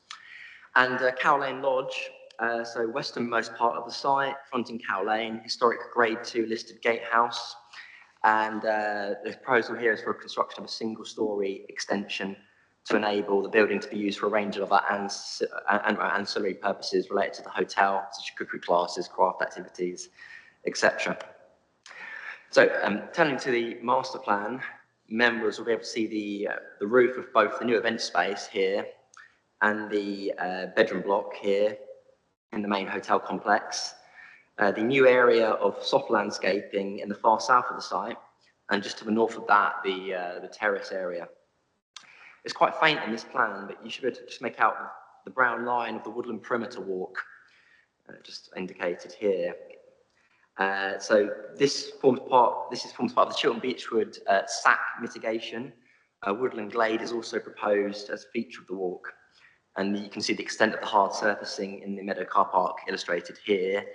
Speaker 11: And Cow Lane Lodge, so westernmost part of the site, fronting Cow Lane, historic Grade 2 listed gatehouse. And the proposal here is for a construction of a single-storey extension to enable the building to be used for a range of other ancillary purposes related to the hotel, such as cookery classes, craft activities, etc. So turning to the master plan, members will be able to see the roof of both the new event space here and the bedroom block here in the main hotel complex. The new area of soft landscaping in the far south of the site, and just to the north of that, the terrace area. It's quite faint in this plan, but you should be able to just make out the brown line of the woodland perimeter walk, just indicated here. So this forms part of the Chiltern Beechwood sack mitigation. Woodland glade is also proposed as a feature of the walk. And you can see the extent of the hard surfacing in the meadow car park illustrated here.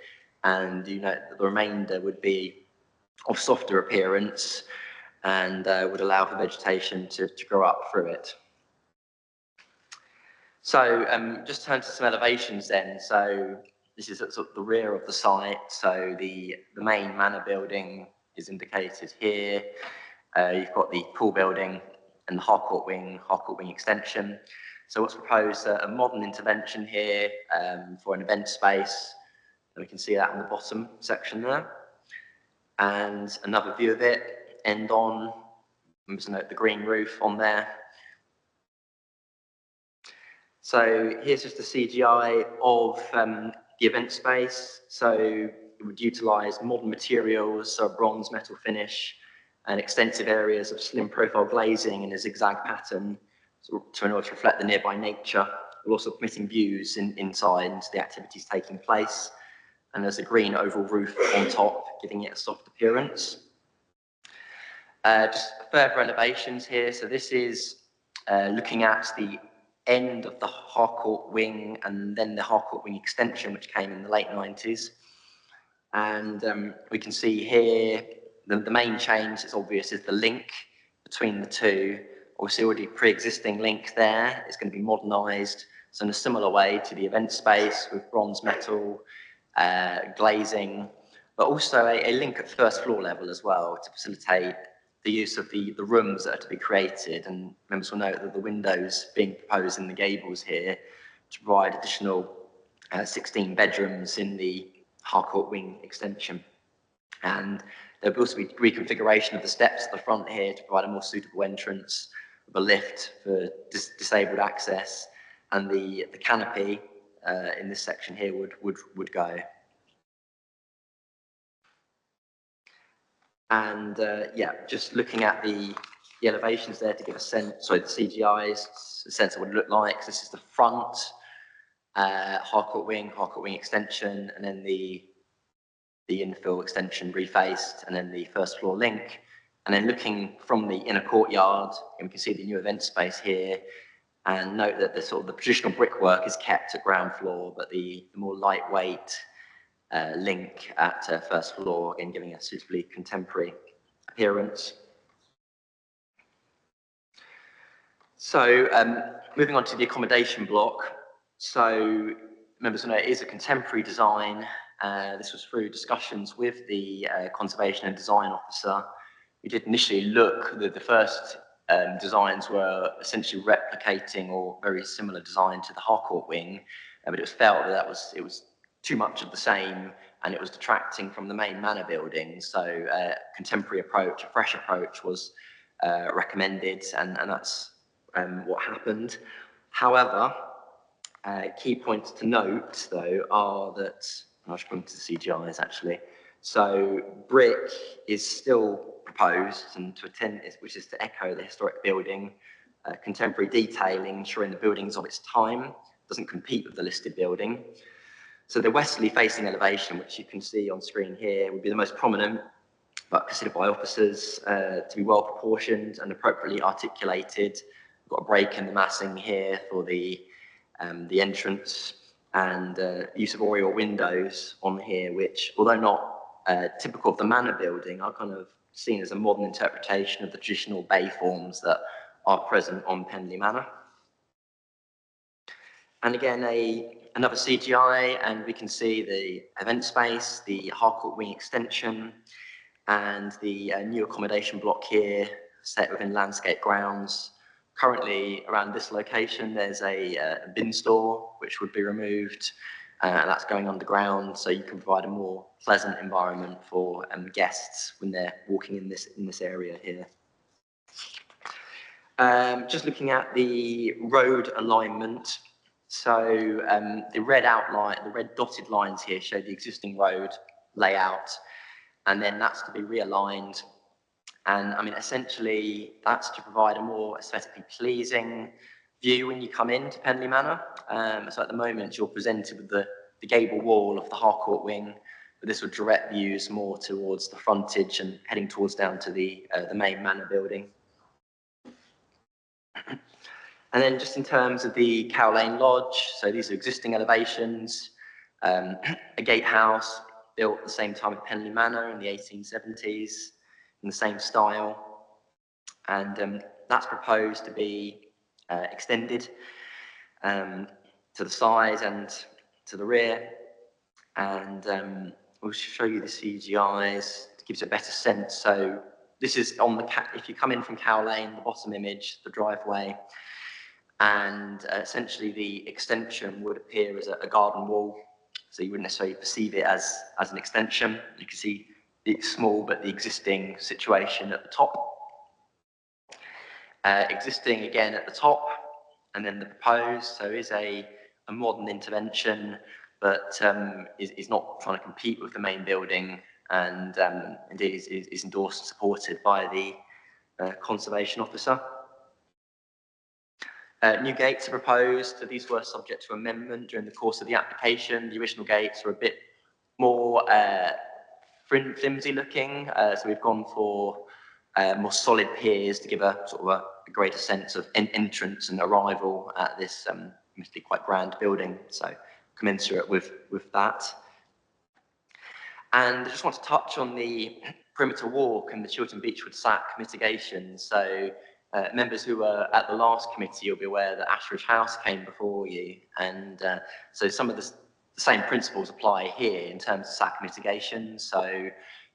Speaker 11: And you know that the remainder would be of softer appearance and would allow for vegetation to grow up through it. So just turn to some elevations then. So this is at sort of the rear of the site. So the main manor building is indicated here. You've got the pool building and the Harcourt Wing extension. So what's proposed, a modern intervention here for an event space. And we can see that on the bottom section there. And another view of it, end on, just note the green roof on there. So here's just a CGI of the event space. So it would utilize modern materials, so a bronze metal finish, and extensive areas of slim profile glazing in a zigzag pattern in order to reflect the nearby nature, while also permitting views inside into the activities taking place. And there's a green oval roof on top, giving it a soft appearance. Just further elevations here. So this is looking at the end of the Harcourt Wing and then the Harcourt Wing extension, which came in the late 90s. And we can see here the main change, it's obvious, is the link between the two. Obviously already pre-existing link there. It's going to be modernised, so in a similar way to the event space with bronze metal glazing
Speaker 17: but also a link at first floor level as well to facilitate the use of the rooms that are to be created. And members will note that the windows being proposed in the gables here to provide additional 16 bedrooms in the Harcourt Wing extension. And there will also be reconfiguration of the steps at the front here to provide a more suitable entrance with a lift for disabled access, and the canopy in this section here would go. And yeah, just looking at the elevations there to give a sense, sorry, the CGIs, a sense of what it looked like. So this is the front, Harcourt Wing extension, and then the infill extension refaced, and then the first floor link. And then looking from the inner courtyard, and we can see the new event space here, and note that the sort of the traditional brickwork is kept at ground floor, but the more lightweight link at first floor, again giving a suitably contemporary appearance. So moving on to the accommodation block. So members will know it is a contemporary design. This was through discussions with the Conservation and Design Officer. We did initially look, the first designs were essentially replicating or very similar design to the Harcourt Wing, but it was felt that it was too much of the same, and it was detracting from the main manor building. So a contemporary approach, a fresh approach was recommended, and that's what happened. However, key points to note though are that, I'll just bring to the CGIs actually. So brick is still proposed, and to attend, which is to echo the historic building, contemporary detailing, ensuring the building's of its time, doesn't compete with the listed building. So the westerly facing elevation, which you can see on screen here, would be the most prominent, but considered by officers to be well proportioned and appropriately articulated. We've got a break in the massing here for the entrance, and use of oriel windows on here, which, although not typical of the manor building, are kind of seen as a modern interpretation of the traditional bay forms that are present on Penley Manor. And again, another CGI, and we can see the event space, the Harcourt Wing extension, and the new accommodation block here, set within landscape grounds. Currently, around this location, there's a bin store, which would be removed, and that's going underground, so you can provide a more pleasant environment for guests when they're walking in this area here. Just looking at the road alignment. So the red outline, the red dotted lines here show the existing road layout, and then that's to be realigned. And I mean, essentially, that's to provide a more aesthetically pleasing view when you come into Penley Manor. So at the moment, you're presented with the gable wall of the Harcourt Wing, but this would direct views more towards the frontage and heading towards down to the main manor building. And then just in terms of the Cow Lane Lodge, so these are existing elevations, a gatehouse built at the same time as Penley Manor in the 1870s in the same style. And that's proposed to be extended to the side and to the rear. And we'll show you the CGIs to give you a better sense. So this is on the, if you come in from Cow Lane, the bottom image, the driveway, and essentially the extension would appear as a garden wall, so you wouldn't necessarily perceive it as an extension. You can see it's small, but the existing situation at the top. Existing again at the top, and then the proposed, so is a modern intervention, but is not trying to compete with the main building, and indeed is endorsed and supported by the Conservation Officer. New gates are proposed. So these were subject to amendment during the course of the application. The original gates were a bit more flimsy looking, so we've gone for more solid piers to give a sort of a greater sense of entrance and arrival at this must be quite grand building, so commensurate with that. And I just want to touch on the perimeter walk and the Chiltern Beechwood sack mitigation. So members who were at the last committee, you'll be aware that Ashridge House came before you, and so some of the The same principles apply here in terms of SAC mitigation. So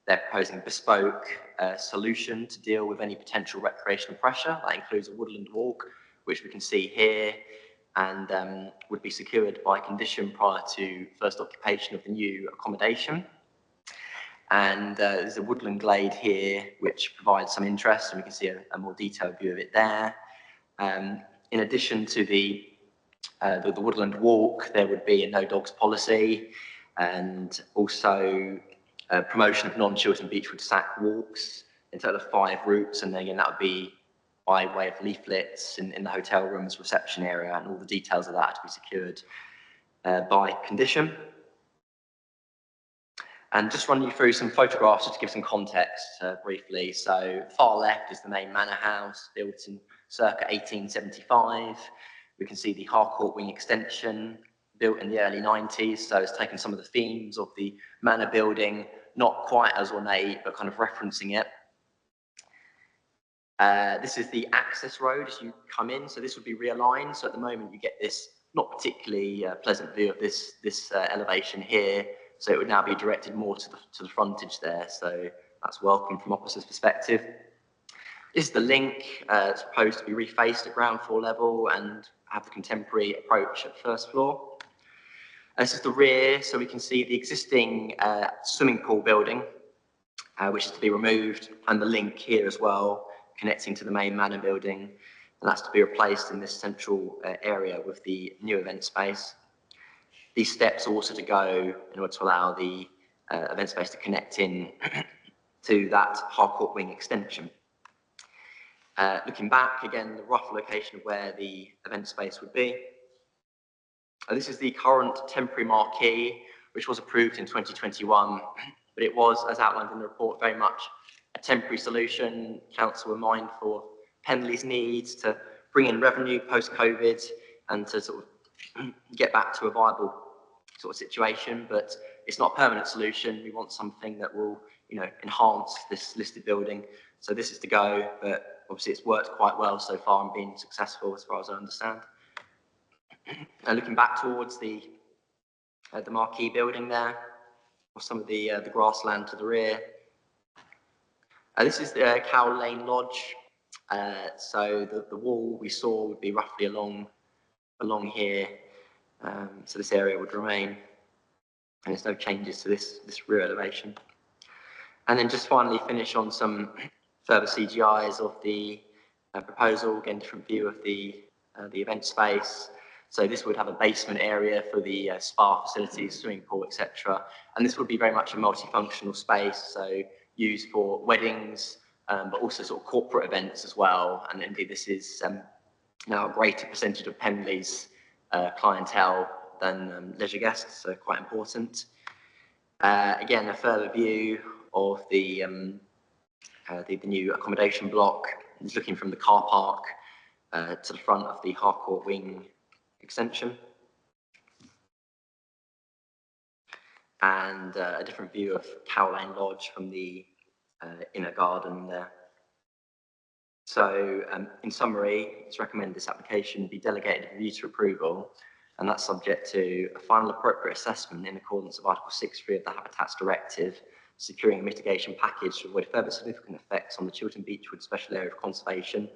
Speaker 17: they're proposing a bespoke solution to deal with any potential recreational pressure. That includes a woodland walk, which we can see here, and would be secured by condition prior to first occupation of the new accommodation. And there's a woodland glade here, which provides some interest, and we can see a more detailed view of it there. In addition to the woodland walk, there would be a no dogs policy, and also promotion of non-Chiltern Beechwood Sack walks in total of 5 routes, and then again that would be by way of leaflets in the hotel rooms, reception area, and all the details of that to be secured by condition. And just run you through some photographs just to give some context briefly. So far left is the main manor house, built in circa 1875. We can see the Harcourt Wing extension, built in the early 90s. So it's taken some of the themes of the manor building, not quite as ornate, but kind of referencing it. This is the access road as you come in. So this would be realigned. So at the moment you get this not particularly pleasant view of this elevation here. So it would now be directed more to the frontage there. So that's welcome from officers' perspective. This is the link. It's proposed to be refaced at ground floor level and have the contemporary approach at first floor. This is the rear, so we can see the existing swimming pool building, which is to be removed, and the link here as well, connecting to the main manor building. And that's to be replaced in this central area with the new event space. These steps are also to go in order to allow the event space to connect in to that Harcourt Wing extension. Looking back, again, the rough location of where the event space would be. This is the current temporary marquee, which was approved in 2021, but it was, as outlined in the report, very much a temporary solution. Council were mindful of Penley's needs to bring in revenue post-COVID and to sort of get back to a viable sort of situation, but it's not a permanent solution. We want something that will, enhance this listed building. So this is to go, but obviously it's worked quite well so far and been successful as far as I understand. And looking back towards the marquee building there, or some of the grassland to the rear. This is the Cow Lane Lodge. So the wall we saw would be roughly along here. So this area would remain, and there's no changes to this rear elevation. And then just finally finish on some further CGIs of the proposal, again, different view of the event space. So this would have a basement area for the spa facilities, swimming pool, etc. And this would be very much a multifunctional space, so used for weddings, but also sort of corporate events as well. And indeed, this is now a greater percentage of Penley's clientele than leisure guests, so quite important. Again, a further view of the new accommodation block is looking from the car park to the front of the Harcourt Wing extension. And a different view of Cow Lane Lodge from the inner garden there. So in summary, it's recommended this application be delegated for review to approval, and that's subject to a final appropriate assessment in accordance with Article 6.3 of the Habitats Directive, securing a mitigation package to avoid further significant effects on the Chiltern Beechwood Special Area of Conservation.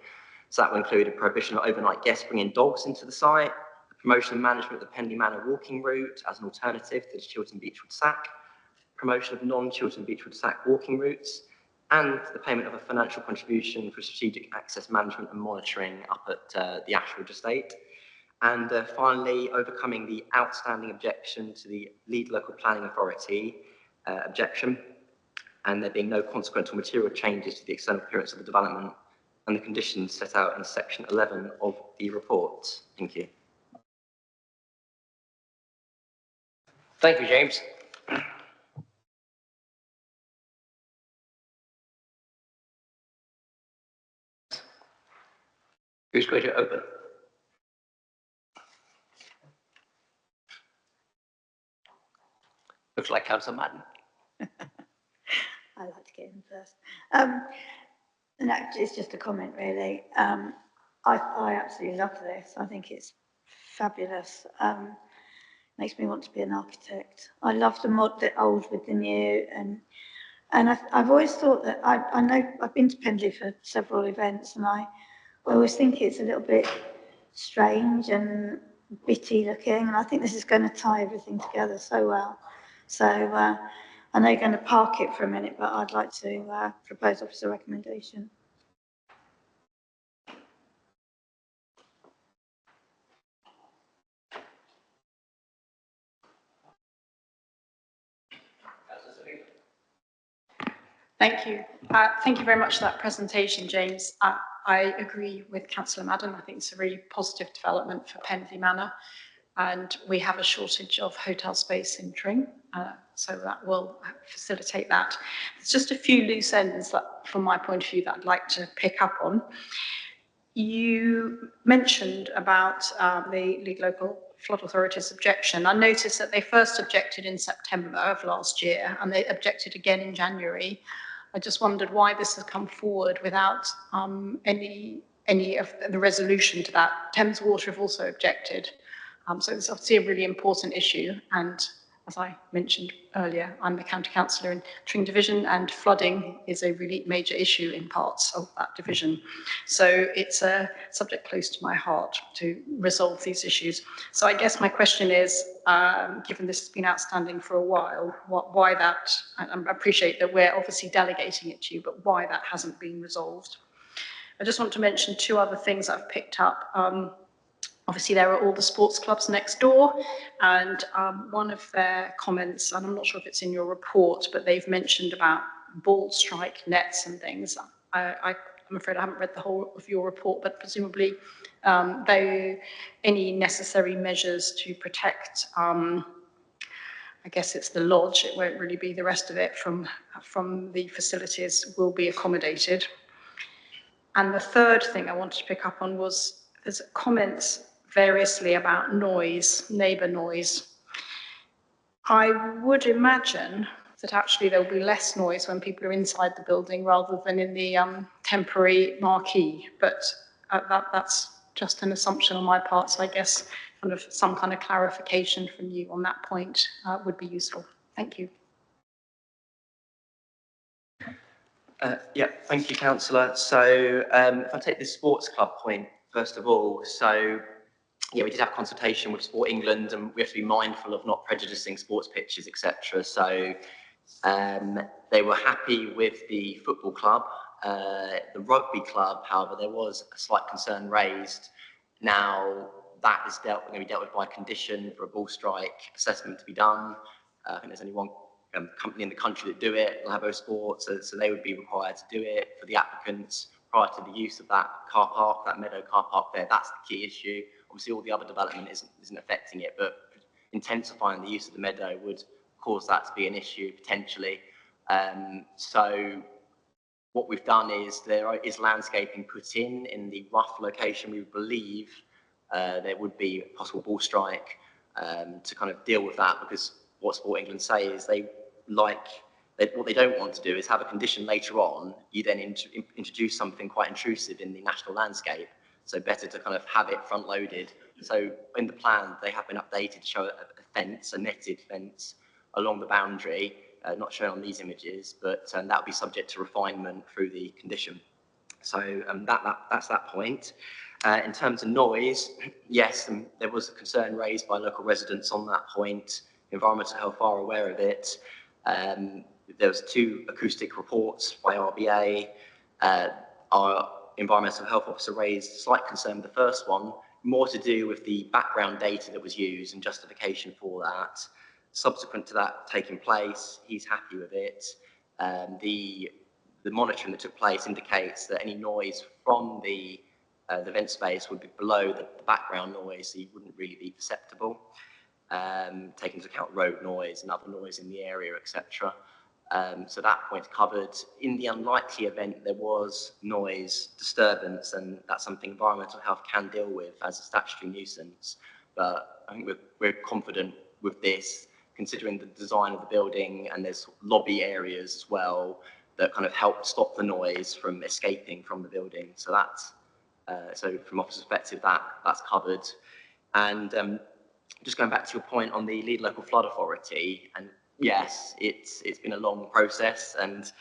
Speaker 17: So that will include a prohibition of overnight guests bringing dogs into the site, the promotion and management of the Penley Manor walking route as an alternative to the Chiltern Beechwood Sack, promotion of non-Chiltern Beechwood Sack walking routes, and the payment of a financial contribution for strategic access management and monitoring up at the Ashwood estate. And finally, overcoming the outstanding objection to the lead local planning authority objection, and there being no consequential material changes to the external appearance of the development and the conditions set out in section 11 of the report. Thank you.
Speaker 1: Thank you, James. Who's going to open? Looks like Councillor Madden.
Speaker 2: I'd like to get in first. No, it's just a comment, really. I absolutely love this. I think it's fabulous. makes me want to be an architect. I love the old with the new, and I've always thought that I know I've been to Pendley for several events, and I always think it's a little bit strange and bitty looking, and I think this is going to tie everything together so well. So I know you're going to park it for a minute, but I'd like to propose officer recommendation.
Speaker 5: Thank you. Thank you very much for that presentation, James. I agree with Councillor Madden. I think it's a really positive development for Pendley Manor, and we have a shortage of hotel space in Tring, so that will facilitate that. There's just a few loose ends that, from my point of view, that I'd like to pick up on. You mentioned about the League Local Flood Authority's objection. I noticed that they first objected in September of last year, and they objected again in January. I just wondered why this has come forward without any of the resolution to that. Thames Water have also objected. So it's obviously a really important issue, and as I mentioned earlier, I'm the county councillor in Tring Division, and flooding is a really major issue in parts of that division. So it's a subject close to my heart to resolve these issues. So I guess my question is, given this has been outstanding for a while, why that, I appreciate that we're obviously delegating it to you, but why that hasn't been resolved? I just want to mention two other things I've picked up. Obviously, there are all the sports clubs next door, and one of their comments, and I'm not sure if it's in your report, but they've mentioned about ball strike nets and things. I'm afraid I haven't read the whole of your report, but presumably any necessary measures to protect, I guess it's the lodge, it won't really be the rest of it, from the facilities will be accommodated. And the third thing I wanted to pick up on was there's comments variously about noise, neighbour noise. I would imagine that actually there will be less noise when people are inside the building rather than in the temporary marquee, but that's just an assumption on my part, so I guess kind of some kind of clarification from you on that point would be useful. Thank you.
Speaker 17: Yeah, thank you, Councillor. So if I take the sports club point, first of all, so yeah, we did have consultation with Sport England, and we have to be mindful of not prejudicing sports pitches, etc. So they were happy with the football club. The rugby club, however, there was a slight concern raised. Now, that is going to be dealt with by condition for a ball strike assessment to be done. I think there's only one company in the country that do it, Labo Sports, so they would be required to do it. For the applicants, prior to the use of that car park, that meadow car park there, that's the key issue. Obviously, all the other development isn't affecting it, but intensifying the use of the meadow would cause that to be an issue, potentially. So what we've done is there is landscaping put in the rough location. We believe there would be a possible ball strike to kind of deal with that, because what Sport England say is what they don't want to do is have a condition later on, you then introduce something quite intrusive in the national landscape. So better to kind of have it front loaded. So in the plan, they have been updated to show a fence, a netted fence along the boundary, not shown on these images, but that will be subject to refinement through the condition. So that's that point. In terms of noise, yes, there was a concern raised by local residents on that point. Environmental Health are aware of it. There was 2 acoustic reports by RBA. Our Environmental Health Officer raised slight concern with the first one, more to do with the background data that was used and justification for that. Subsequent to that taking place, he's happy with it. The monitoring that took place indicates that any noise from the vent space would be below the background noise, so you wouldn't really be perceptible. Taking into account road noise and other noise in the area, etc. So that point's covered. In the unlikely event there was noise disturbance, and that's something Environmental Health can deal with as a statutory nuisance. But I think we're confident with this, considering the design of the building, and there's lobby areas as well that kind of help stop the noise from escaping from the building. So that's so from officer's perspective, that's covered. And just going back to your point on the lead local flood authority, and yes, it's been a long process, and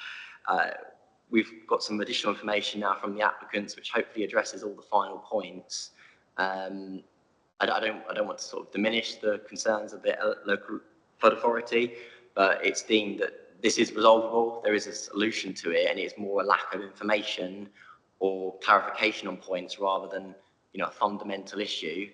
Speaker 17: we've got some additional information now from the applicants, which hopefully addresses all the final points. I don't want to sort of diminish the concerns of the local flood authority, but it's deemed that this is resolvable. There is a solution to it, and it's more a lack of information or clarification on points rather than, you know, a fundamental issue.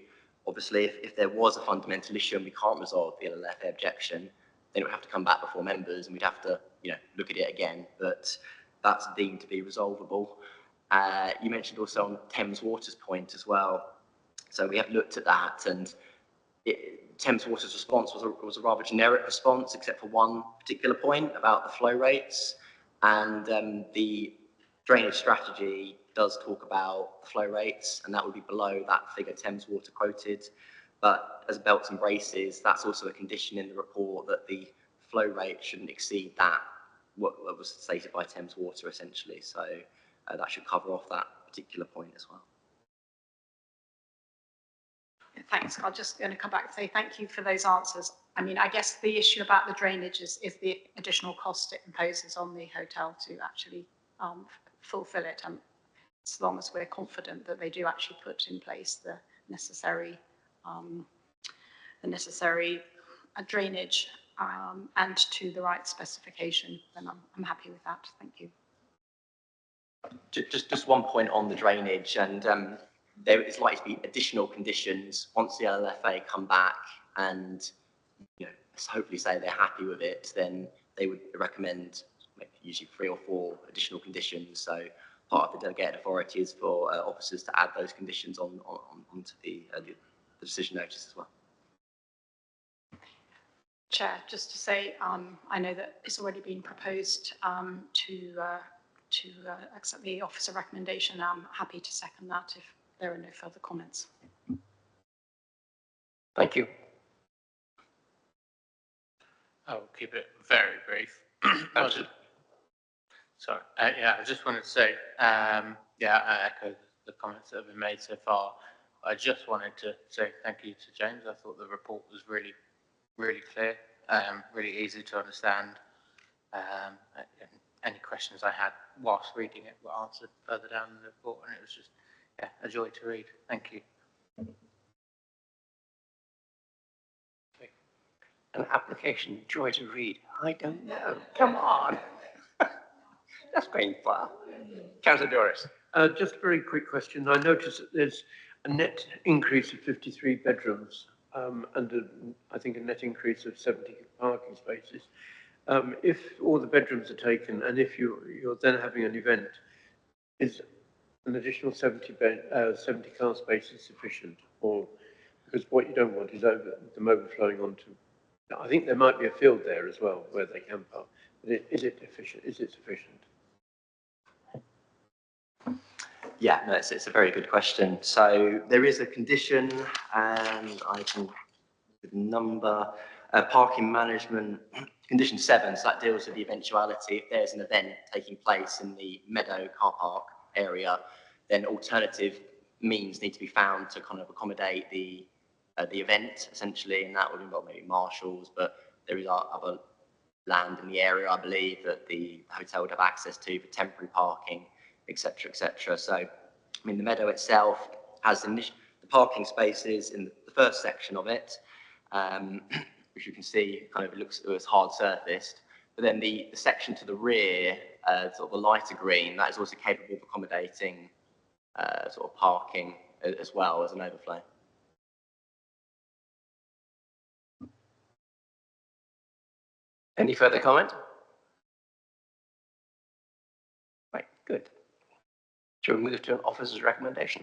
Speaker 17: Obviously, if there was a fundamental issue and we can't resolve the LLFA objection, then it would have to come back before members, and we'd have to, you know, look at it again. But that's deemed to be resolvable. You mentioned also on Thames Water's point as well. So we have looked at that, and Thames Water's response was a rather generic response, except for one particular point about the flow rates. And the drainage strategy does talk about the flow rates, and that would be below that figure Thames Water quoted. But as belts and braces, that's also a condition in the report that the flow rate shouldn't exceed that, what was stated by Thames Water essentially. So that should cover off that particular point as well.
Speaker 5: Thanks. I'm just going to come back and say thank you for those answers. I mean, I guess the issue about the drainage is the additional cost it imposes on the hotel to actually fulfill it. And as long as we're confident that they do actually put in place the necessary drainage and to the right specification, then I'm happy with that. Thank you.
Speaker 17: Just one point on the drainage, and there is likely to be additional conditions once the LLFA come back and, you know, hopefully say they're happy with it, then they would recommend usually 3 or 4 additional conditions. So part of the delegated authority is for officers to add those conditions onto the decision notice as well.
Speaker 5: Chair, just to say, I know that it's already been proposed to accept the officer recommendation. I'm happy to second that if there are no further comments.
Speaker 1: Thank you.
Speaker 12: I'll keep it very brief. Sorry. Yeah, I just wanted to say, yeah, I echo the comments that have been made so far. I just wanted to say thank you to James. I thought the report was really, really clear, really easy to understand. Any questions I had whilst reading it were answered further down in the report, and it was just, yeah, a joy to read. Thank you.
Speaker 1: An application, joy to read. I don't know. Come on. That's going far. Councillor Doris.
Speaker 4: Just a very quick question. I noticed that there's a net increase of 53 bedrooms and I think a net increase of 70 parking spaces. If all the bedrooms are taken and if you're then having an event, is an additional 70 car spaces sufficient? Or because what you don't want is them overflowing onto. I think there might be a field there as well where they can park. But is it efficient? Is it sufficient?
Speaker 17: Yeah, no, it's a very good question. So there is a condition, and I can number parking management condition 7. So that deals with the eventuality if there's an event taking place in the Meadow car park area, then alternative means need to be found to kind of accommodate the event essentially, and that would involve maybe marshals, but there is other land in the area, I believe, that the hotel would have access to for temporary parking, etc., etc. So, I mean, the Meadow itself has the parking spaces in the first section of it, which you can see kind of looks hard surfaced. But then the section to the rear, sort of a lighter green, that is also capable of accommodating sort of parking as well as an overflow.
Speaker 1: Any further comment? Right, good. Shall we move to an officer's recommendation?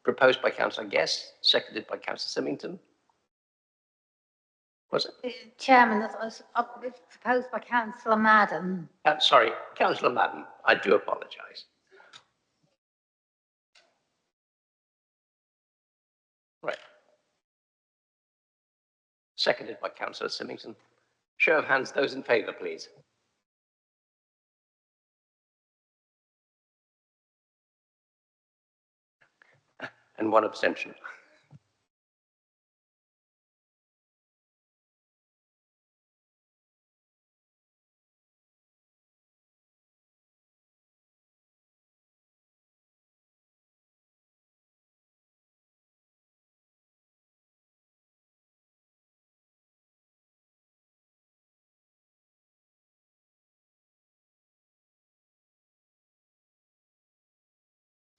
Speaker 1: Proposed by Councillor Guest, seconded by Councillor Symington. Was it?
Speaker 3: Chairman, that was proposed by Councillor Madden.
Speaker 1: Sorry, Councillor Madden, I do apologise. Right. Seconded by Councillor Symington. Show of hands, those in favour, please. And one abstention.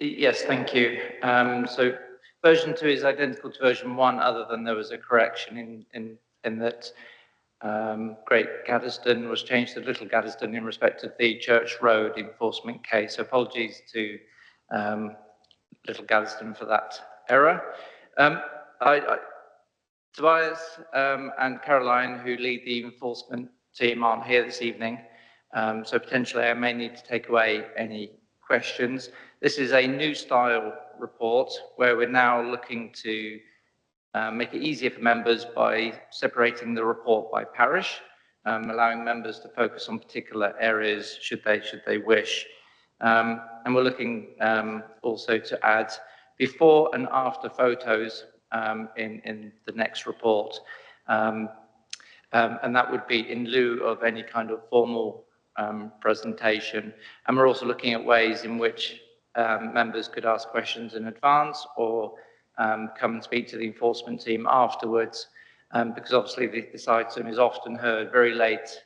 Speaker 7: Yes, thank you. So version 2 is identical to version 1, other than there was a correction in that Great Gaddesden was changed to Little Gaddesden in respect of the Church Road enforcement case. So apologies to Little Gaddesden for that error. Tobias and Caroline, who lead the enforcement team, aren't here this evening, so potentially I may need to take away any questions. This is a new style report where we're now looking to make it easier for members by separating the report by parish, allowing members to focus on particular areas should they wish. And we're looking also to add before and after photos in the next report. And that would be in lieu of any kind of formal presentation. And we're also looking at ways in which members could ask questions in advance or come and speak to the enforcement team afterwards, because obviously this item is often heard very late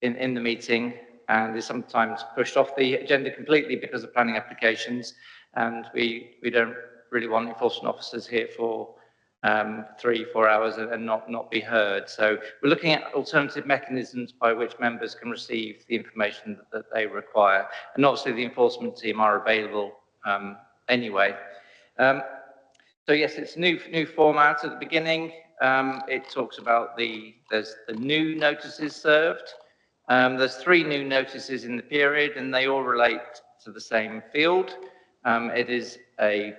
Speaker 7: in the meeting and is sometimes pushed off the agenda completely because of planning applications, and we don't really want enforcement officers here for 3-4 hours and not be heard. So we're looking at alternative mechanisms by which members can receive the information that they require, and obviously the enforcement team are available anyway. So yes, it's new format at the beginning. It talks about there's the new notices served. There's 3 new notices in the period, and they all relate to the same field. It is a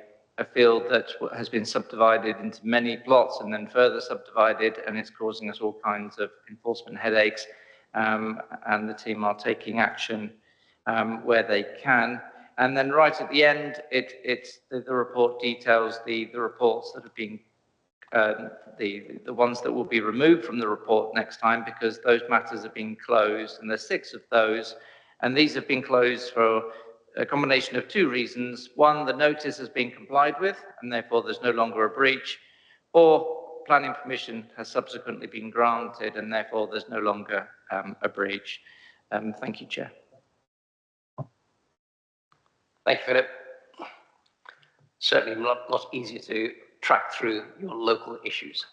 Speaker 7: field that has been subdivided into many plots and then further subdivided, and it's causing us all kinds of enforcement headaches, and the team are taking action where they can. And then right at the end, the report details the reports that have been the ones that will be removed from the report next time, because those matters have been closed, and there's 6 of those, and these have been closed for a combination of 2 reasons. One, the notice has been complied with, and therefore there's no longer a breach, or planning permission has subsequently been granted, and therefore there's no longer a breach. Thank you, Chair.
Speaker 1: Thank you, Philip. Certainly a lot easier to track through your local issues.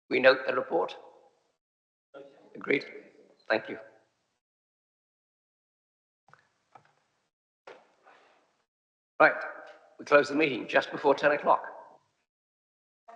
Speaker 1: We note the report. Agreed. Thank you. Right, we close the meeting just before 10 o'clock.